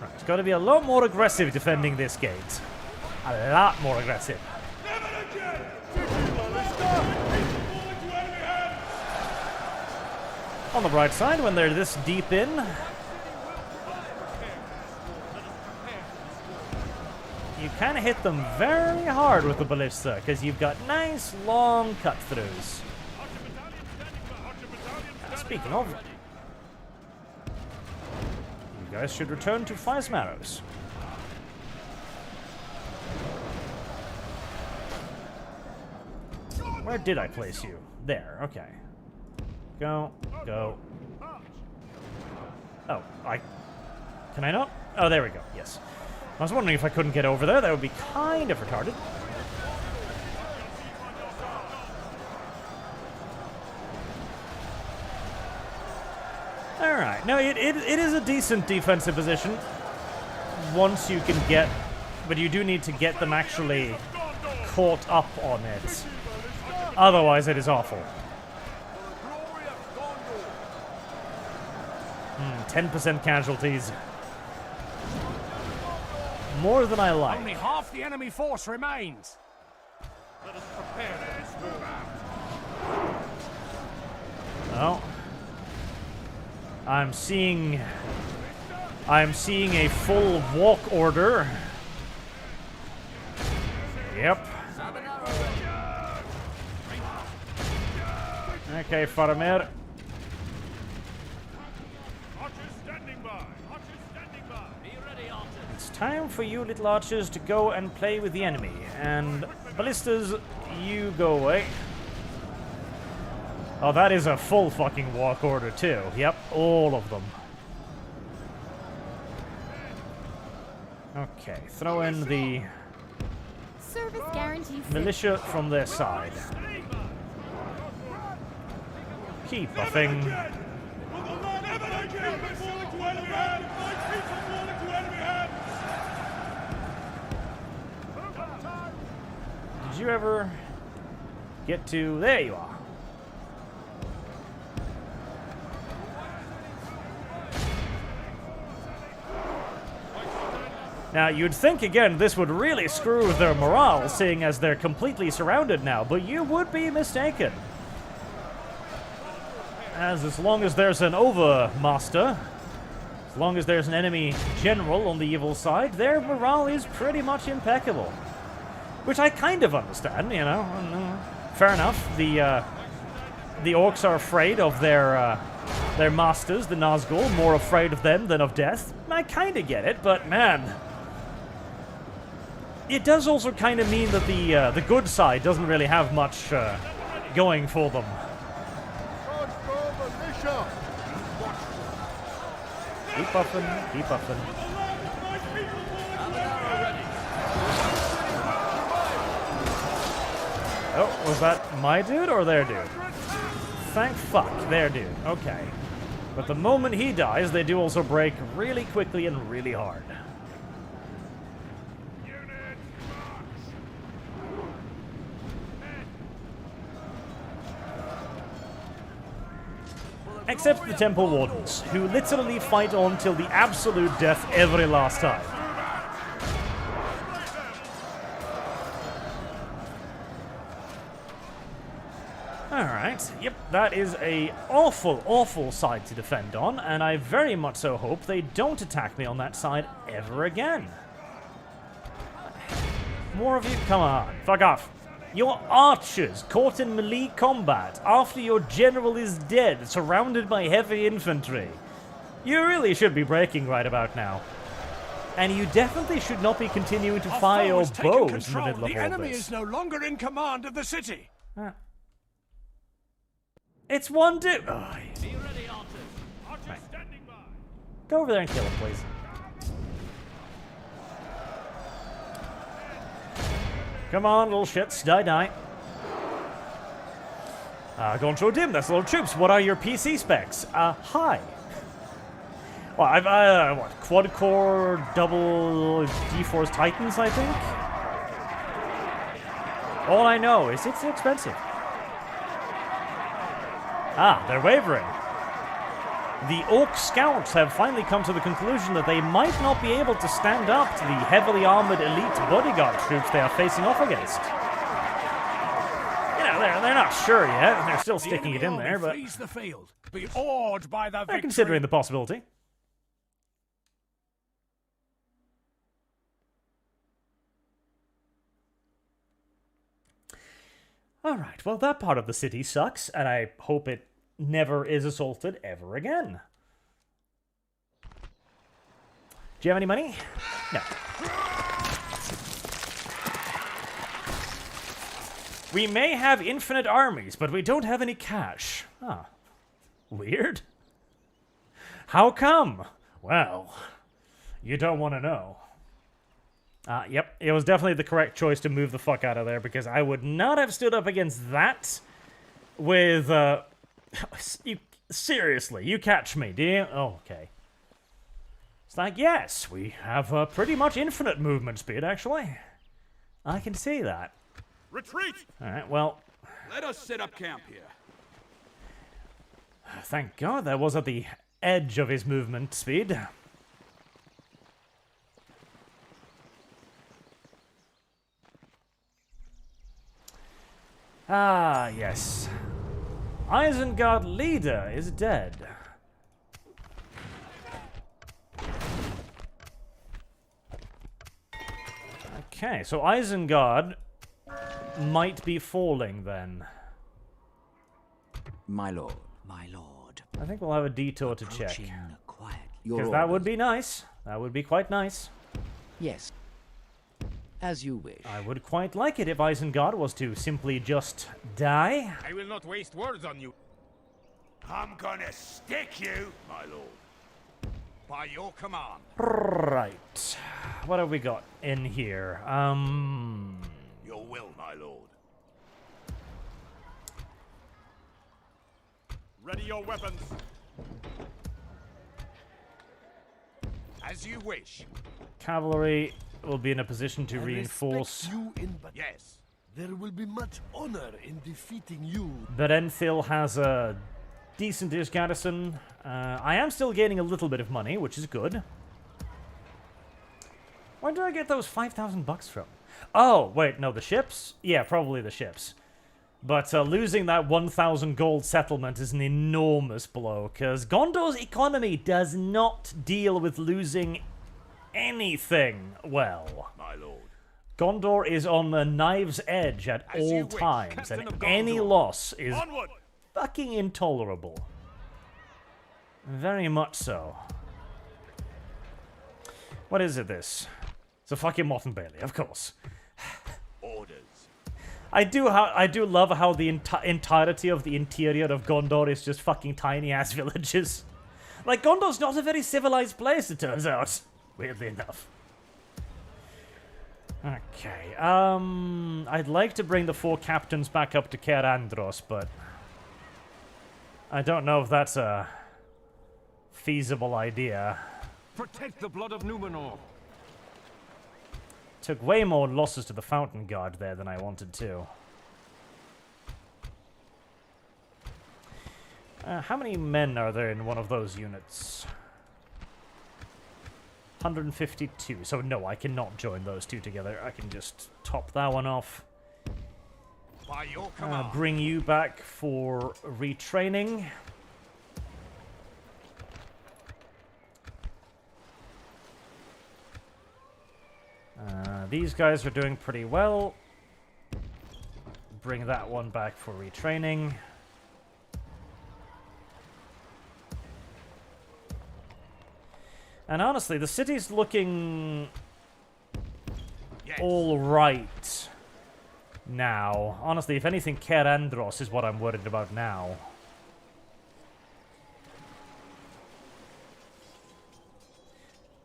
Right, it's got to be a lot more aggressive defending this gate. A lot more aggressive. On the bright side, when they're this deep in, you kind of hit them very hard with the ballista, because you've got nice long cut-throughs. Speaking of, you guys should return to Fizmaros. Where did I place you? There, okay. Go, go. Oh, can I not? Oh, there we go, yes. I was wondering if I couldn't get over there. That would be kind of retarded. Alright, no, it is a decent defensive position. Once you can get... But you do need to get them actually caught up on it. Otherwise, it is awful. 10% casualties. More than I like. Only half the enemy force remains. Let us prepare for this move out. Oh. I'm seeing a full walk order. Yep. Okay, Faramir. It's time for you little archers to go and play with the enemy. And ballistas, you go away. Oh, that is a full fucking walk order too. Yep, all of them. Okay, throw in the Service guarantees. Militia from their side. Keep buffing. Did you ever get to... There you are. Now, you'd think, again, this would really screw with their morale, seeing as they're completely surrounded now, but you would be mistaken. As long as there's an overmaster, as long as there's an enemy general on the evil side, their morale is pretty much impeccable. Which I kind of understand, you know. Fair enough. The orcs are afraid of their masters, the Nazgul, more afraid of them than of death. I kind of get it, but man... It does also kind of mean that the good side doesn't really have much going for them. Keep buffing, keep buffing. Oh, was that my dude or their dude? Thank fuck, their dude. Okay. But the moment he dies, they do also break really quickly and really hard. Except the Temple Wardens, who literally fight on till the absolute death every last time. Alright, yep, that is a awful, awful side to defend on, and I very much so hope they don't attack me on that side ever again. More of you? Come on, fuck off. You're archers caught in melee combat after your general is dead, surrounded by heavy infantry. You really should be breaking right about now. And you definitely should not be continuing to fire your bows in the middle of all this. The enemy is no longer in command of the city. It's one dude. Oh, Be ready, archers. Archers standing by. go over there and kill him, please. Come on, little shits. Die, die. Going to dim. That's little troops. What are your PC specs? High. Well, I've, what, quad-core, double D-Force Titans, I think? All I know is it's expensive. They're wavering. The Orc scouts have finally come to the conclusion that they might not be able to stand up to the heavily armored elite bodyguard troops they are facing off against. You know, they're not sure yet. They're still sticking it in there, but The field. Be awed by the they're considering the possibility. Alright, well, that part of the city sucks, and I hope it never is assaulted ever again. Do you have any money? No. We may have infinite armies, but we don't have any cash. Huh. Weird. How come? Well, you don't want to know. Yep, it was definitely the correct choice to move the fuck out of there, because I would not have stood up against that with, seriously, you catch me, do you? Oh, okay. It's like, yes, we have pretty much infinite movement speed, actually. I can see that. Retreat! Alright, well, Let us set up camp here. thank God that was at the edge of his movement speed. Ah, yes. Isengard leader is dead. Okay, so Isengard might be falling then. My lord. My lord. I think we'll have a detour to check. Approaching quietly. Your Because that would orders. be nice. That would be quite nice. Yes. As you wish. I would quite like it if Isengard was to simply just die. I will not waste words on you. I'm gonna stick you, my lord. By your command. Right. What have we got in here? Your will, my lord. Ready your weapons. As you wish. Cavalry will be in a position to reinforce. Yes. There will be much honor in defeating you. Berenthil has a decent-ish garrison. I am still gaining a little bit of money, which is good. Where did I get those 5,000 bucks from? Oh, wait, no, the ships? Yeah, probably the ships. But losing that 1,000 gold settlement is an enormous blow, because Gondor's economy does not deal with losing anything well. My lord. Gondor is on the knife's edge at As you all wish, times, Captain and of any Gondor. loss is Onward. fucking intolerable. Very much so. What is it, this? It's a fucking Motte and Bailey, of course. Orders. I do love how the entirety of the interior of Gondor is just fucking tiny-ass villages. Like, Gondor's not a very civilized place, it turns out. Weirdly enough. Okay, I'd like to bring the 4 captains back up to Caer Andros, but I don't know if that's a feasible idea. Protect the blood of Numenor. Took way more losses to the Fountain Guard there than I wanted to. How many men are there in one of those units? 152. So no, I cannot join those two together. I can just top that one off. By your command. Bring you back for retraining. These guys are doing pretty well. Bring that one back for retraining. And honestly, the city's looking all right now. Honestly, if anything, Caer Andros is what I'm worried about now.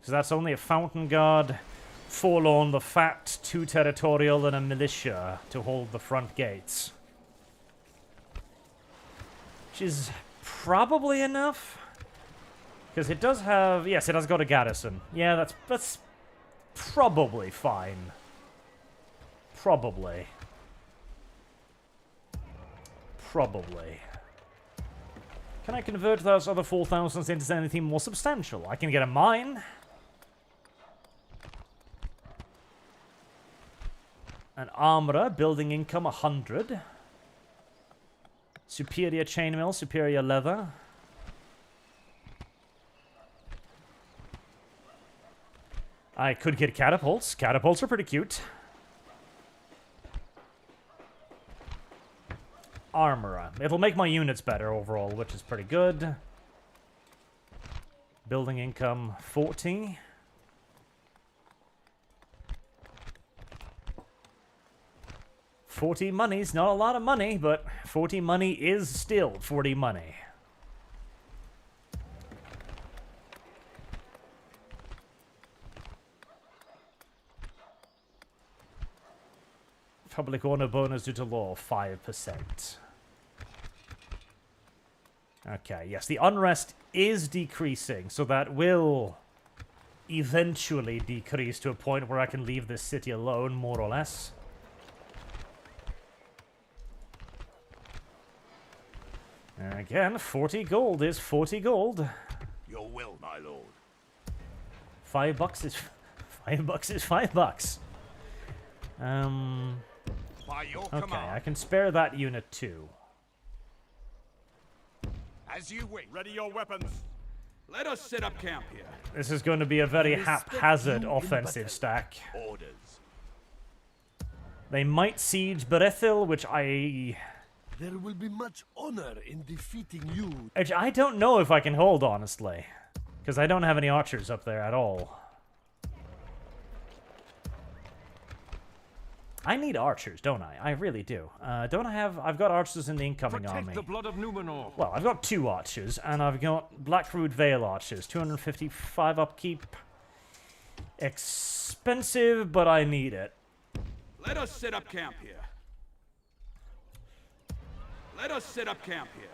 So that's only a Fountain Guard, Forlorn the Fat, 2 territorial, and a militia to hold the front gates. Which is probably enough. Because it does have... Yes, it has got a garrison. Yeah, that's probably fine. Probably. Probably. Can I convert those other 4,000s into anything more substantial? I can get a mine. An armorer, building income 100. Superior chainmail, superior leather. I could get catapults. Catapults are pretty cute. Armorer. It'll make my units better overall, which is pretty good. Building income 40. $40 money's not a lot of money, but 40 money is still 40 money. Public honor bonus due to law, 5%. Okay, yes, the unrest is decreasing, so that will eventually decrease to a point where I can leave this city alone, more or less. And again, 40 gold is 40 gold. Your will, my lord. $5 is $5 is $5. By your Okay, command. I can spare that unit too. As you wish. Ready your weapons. Let us set up camp here. This is going to be a very haphazard offensive stack. Orders. They might siege Berethil, which I There will be much honor in defeating you. I don't know if I can hold, honestly. Because I don't have any archers up there at all. I need archers, don't I? I really do. Don't I have... I've got archers in the incoming army. Protect the blood of Numenor. Well, I've got 2 archers, and I've got Blackroot Vale archers. 255 upkeep. Expensive, but I need it. Let us set up camp here. Let us set up camp here.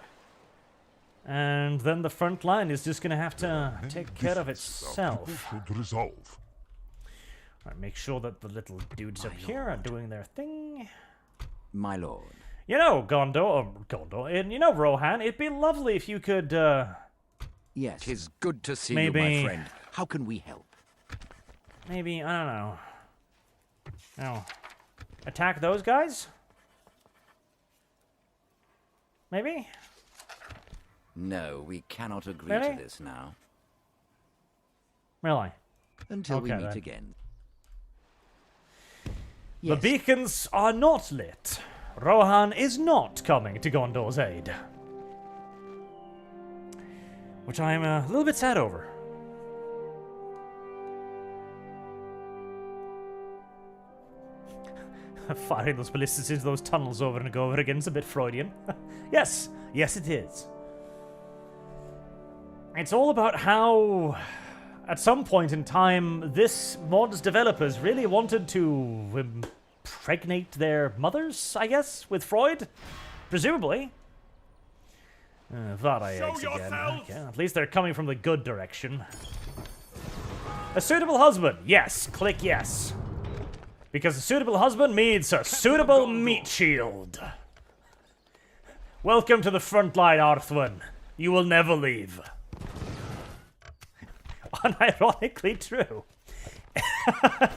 And then the front line is just gonna have to take care of itself. Should resolve. Alright, make sure that the little dudes up here are doing their thing. My lord. You know, you know, Rohan, it'd be lovely if you could, Yes, 'tis good to see maybe, you, my friend. How can we help? maybe, I don't know. No. Attack those guys? Maybe? No, we cannot agree Really? to this now. Really? Until we Okay, meet then. again. The Yes. beacons are not lit. Rohan is not coming to Gondor's aid. Which I'm a little bit sad over. Firing those ballistas into those tunnels over and over again is a bit Freudian. Yes, yes it is. It's all about how, at some point in time, this mod's developers really wanted to impregnate their mothers, I guess, with Freud? Presumably. Thought I Show eggs again. yourselves! Okay, at least they're coming from the good direction. A suitable husband. Yes, click yes. Because a suitable husband means a suitable meat shield. Welcome to the front line, Arthwin. You will never leave. Unironically true.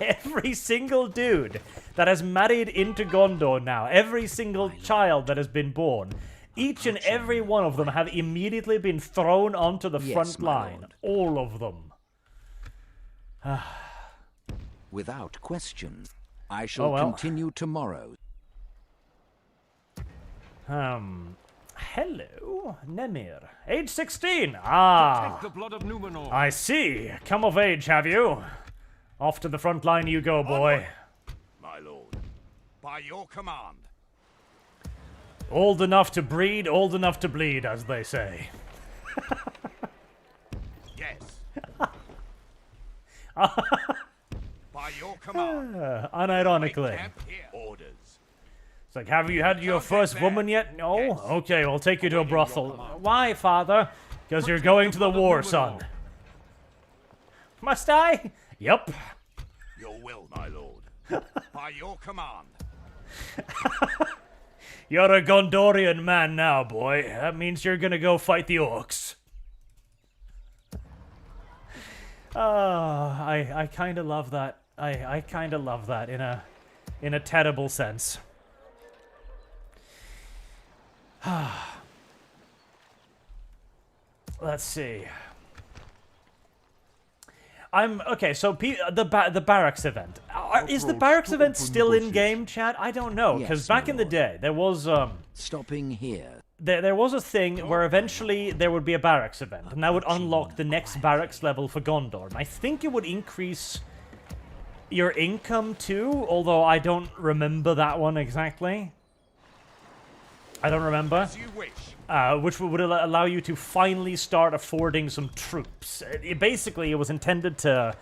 Every single dude that has married into Gondor now, every single child that has been born, each and every one of them have immediately been thrown onto the front line. All of them. Without question. I shall continue tomorrow. Hello, Nemir. Age 16. Ah. Take the blood of Numenor. I see. Come of age, have you? Off to the front line you go, boy. My lord. By your command. Old enough to breed, old enough to bleed, as they say. Yes. By your command. Unironically. Camp here. Orders. It's like, have you had your first woman yet? No? Okay, we'll take you to a brothel. Why, father? Because you're going to the war, son. Must I? Yep. Your will, my lord. By your command. You're a Gondorian man now, boy. That means you're gonna go fight the Orcs. I kind of love that. I kind of love that in a terrible sense. Let's see. Okay. So the barracks event. Is the barracks event still in game, chat? I don't know, because Yes, back my in the lord. day there was Stopping here. there was a thing where eventually there would be a barracks event, and that would unlock the next barracks level for Gondor. And I think it would increase your income too, although I don't remember that one exactly. I don't remember. As you wish. Which would allow you to finally start affording some troops. Basically, it was intended to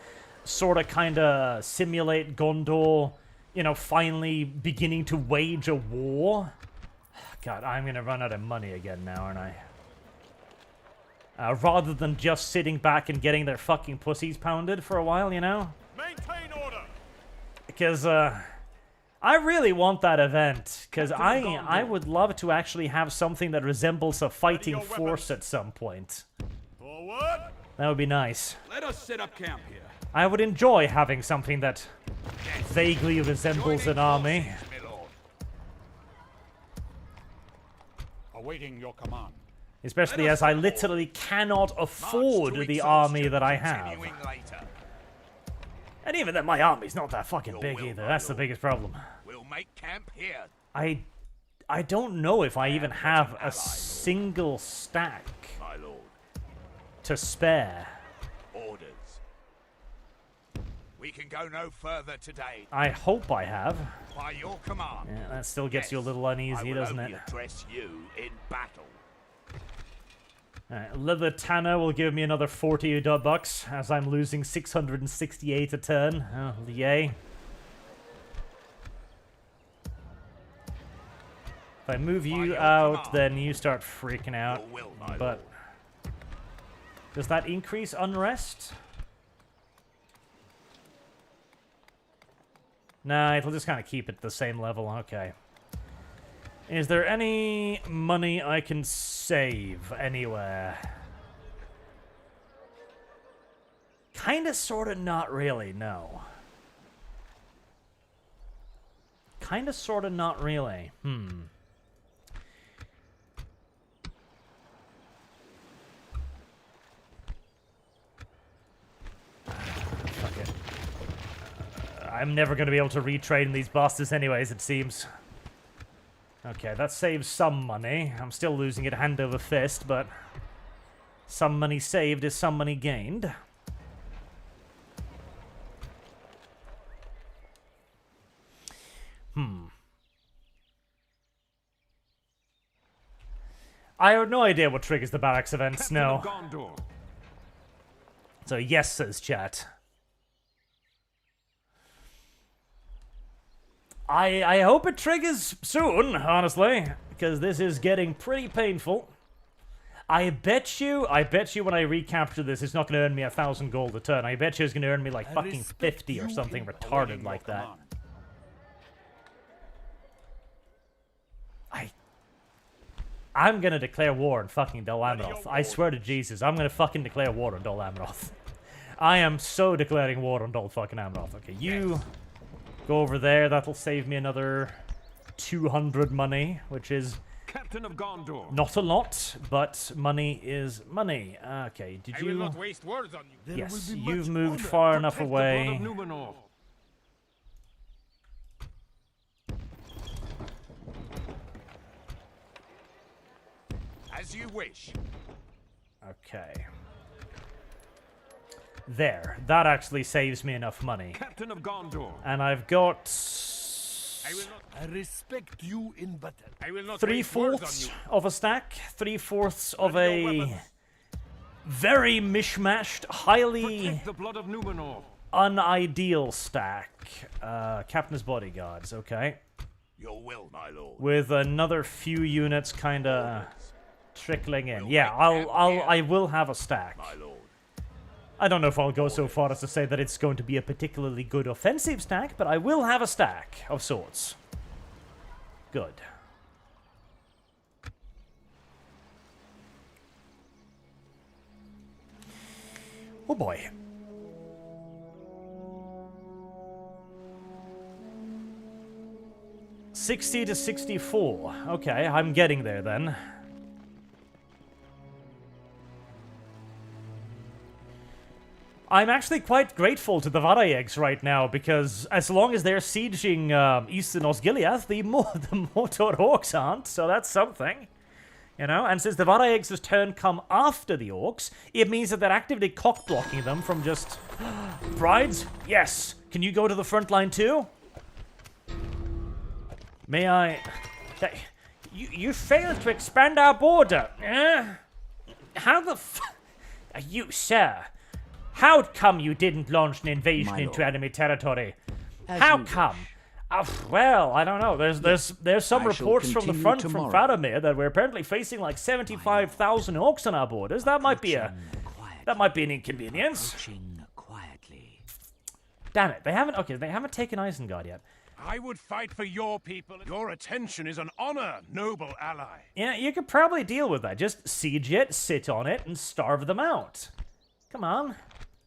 sort of kind of simulate Gondor, you know, finally beginning to wage a war. God, I'm going to run out of money again now, aren't I? Rather than just sitting back and getting their fucking pussies pounded for a while, you know? Maintain order. Because, I really want that event, because I would love to actually have something that resembles a fighting force at some point. Forward. That would be nice. Let us set up camp here. I would enjoy having something that vaguely resembles an army. My lord. Awaiting your command. Especially as I literally cannot afford the army that I have. Continuing later. And even then, my army's not that fucking big either. That's the biggest problem. We'll make camp here. I don't know if I even have a single stack My lord. to spare. Orders. We can go no further today. I hope I have. By your command. Yeah, that still gets you a little I uneasy, will doesn't only it? address you in battle. Alright, Leather Tanner will give me another 40 bucks as I'm losing 668 a turn. Oh, yay. If I move you out, then you start freaking out. But does that increase unrest? Nah, it'll just kind of keep it the same level. Okay. Is there any money I can save anywhere? Kinda, sorta, not really, no. Kinda, sorta, not really. Fuck it. I'm never gonna be able to retrain these bosses anyways, it seems. Okay, that saves some money. I'm still losing it hand over fist, but some money saved is some money gained. I have no idea what triggers the barracks events, no. So yes, says chat. I hope it triggers soon, honestly, because this is getting pretty painful. I bet you when I recapture this, it's not going to earn me 1,000 gold a turn. I bet you it's going to earn me like fucking 50 or something retarded like that. I'm going to declare war on fucking Dol Amroth. I swear to Jesus, I'm going to fucking declare war on Dol Amroth. I am so declaring war on Dol fucking Amroth. Okay, you go over there. That'll save me another 200 money, which is Captain of Gondor. Not a lot, but money is money. Okay, did you... I will not waste words on you. Yes, you've moved far enough away. As you wish. Okay. There. That actually saves me enough money. Captain of Gondor. And I've got... I respect you in battle. I will not 3/4 of a stack. 3/4 of a very mishmashed, highly the blood of Numenor. Unideal stack. Captain's bodyguards, okay. Your will, my lord. With another few units kinda trickling in. Yeah, I will have a stack. My lord. I don't know if I'll go so far as to say that it's going to be a particularly good offensive stack, but I will have a stack of sorts. Good. Oh boy. $60 to $64. Okay, I'm getting there then. I'm actually quite grateful to the Varayeks right now, because as long as they're sieging Eastern Osgiliath, the Mordor Orcs aren't, so that's something. You know, and since the Varayeks' turn come after the Orcs, it means that they're actively cock-blocking them from just... Brides? Yes. Can you go to the front line too? May I... You failed to expand our border. How the You, sir... How come you didn't launch an invasion into enemy territory? How come? Well, I don't know. There's some reports from the front from Faramir that we're apparently facing like 75,000 orcs on our borders. That might be an inconvenience. Damn it! They haven't taken Isengard yet. I would fight for your people. Your attention is an honor, noble ally. Yeah, you could probably deal with that. Just siege it, sit on it, and starve them out. Come on.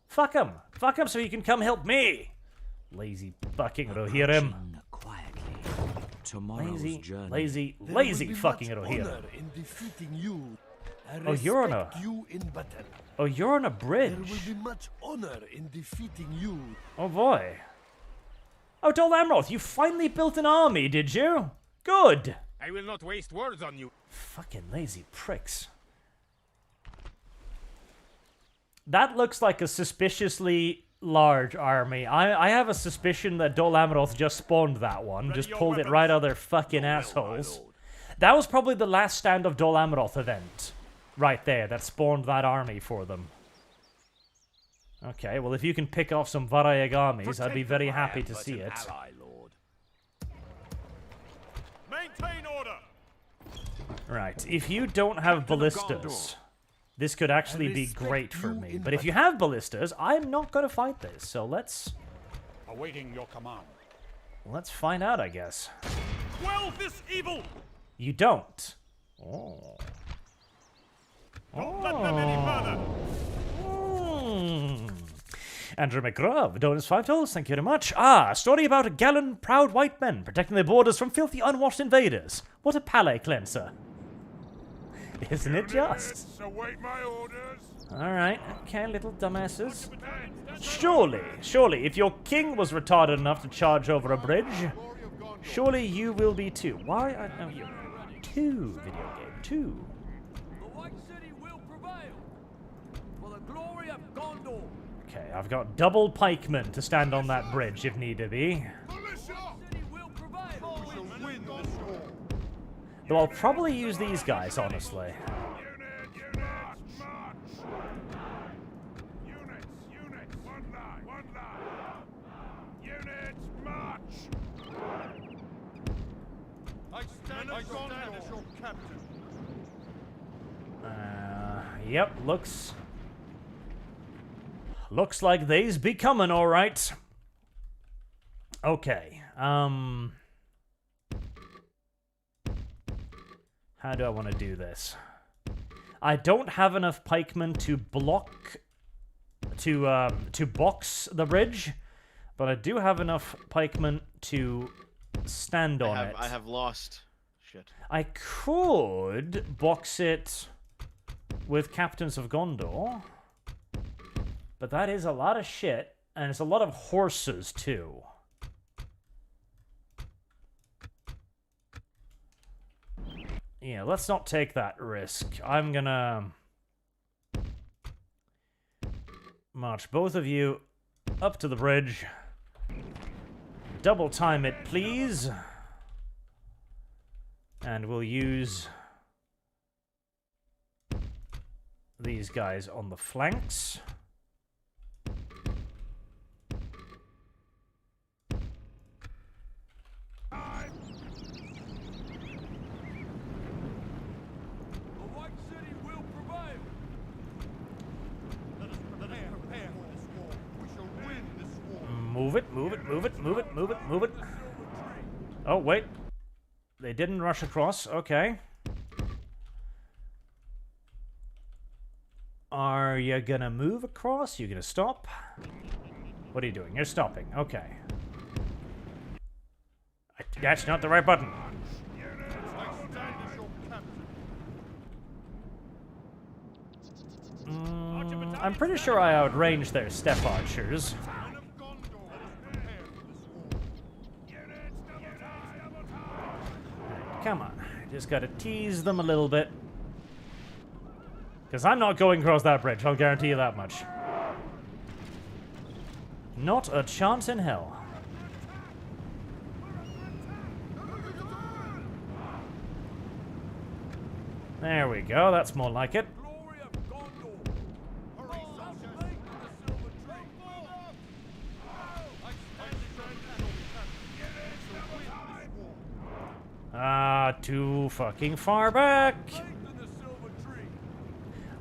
Fuck him. Fuck him so he can come help me. Lazy fucking Rohirrim. Lazy fucking Rohirrim. Oh, you're on a... Oh, you're on a bridge. There will be much honor in defeating you. Oh, boy. Oh, Dol Amroth, you finally built an army, did you? Good. I will not waste words on you. Fucking lazy pricks. That looks like a suspiciously large army. I have a suspicion that Dol Amroth just spawned that one. Just pulled it right out of their fucking assholes. That was probably the last stand of Dol Amroth event. Right there, that spawned that army for them. Okay, well if you can pick off some Varayeg armies, I'd be very happy to see it. Maintain order. Right, if you don't have ballistas, this could actually be great for me. But if you have ballistas, I'm not going to fight this. So let's Awaiting your command. find out, I guess. Quell this evil! You don't. Oh. Don't let them any further! Andrew McGraw, donors $5. Thank you very much. Ah, a story about a gallant, proud white men protecting their borders from filthy, unwashed invaders. What a palate cleanser. Isn't it just? Await my orders. Alright, okay, little dumbasses. Surely, if your king was retarded enough to charge over a bridge, surely you will be too. Why? Oh, you. 2 video game. 2. The White City will prevail for the glory of Gondor. Okay, I've got double pikemen to stand on that bridge if need to be. Though I'll probably use these guys, honestly. Units, one line. Units, march. I stand as your captain. Yep, looks like they's be coming, all right. Okay, how do I want to do this? I don't have enough pikemen to block, to box the bridge, but I do have enough pikemen to stand on it. I have lost. Shit. I could box it with Captains of Gondor, but that is a lot of shit, and it's a lot of horses, too. Yeah, let's not take that risk. I'm gonna march both of you up to the bridge. Double time it, please. And we'll use these guys on the flanks. Move it. Oh, wait. They didn't rush across. Okay. Are you gonna move across? You gonna stop? What are you doing? You're stopping. Okay. That's not the right button. I'm pretty sure I outranged their step archers. Come on, just gotta tease them a little bit. Because I'm not going across that bridge, I'll guarantee you that much. Not a chance in hell. There we go, that's more like it. Too fucking far back.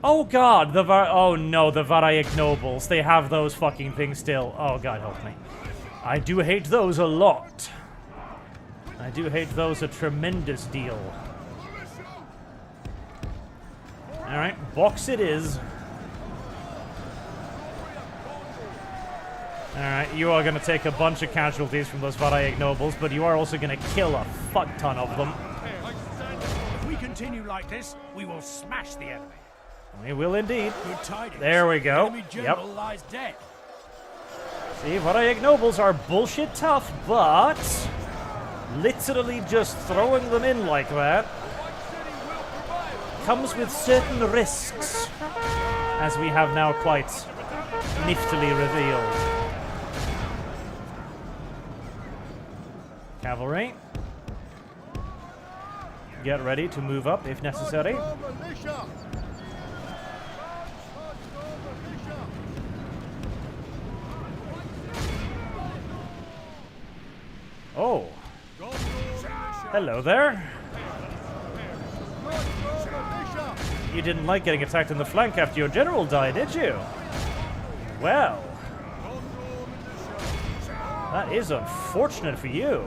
Oh god, the Varayek nobles. They have those fucking things still. Oh god, help me. I do hate those a lot. I do hate those a tremendous deal. Alright, box it is. Alright, you are going to take a bunch of casualties from those Varayek nobles, but you are also going to kill a fuck ton of them. If we continue like this, we will smash the enemy. We will indeed. Good tidings. There we go. Enemy general lies dead. See, Varayek nobles are bullshit tough, but literally just throwing them in like that comes with certain risks, as we have now quite niftily revealed. Cavalry, get ready to move up if necessary. Oh. Hello there. You didn't like getting attacked in the flank after your general died, did you? Well, that is unfortunate for you.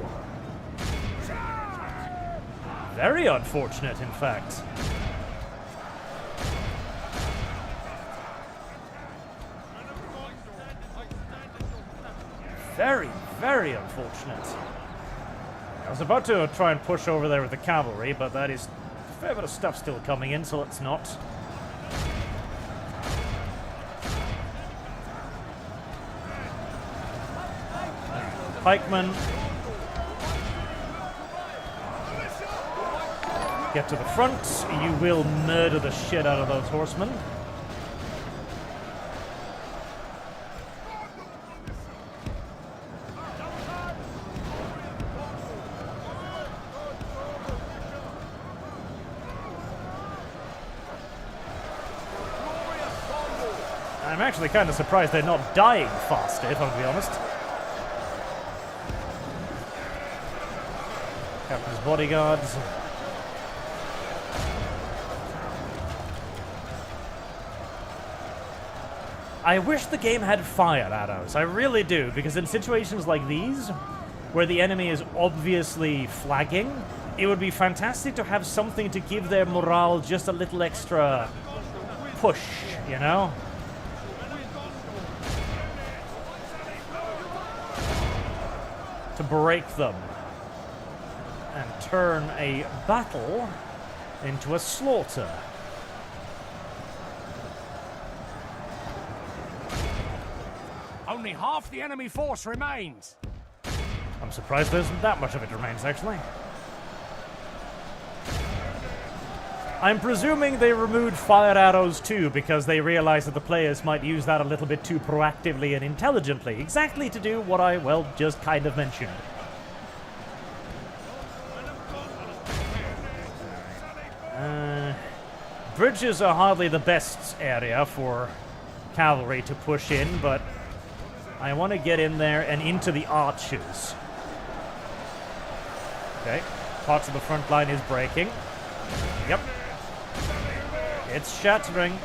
Very unfortunate, in fact. Very, very unfortunate. I was about to try and push over there with the cavalry, but that is a fair bit of stuff still coming in, so let's not. Pikemen. Get to the front. You will murder the shit out of those horsemen. I'm actually kind of surprised they're not dying faster, if I'm to be honest. Captain's bodyguards. I wish the game had fire arrows. I really do, because in situations like these, where the enemy is obviously flagging, it would be fantastic to have something to give their morale just a little extra push, you know? To break them and turn a battle into a slaughter. Only half the enemy force remains. I'm surprised there isn't that much of it remains, actually. I'm presuming they removed fire arrows too, because they realized that the players might use that a little bit too proactively and intelligently, exactly to do what I, well, just kind of mentioned. Bridges are hardly the best area for cavalry to push in, but I want to get in there and into the archers. Okay, parts of the front line is breaking. Yep. It's shattering.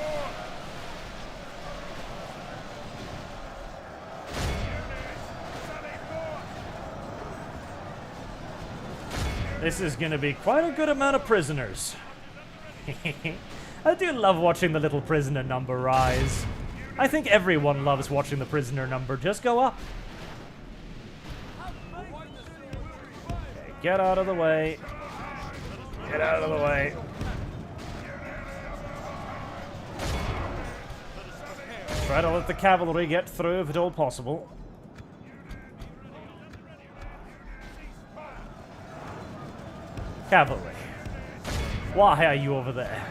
This is going to be quite a good amount of prisoners. I do love watching the little prisoner number rise. I think everyone loves watching the prisoner number just go up. Okay, get out of the way. Get out of the way. Try to let the cavalry get through if at all possible. Cavalry. Why are you over there?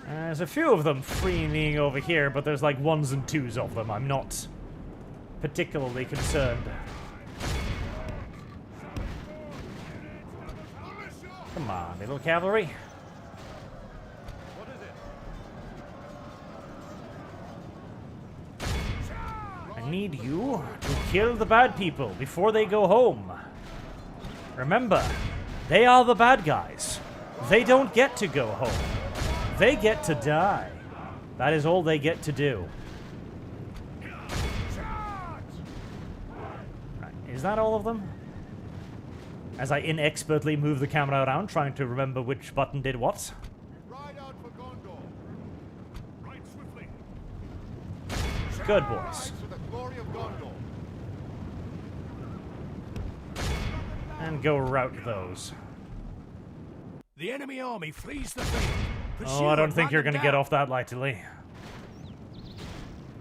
There's a few of them freeing over here, but there's like ones and twos of them. I'm not particularly concerned. Come on, little cavalry. I need you to kill the bad people before they go home. Remember, they are the bad guys. They don't get to go home. They get to die. That is all they get to do. Right, is that all of them? As I inexpertly move the camera around, trying to remember which button did what. Ride out for Gondor. Ride swiftly. Good boys. To the glory of Gondor. And go rout those. The enemy army flees the field. Oh, I don't think you're going to get off that lightly.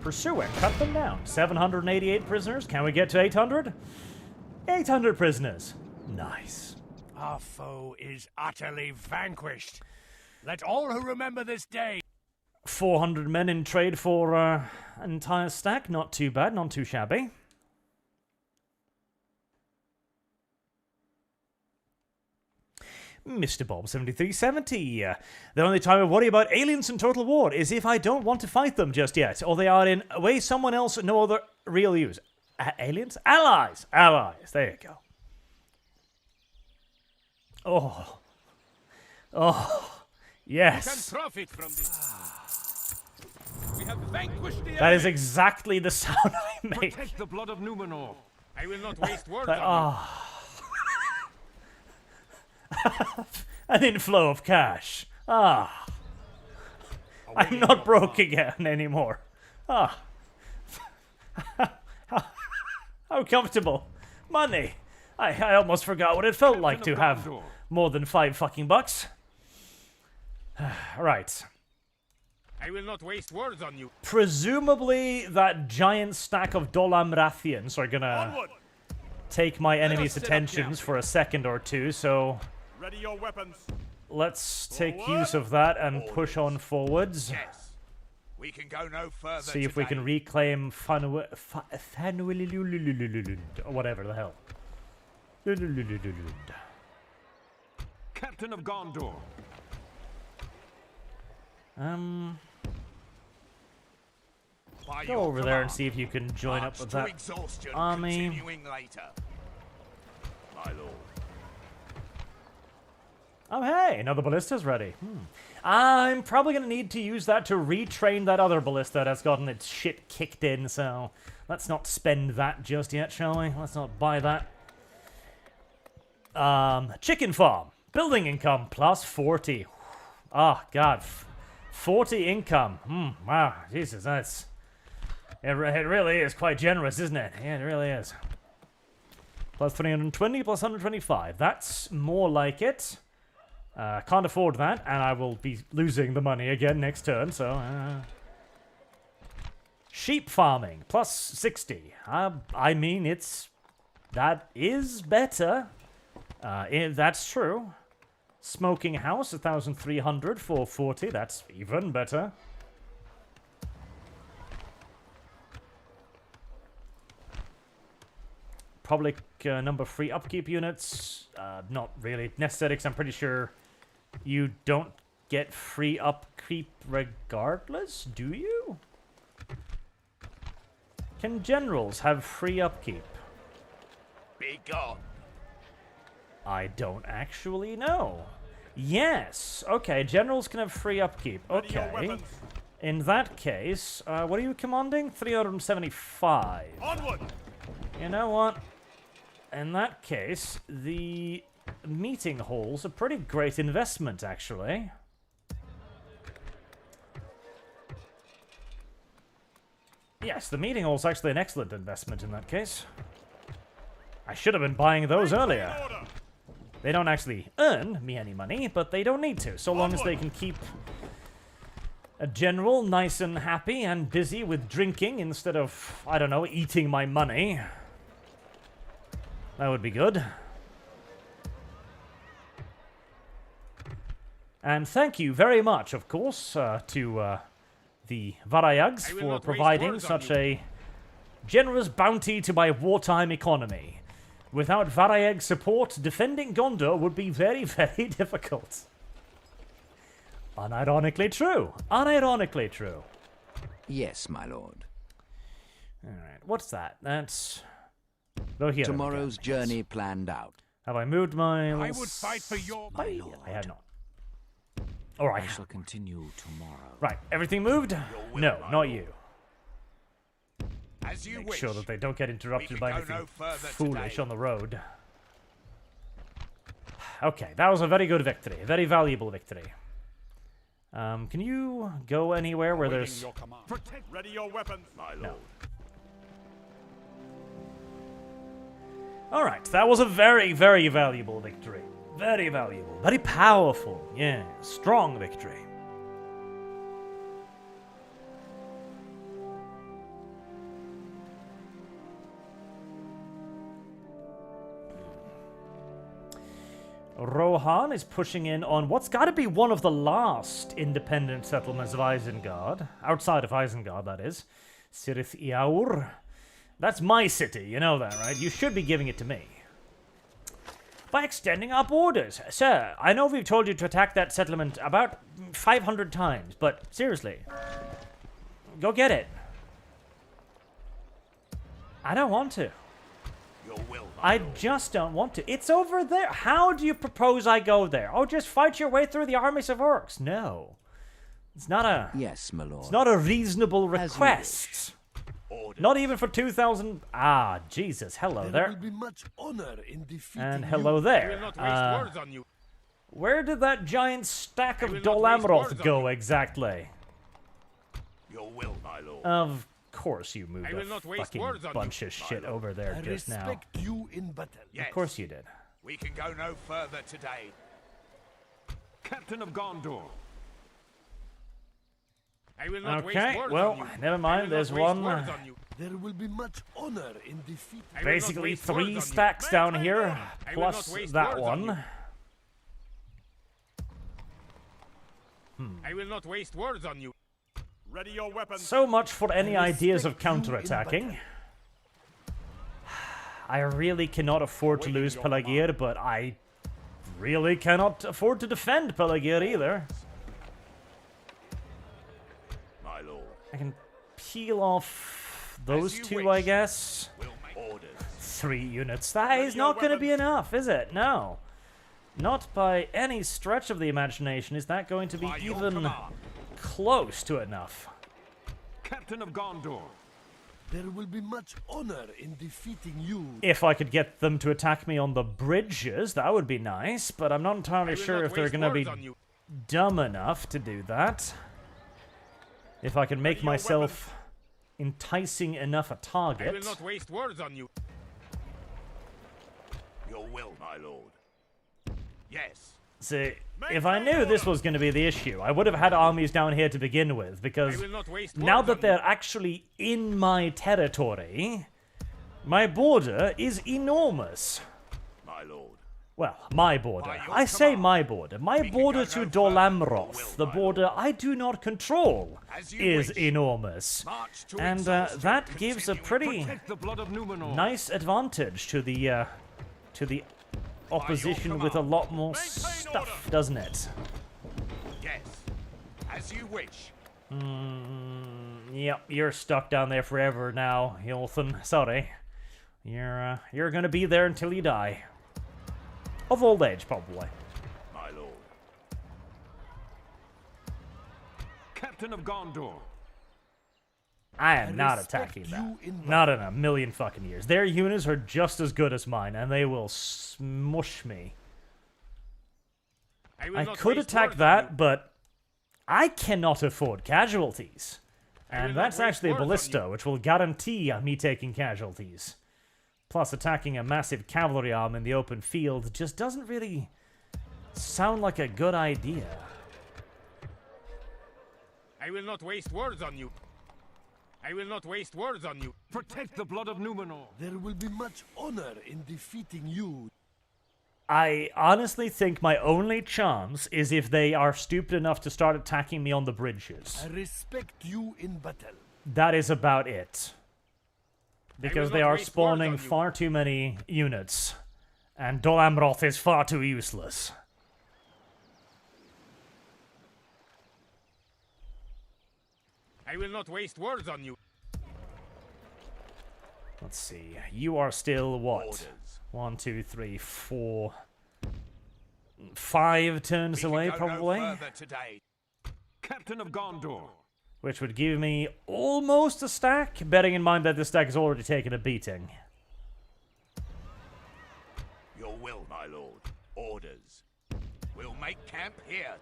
Pursue and cut them down. 788 prisoners. Can we get to 800? 800 prisoners. Nice. Our foe is utterly vanquished. Let all who remember this day. 400 men in trade for an entire stack. Not too bad, not too shabby. Mr. Bob 7370. The only time I worry about aliens in Total War is if I don't want to fight them just yet, or they are in a way someone else no other real use. Aliens? Allies! Allies. There you go. Oh. Oh. You Yes. can profit from this. We have vanquished the That enemy. is exactly the sound I make. Protect the blood of Numenor. I will not waste words Like, on ah. An inflow of cash. Ah. I'm not broke again anymore. Ah. How comfortable. Money. I almost forgot what it felt like to have more than $5 fucking. Right. I will not waste words on you. Presumably that giant stack of Dolam Rathians are gonna Onward. take my enemy's set up attentions camp. for a second or two, so Ready your weapons. let's take use of that and push on forwards. Yes. We can go no further. See if we can reclaim or whatever the hell. Captain of Gondor. Go over there and see if you can join up with that army. Continuing later. My lord. Oh, hey, another ballista's ready. I'm probably going to need to use that to retrain that other ballista that's gotten its shit kicked in, so let's not spend that just yet, shall we? Let's not buy that. Chicken farm. Building income plus 40. Oh, God. 40 income. Wow, Jesus, that's... It really is quite generous, isn't it? Yeah, it really is. Plus 320, plus 125. That's more like it. Can't afford that, and I will be losing the money again next turn, so... Sheep farming, plus 60. I mean, that is better. That's true. Smoking house, 1,300 for 40. That's even better. Public number free upkeep units. Not really necessary, because I'm pretty sure you don't get free upkeep regardless, do you? Can generals have free upkeep? Be gone. I don't actually know. Yes. Okay, generals can have free upkeep. Okay. In that case, what are you commanding? 375. Onward. You know what? In that case, the meeting hall's a pretty great investment, actually. Yes, the meeting hall's actually an excellent investment in that case. I should have been buying those earlier. They don't actually earn me any money, but they don't need to, so long as they can keep a general nice and happy and busy with drinking instead of, I don't know, eating my money. That would be good. And thank you very much, of course, to the Varayags for providing such a generous bounty to my wartime economy. Without Varayag support, defending Gondor would be very, very difficult. Unironically true. Unironically true. Yes, my lord. Alright, what's that? That's... Go here. Tomorrow's journey planned out. Have I moved my... I would fight for your... My lord. I had not. Alright. I shall continue tomorrow. Right, everything moved? No, not you. As you Make wish. sure that they don't get interrupted We by can go anything no further foolish today. on the road. Okay, that was a very good victory. A very valuable victory. Can you go anywhere where there's... Your command. Protect. Ready your weapons. My lord. No. Alright, that was a very, very valuable victory. Very valuable. Very powerful. Yeah, strong victory. Rohan is pushing in on what's got to be one of the last independent settlements of Isengard. Outside of Isengard, that is. Sirith Iaur. That's my city, you know that, right? You should be giving it to me. By extending our borders. Sir, I know we've told you to attack that settlement about 500 times, but seriously. Go get it. I don't want to. Your will, I just don't want to. It's over there. How do you propose I go there? Oh, just fight your way through the armies of orcs. No. It's not a... Yes, my lord. It's not a reasonable request. Not even for 2,000... Ah, Jesus. Hello there. Will be much honor in defeating And hello I there. will not waste words on you. Where did that giant stack of will not waste Dolamroth words on go you. exactly? Your will, my lord. Of course you moved I will a not waste fucking words on bunch you. of shit over there I just now. respect you in battle. Yes. Of course you did. We can go no further today. Captain of Gondor. I will not waste Okay, words well, on you. never I mind. will There's not waste one. words on you. There will be much honor in defeating. I will not Basically waste 3 words on you. stacks down here, I will not plus waste that words on you. one. I will not waste words on you. Ready your weapons. So much for any I ideas of respect you in counterattacking. I really cannot afford to lose Pelagir, but I really cannot afford to defend Pelagir either. My lord. I can peel off those you 2, wish. I guess. We'll make orders. 3 units. That is not going to be enough, is it? No. Not by any stretch of the imagination is that going to be By your even command. close to enough. Captain of Gondor. There will be much honor in defeating you. If I could get them to attack me on the bridges, that would be nice, but I'm not entirely I will sure not if they're waste going to be words on you. dumb enough to do that. If I can make Ready your myself enticing enough a I will target. not waste words on you. Your will, my lord. Yes. See, if I knew this was going to be the issue, I would have had armies down here to begin with, I because will not waste now words that on they're actually in my territory, my border is enormous. My lord. Well, my border. By your I say command. my border. My We can border go to no further. Your Dolamroth, will, the my border I do not control, As you is wish. enormous. March to And exhaustion. that gives a Continue. pretty Protect the blood of Numenor. nice advantage to the opposition with a command. lot more Maintain stuff, order. doesn't it? Yes. As you wish. Yep, you're stuck down there forever now, Yolthan. Sorry. You're gonna be there until you die. Of old age, probably. My lord. Captain of Gondor. I am not respect attacking you that. in Not in a million fucking years. Their units are just as good as mine, and they will smush me. I, will I not could waste attack words on that, you. but I cannot afford casualties. will And not that's waste actually a words on ballista, which will guarantee me taking casualties. Plus, attacking a massive cavalry arm in the open field just doesn't really sound like a good idea. I will not waste words on you. I will not waste words on you. Protect the blood of Numenor. There will be much honor in defeating you. I honestly think my only chance is if they are stupid enough to start attacking me on the bridges. I respect you in battle. That is about it. Because will they not are waste words spawning on you. far too many units. And Dolamroth is far too useless. I will not waste words on you. Let's see. You are still what? Orders. 1, 2, 3, 4, 5 turns We can away, go probably. No further today. Captain of Gondor. Which would give me almost a stack, bearing in mind that this stack has already taken a beating. Your will, my lord. Orders. We'll make camp here.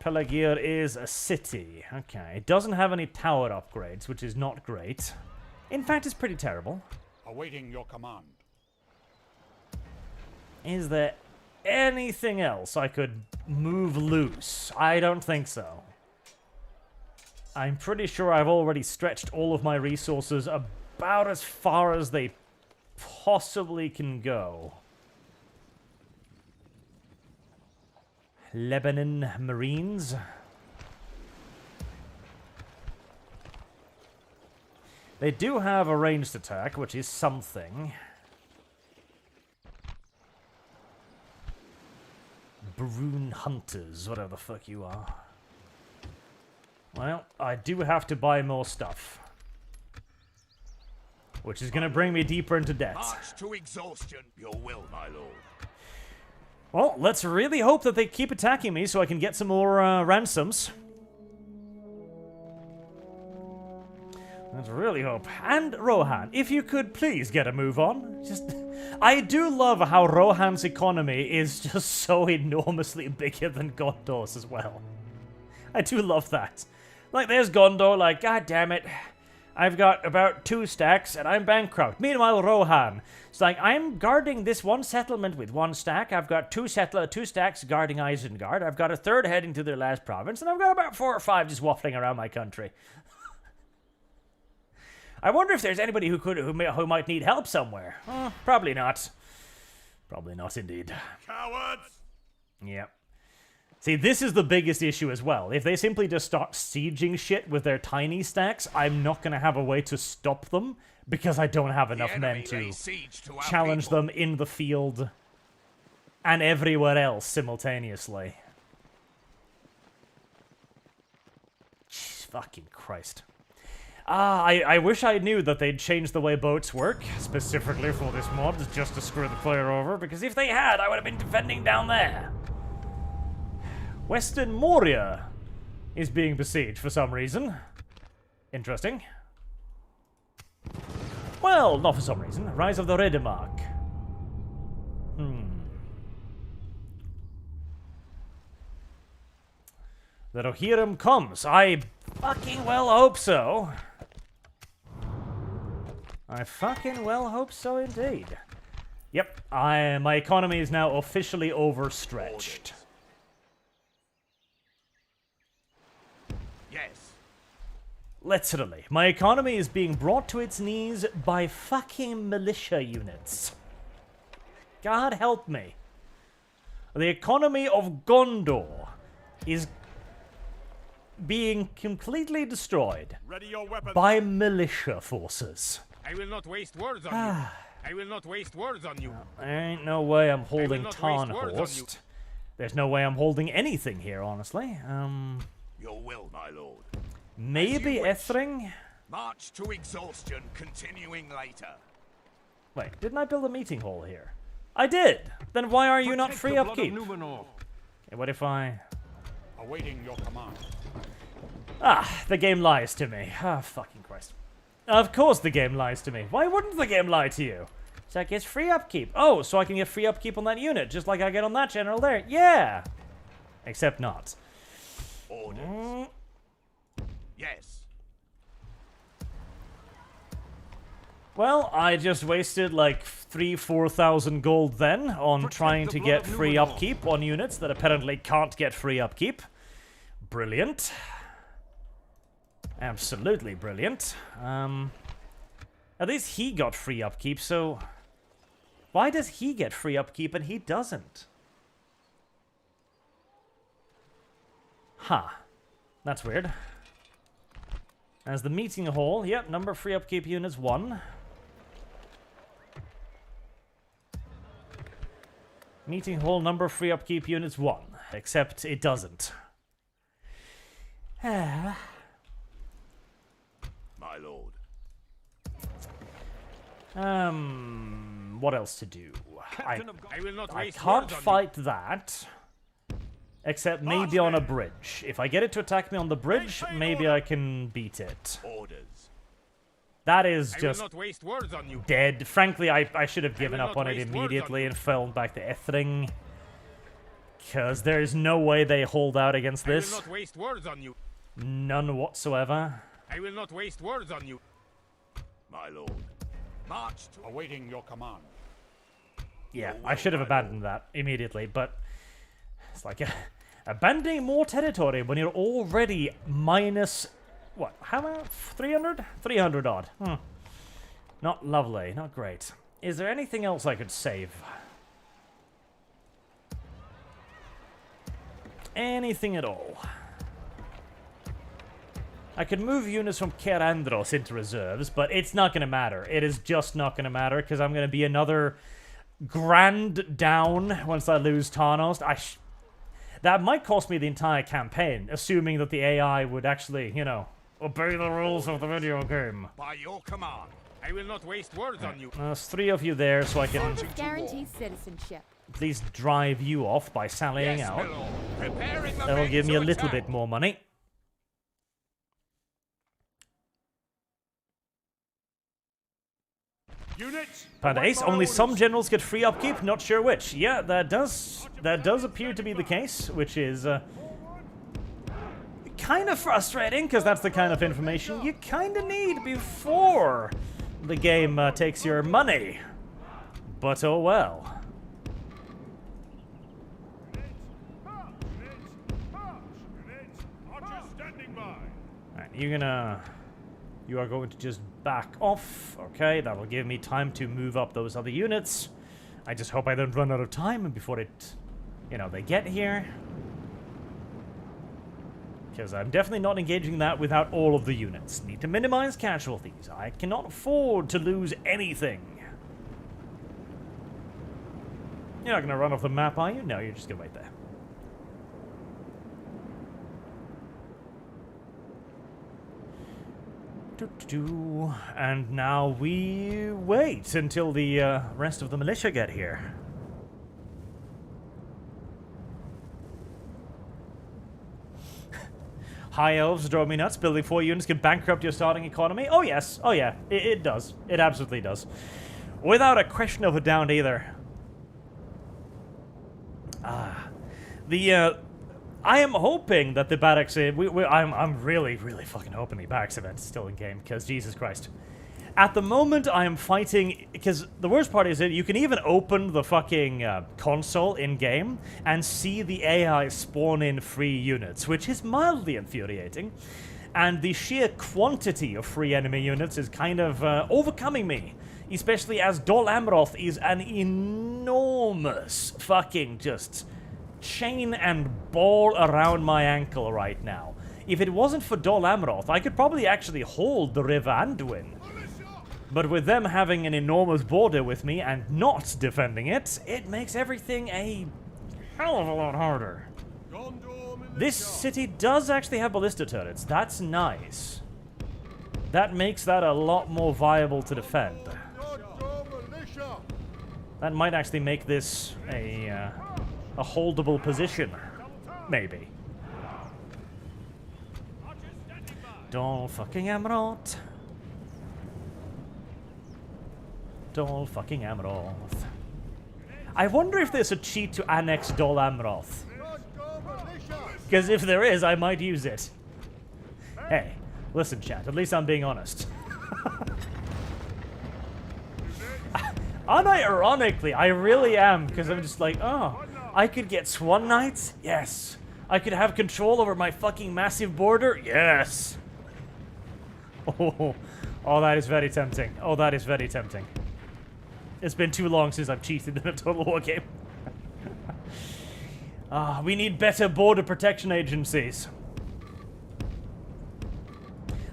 Pelagir is a city. Okay. It doesn't have any tower upgrades, which is not great. In fact, it's pretty terrible. Awaiting your command. Is there anything else I could move loose? I don't think so. I'm pretty sure I've already stretched all of my resources about as far as they possibly can go. Lebanon Marines. They do have a ranged attack, which is something. Brune Hunters, whatever the fuck you are. Well, I do have to buy more stuff. which is going to bring me deeper into debt. March to exhaustion. Your will, my lord. Well, let's really hope that they keep attacking me so I can get some more ransoms. Let's really hope. And Rohan, if you could please get a move on. I do love how Rohan's economy is just so enormously bigger than Gondor's as well. I do love that. Like, there's Gondor, like, god damn it. I've got about 2 stacks and I'm bankrupt. Meanwhile, Rohan, it's like, I'm guarding this one settlement with 1 stack. I've got 2 stacks guarding Isengard. I've got a 3rd heading to their last province, and I've got about 4 or 5 just waffling around my country. I wonder if there's anybody who might need help somewhere. Probably not. Probably not indeed. Cowards! Yep. See, this is the biggest issue as well. If they simply just start sieging shit with their tiny stacks, I'm not going to have a way to stop them because I don't have enough men to challenge them in the field and everywhere else simultaneously. Jeez, fucking Christ. I wish I knew that they'd changed the way boats work, specifically for this mod, just to screw the player over, because if they had, I would have been defending down there. Western Moria is being besieged for some reason. Interesting. Well, not for some reason. Rise of the Redemark. The Rohirrim comes. I fucking well hope so. I fucking well hope so indeed. Yep, my economy is now officially overstretched. Yes. Literally, my economy is being brought to its knees by fucking militia units. God help me. The economy of Gondor is being completely destroyed by militia forces. I will not waste words on you. I will not waste words on you. There ain't no way I'm holding Tarnhorst. There's no way I'm holding anything here, honestly. Your will, my lord. Maybe Ethring? March to exhaustion, continuing later. Wait, didn't I build a meeting hall here? I did! Then why are you not free upkeep? Okay, what if I... Awaiting your command. The game lies to me. Fucking Christ. Of course the game lies to me. Why wouldn't the game lie to you? It's like, it's free upkeep. Oh, so I can get free upkeep on that unit, just like I get on that general there. Yeah! Except not. Orders. Yes. Well, I just wasted like 3,000-4,000 gold then on trying to get free upkeep on units that apparently can't get free upkeep. Brilliant. Absolutely brilliant. At least he got free upkeep, so... Why does he get free upkeep and he doesn't? Huh. That's weird. As the meeting hall, yep, number of free upkeep units 1. Meeting hall, number of free upkeep units 1. Except it doesn't. My lord. What else to do? I will not I waste can't words on fight that. Except maybe on a bridge. If I get it to attack me on the bridge, maybe I can beat it. Orders. That is I just will not waste words on you. dead. Frankly, I should have given will up not on it waste words on immediately you. and fallen back to Ethring. Because there is no way they hold out against I will this. not waste words on you. None whatsoever. I will not waste words on you. My lord. March to... Awaiting your command. Yeah, I should have abandoned that immediately, but it's like abandoning more territory when you're already minus, what, how about 300? 300 odd. Not lovely, not great. Is there anything else I could save? Anything at all? I could move units from Kerandros into reserves, but it's not going to matter. It is just not going to matter, because I'm going to be another grand down once I lose Tarnost. That might cost me the entire campaign, assuming that the AI would actually, you know, obey the rules of the video game. By your command. I will not waste words on you. There's 3 of you there, so I can This guarantees citizenship. at least drive you off by sallying Yes, out. my lord. Preparing the That'll men give me to a little attack. bit more money. Units. Panda await Ace, my only orders. some generals get free upkeep, not sure which. Yeah, that does appear to be the case, which is kind of frustrating, because that's the kind of information you kind of need before the game takes your money. But oh well. Archers standing by. Alright, you are going to just back off. Okay, that'll give me time to move up those other units. I just hope I don't run out of time before they get here. Because I'm definitely not engaging that without all of the units. Need to minimize casualties. I cannot afford to lose anything. You're not going to run off the map, are you? No, you're just going to wait there. And now we wait until the rest of the militia get here. High elves drove me nuts. Building 4 units can bankrupt your starting economy. Oh yes, oh yeah, it does. It absolutely does. Without a question of a doubt either. I am hoping that the barracks. I'm really fucking hoping the barracks event is still in game, because Jesus Christ. At the moment, I am fighting, because the worst part is that you can even open the fucking console in-game and see the AI spawn in free units, which is mildly infuriating. And the sheer quantity of free enemy units is kind of overcoming me, especially as Dol Amroth is an enormous fucking just chain and ball around my ankle right now. If it wasn't for Dol Amroth, I could probably actually hold the River Anduin. But with them having an enormous border with me and not defending it, it makes everything a hell of a lot harder. This city does actually have ballista turrets. That's nice. That makes that a lot more viable to defend. That might actually make this a holdable position. Maybe. Don't fucking Amroth. Dol fucking Amroth. I wonder if there's a cheat to annex Dol Amroth. Because if there is, I might use it. Hey, listen, chat. At least I'm being honest. Unironically, I really am. Because I'm just like, oh, I could get Swan Knights? Yes. I could have control over my fucking massive border? Yes. Oh, that is very tempting. Oh, that is very tempting. It's been too long since I've cheated in a Total War game. We need better border protection agencies.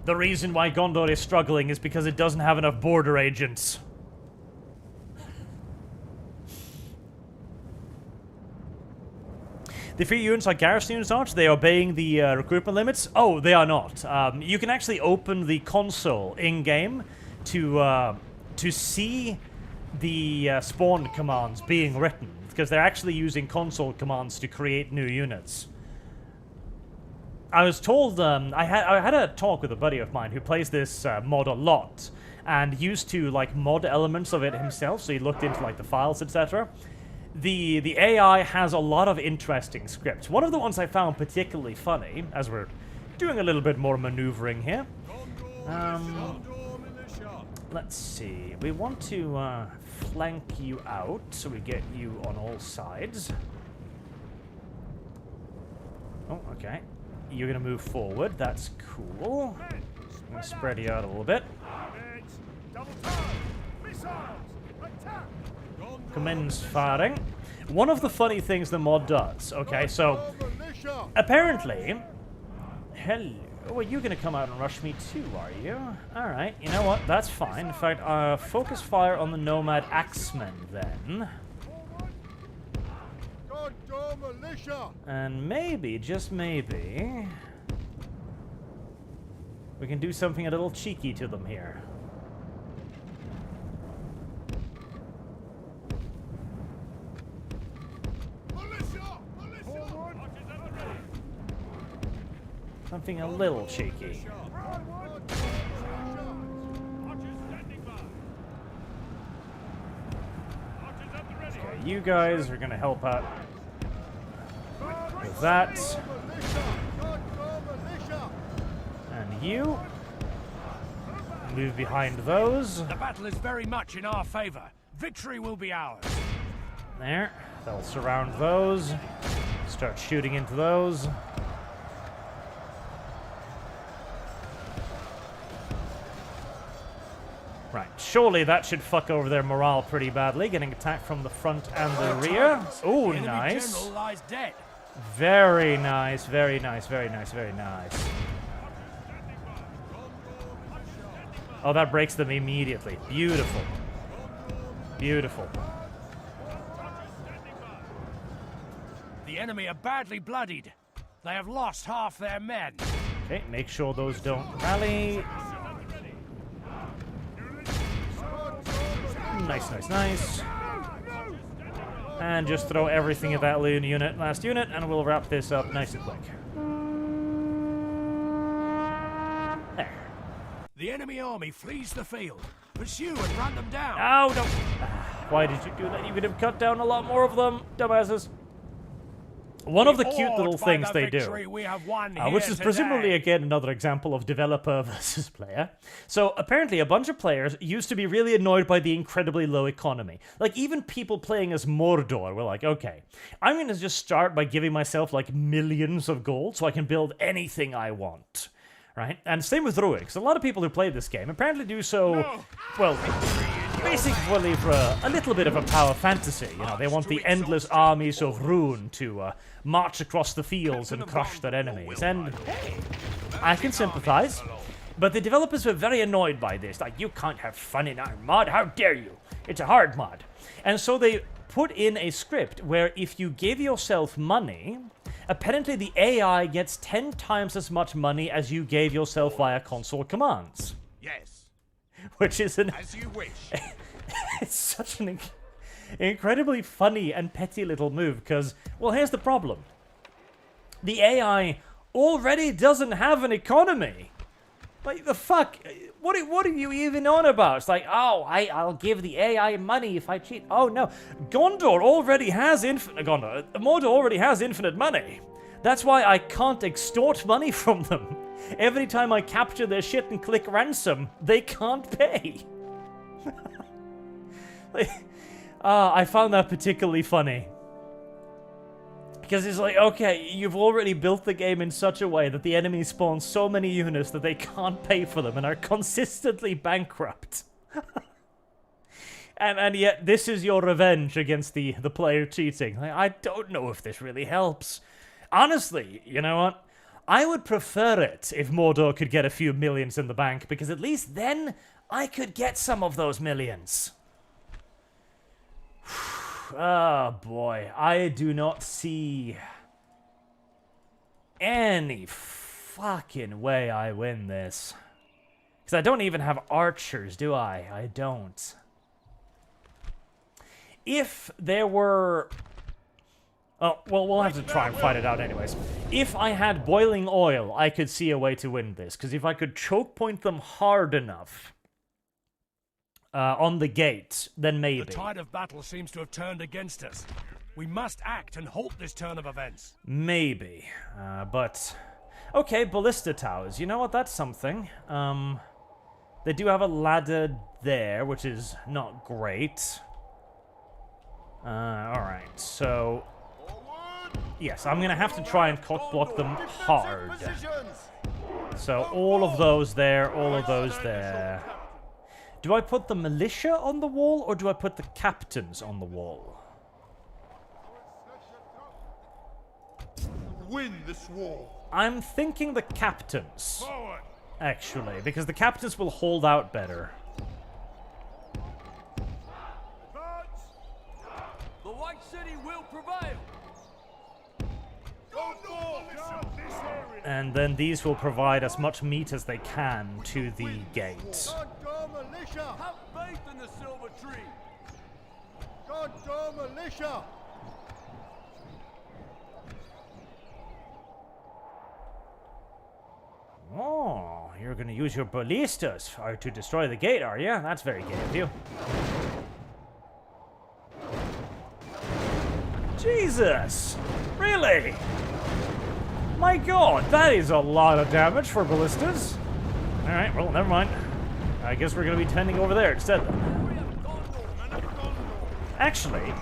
The reason why Gondor is struggling is because it doesn't have enough border agents. The free units are garrison units, Arch. They are obeying the recruitment limits. Oh, they are not. You can actually open the console in-game to see the spawn commands being written, because they're actually using console commands to create new units. I was told, I had a talk with a buddy of mine who plays this mod a lot, and used to like mod elements of it himself, so he looked into like the files, etc. The AI has a lot of interesting scripts. One of the ones I found particularly funny, as we're doing a little bit more maneuvering here. Let's see. We want to flank you out, so we get you on all sides. Oh, okay. You're going to move forward. That's cool. I'm going to spread you out a little bit. Commence firing. One of the funny things the mod does. Okay, so apparently... Hello. Oh, you're going to come out and rush me too, are you? Alright, you know what? That's fine. In fact, focus fire on the Nomad Axemen, then. And maybe, just maybe, we can do something a little cheeky to them here. Something a little cheeky. Okay, you guys are gonna help out with that. And you move behind those. The battle is very much in our favor. Victory will be ours. There. They'll surround those. Start shooting into those. Right, surely that should fuck over their morale pretty badly, getting attacked from the front and the rear. Oh, nice. General lies dead. Very nice, very nice, very nice, very nice. Oh, that breaks them immediately. Beautiful. Beautiful. The enemy are badly bloodied. They have lost half their men. Okay, make sure those don't rally. Nice, nice, nice. And just throw everything at that last unit, and we'll wrap this up nice and quick. There. The enemy army flees the field. Pursue and run them down. Oh, no. Why did you do that? You could have cut down a lot more of them, dumbasses. One of the cute little things they do, which is presumably, again, another example of developer versus player. So, apparently, a bunch of players used to be really annoyed by the incredibly low economy. Like, even people playing as Mordor were like, okay, I'm going to just start by giving myself, like, millions of gold so I can build anything I want. Right? And same with Ruiks. A lot of people who play this game apparently do so, well, basically for a little bit of a power fantasy. You know, they want the endless armies of Rune to march across the fields and crush their enemies. And, hey, I can sympathize. But the developers were very annoyed by this. Like, you can't have fun in our mod. How dare you? It's a hard mod. And so they put in a script where if you give yourself money, apparently the AI gets 10 times as much money as you gave yourself via console commands. Yes. Which is an... As you wish. It's such an incredibly funny and petty little move, because, well, here's the problem. The AI already doesn't have an economy. Like, the fuck? What are you even on about? It's like, oh, I'll give the AI money if I cheat. Oh, no. Mordor already has infinite money. That's why I can't extort money from them. Every time I capture their shit and click ransom, they can't pay. I found that particularly funny. Because it's like, okay, you've already built the game in such a way that the enemy spawns so many units that they can't pay for them and are consistently bankrupt. and yet, this is your revenge against the player cheating. Like, I don't know if this really helps. Honestly, you know what? I would prefer it if Mordor could get a few millions in the bank, because at least then I could get some of those millions. Oh boy, I do not see any fucking way I win this. Because I don't even have archers, do I? I don't. If there were... Oh, well, we'll have to try and fight it out anyways. If I had boiling oil, I could see a way to win this. Because if I could choke point them hard enough on the gate, then maybe. The tide of battle seems to have turned against us. We must act and halt this turn of events. Maybe. But... Okay, ballista towers. You know what? That's something. They do have a ladder there, which is not great. Alright, so... Yes, I'm going to have to try and cock-block them hard. So all of those there, all of those there. Do I put the militia on the wall, or do I put the captains on the wall? Win this war. I'm thinking the captains, actually, because the captains will hold out better. The White City will prevail. And then these will provide as much meat as they can to the gate. Have faith in the Silver Tree. Militia. gonna use your ballistas to destroy the gate, are you? That's very gay of you. Jesus! Really? My god, that is a lot of damage for ballistas. Alright, well, never mind. I guess we're gonna be tending over there instead then. Actually,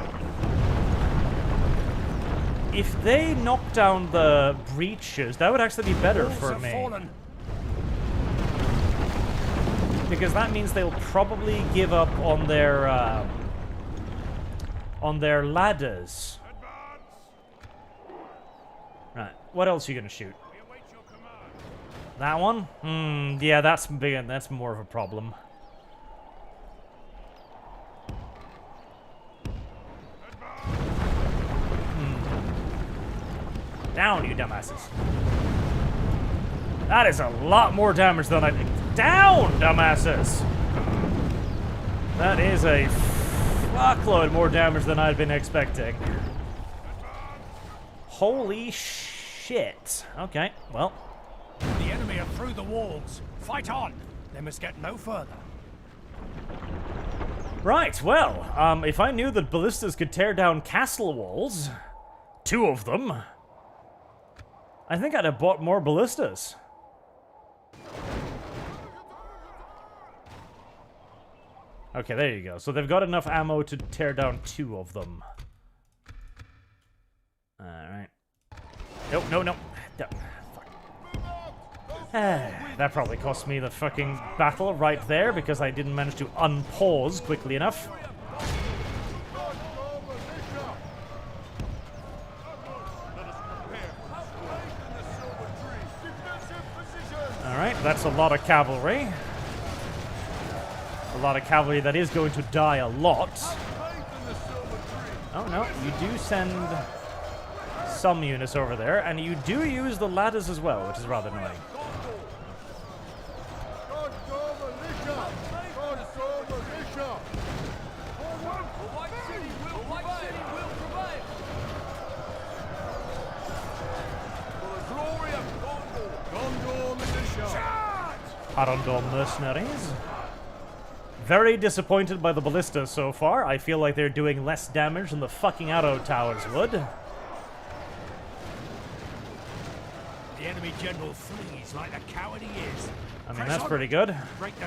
if they knock down the breaches, that would actually be better for me. Because that means they'll probably give up on their ladders. Right, what else are you gonna shoot? That one? Yeah, that's big. That's more of a problem. Down, you dumbasses. That is a lot more damage than I... Down, dumbasses! That is a fuckload more damage than I'd been expecting. Holy shit. Okay, well. The enemy are through the walls. Fight on. They must get no further. Right, well, if I knew that ballistas could tear down castle walls, 2 of them, I think I'd have bought more ballistas. Okay, there you go. So they've got enough ammo to tear down 2 of them. Alright. Nope, no, no. That probably cost me the fucking battle right there because I didn't manage to unpause quickly enough. Alright, that's a lot of cavalry. A lot of cavalry that is going to die a lot. Oh no, you do send some units over there, and you do use the ladders as well, which is rather annoying. Arundel mercenaries. Very disappointed by the ballistas so far. I feel like they're doing less damage than the fucking arrow towers would. The enemy general flees like the coward he is. I mean, that's pretty good. Break the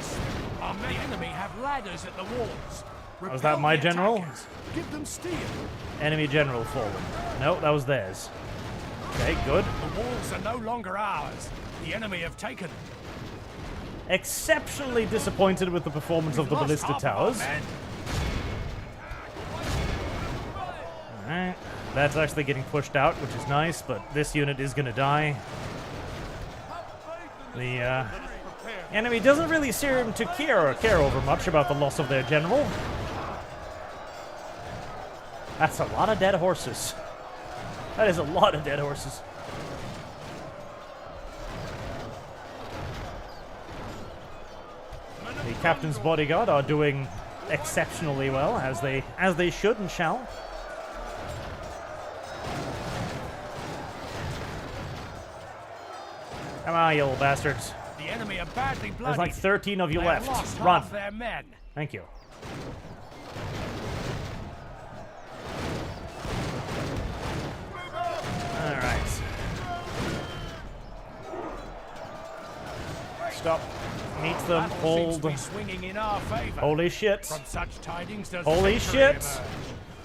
enemy have ladders at the walls. Was that my general? Give them steel. Enemy general fallen. No, that was theirs. Okay, good. The walls are no longer ours. The enemy have taken them. Exceptionally disappointed with the performance of the ballista towers. Alright, that's actually getting pushed out, which is nice, but this unit is gonna die. The enemy doesn't really seem to care over much about the loss of their general. That's a lot of dead horses. That is a lot of dead horses. The captain's bodyguard are doing exceptionally well, as they should and shall. Come on, you little bastards. The enemy are badly bloodied. There's like 13 of you left. Lost Run. half their men. Thank you. All right. Stop. Meet them. Hold. Swinging in our favor. Holy shit. From such tidings does Holy shit. emerge.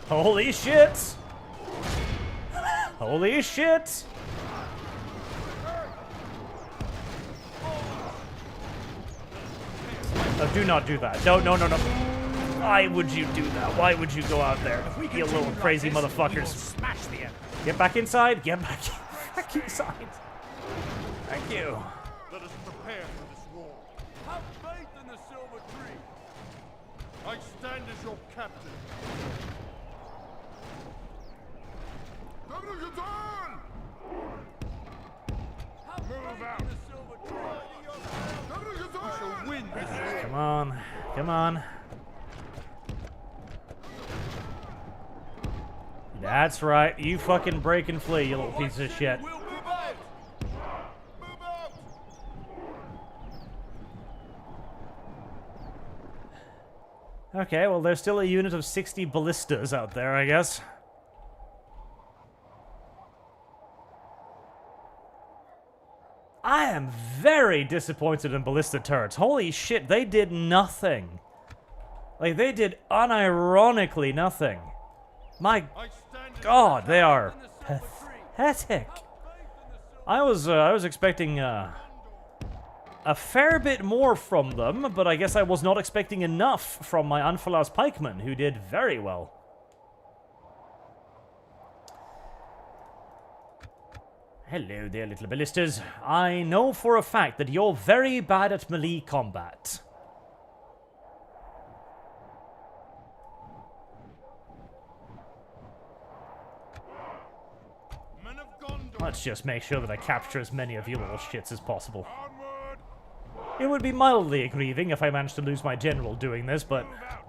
Holy shit. Holy shit. Oh, do not do that. No, no, no, no. Why would you do that? Why would you go out there, you little crazy motherfuckers? Smash the enemy. Get back inside. Get back inside. Thank you. Let us prepare for this war. Have faith in the silver tree. I stand as your captain. Move out. The silver tree. We shall win this war. Come on. Come on. That's right. You fucking break and flee, you little piece of shit. Okay, well, there's still a unit of 60 ballistas out there, I guess. I am very disappointed in ballista turrets. Holy shit, they did nothing. Like, they did unironically nothing. My god, they are pathetic. I was expecting a fair bit more from them, but I guess I was not expecting enough from my Anfalas pikemen, who did very well. Hello there, little ballistas. I know for a fact that you're very bad at melee combat. Let's just make sure that I capture as many of you little shits as possible. It would be mildly aggrieving if I managed to lose my general doing this, but...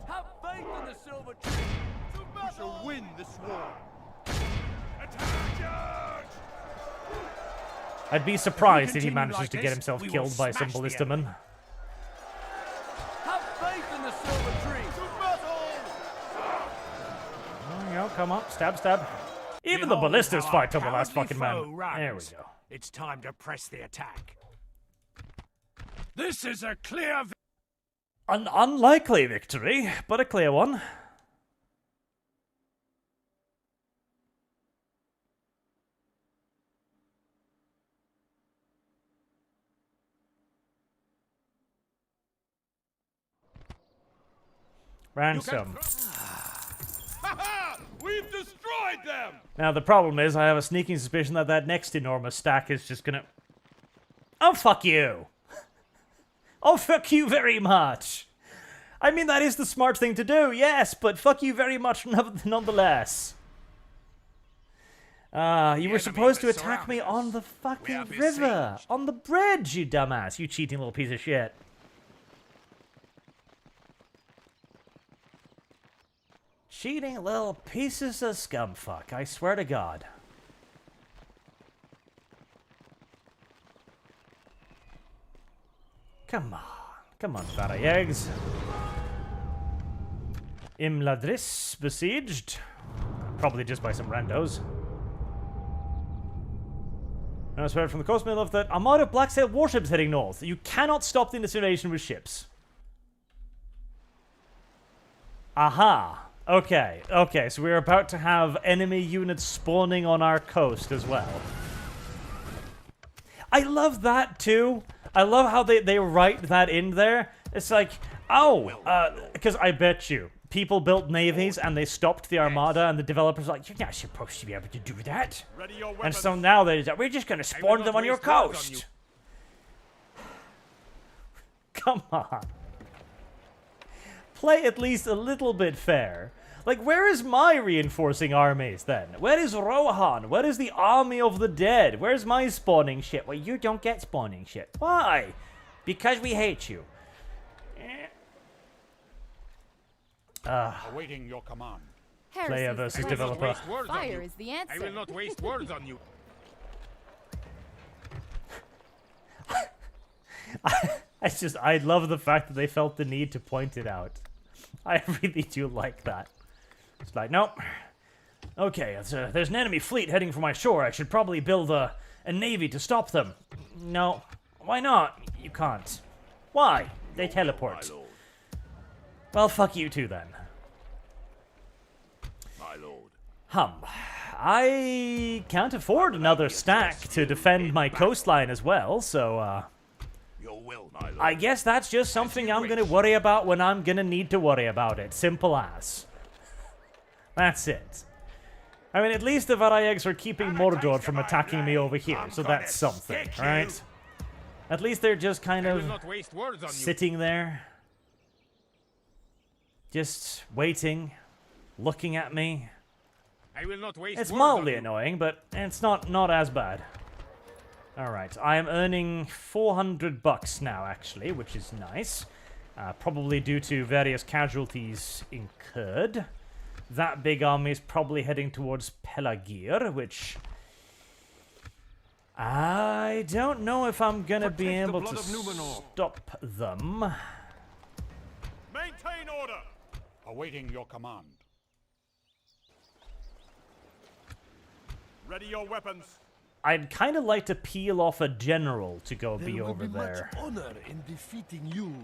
Have faith in the silver tree. You shall win this war. I'd be surprised if he manages to get himself killed by some ballistamen. Have faith in the silver tree. There we go, come on, stab, stab. Even the ballistas fight till the last fucking man. There we go. It's time to press the attack. This is a clear An unlikely victory, but a clear one. Ransom. We've destroyed them! Now the problem is I have a sneaking suspicion that that next enormous stack is just gonna... Oh, fuck you! Oh, fuck you very much! I mean, that is the smart thing to do, yes, but fuck you very much nonetheless. You were supposed to attack me on the fucking river! On the bridge, you dumbass! You cheating little piece of shit. Cheating little pieces of scumfuck, I swear to God. Come on, fatty eggs. Imladris besieged. Probably just by some randos. And I swear from the coast middle of that armada of black sail warships heading north. You cannot stop the intimidation with ships. Aha. Okay, so we're about to have enemy units spawning on our coast as well. I love that too. I love how they write that in there. It's like, because I bet you, people built navies and they stopped the armada and the developers are like, you're not supposed to be able to do that. And so now we're just going to spawn them on your coast. Come on. Play at least a little bit fair. Like, where is my reinforcing armies, then? Where is Rohan? Where is the army of the dead? Where's my spawning shit? Well, you don't get spawning shit. Why? Because we hate you. Awaiting your command. Player versus developer. Fire is the answer. I will not waste words on you. I love the fact that they felt the need to point it out. I really do like that. It's like, nope. Okay, there's an enemy fleet heading for my shore. I should probably build a navy to stop them. No. Why not? You can't. Why? They teleport. Well, fuck you too, then. My lord. I can't afford another stack to defend my coastline as well, so, Your will, my lord. I guess that's just something I'm gonna worry about when I'm gonna need to worry about it. Simple as. That's it. I mean, at least the Varayegs are keeping Mordor from attacking me over here, so that's something, right? At least they're just kind of sitting there. Just waiting, looking at me. I will not waste It's words mildly on you. annoying, but it's not as bad. Alright, I am earning $400 now, actually, which is nice. Probably due to various casualties incurred. That big army is probably heading towards Pelagir, which... I don't know if I'm gonna be able to stop them. Maintain order. Awaiting your command. Ready your weapons. I'd kind of like to peel off a general to go be There will over be there. much honor in defeating you.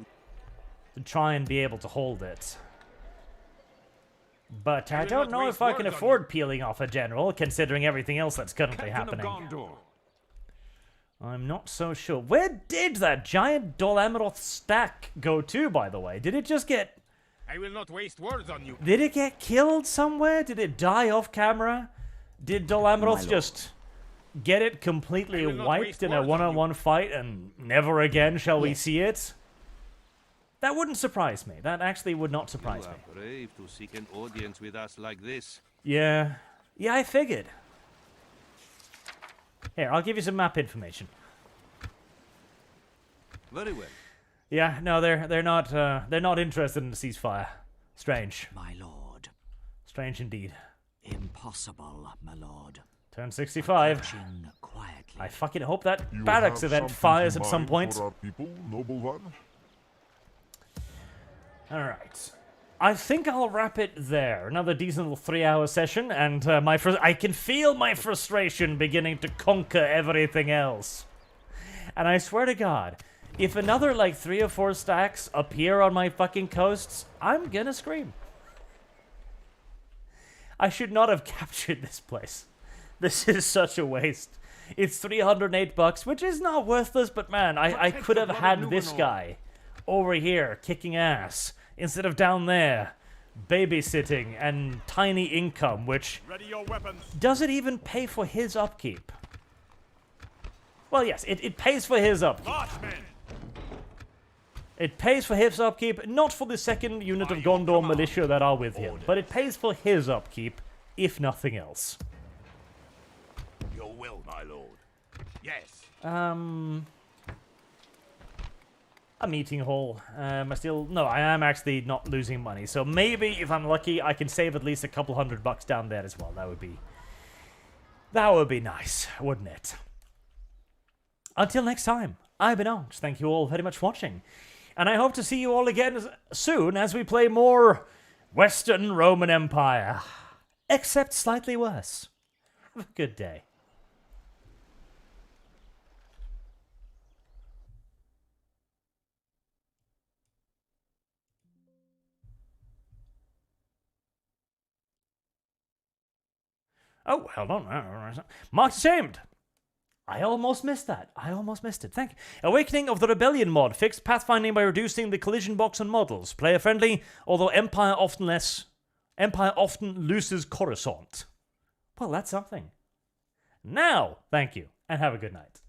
To try and be able to hold it. But I will don't not know waste if I can words on afford peeling off a general, considering everything else that's currently Captain of happening. Gondor. I'm not so sure. Where did that giant Dol Amroth stack go to, by the way? Did it just get... I will not waste words on you. Did it get killed somewhere? Did it die off camera? Did Dol Amroth just get it completely I will not wiped waste in a words on one-on-one fight and never again shall we see it? That wouldn't surprise me. That actually would not surprise me. Brave to seek an audience with us like this. Yeah. Yeah, I figured. Here, I'll give you some map information. Very well. Yeah, no, they're not interested in the ceasefire. Strange. My lord. Strange indeed. Impossible, my lord. Turn 65. Approaching quietly. I fucking hope that barracks event fires at some point. For our people, noble one. Alright. I think I'll wrap it there. Another decent little 3-hour session, and I can feel my frustration beginning to conquer everything else. And I swear to God, if another like 3 or 4 stacks appear on my fucking coasts, I'm gonna scream. I should not have captured this place. This is such a waste. It's $308, which is not worthless, but man, I could have had this guy over here kicking ass instead of down there babysitting and tiny income, which Ready your weapons. does it even pay for his upkeep? Well, yes, it pays for his upkeep. Marchmen. It pays for his upkeep, not for the second unit of Gondor militia that are with him, but it pays for his upkeep, if nothing else. Your will, my lord. Yes. A meeting hall. I am actually not losing money, so maybe if I'm lucky, I can save at least a couple $100 down there as well. That would be nice, wouldn't it? Until next time, I've been Orcs. Thank you all very much for watching. And I hope to see you all again soon as we play more Western Roman Empire. Except slightly worse. Have a good day. Oh, hold on. Marked ashamed. I almost missed that. I almost missed it. Thank you. Awakening of the Rebellion mod. Fixed pathfinding by reducing the collision box on models. Player friendly, although Empire often loses Coruscant. Well, that's something. Now, thank you, and have a good night.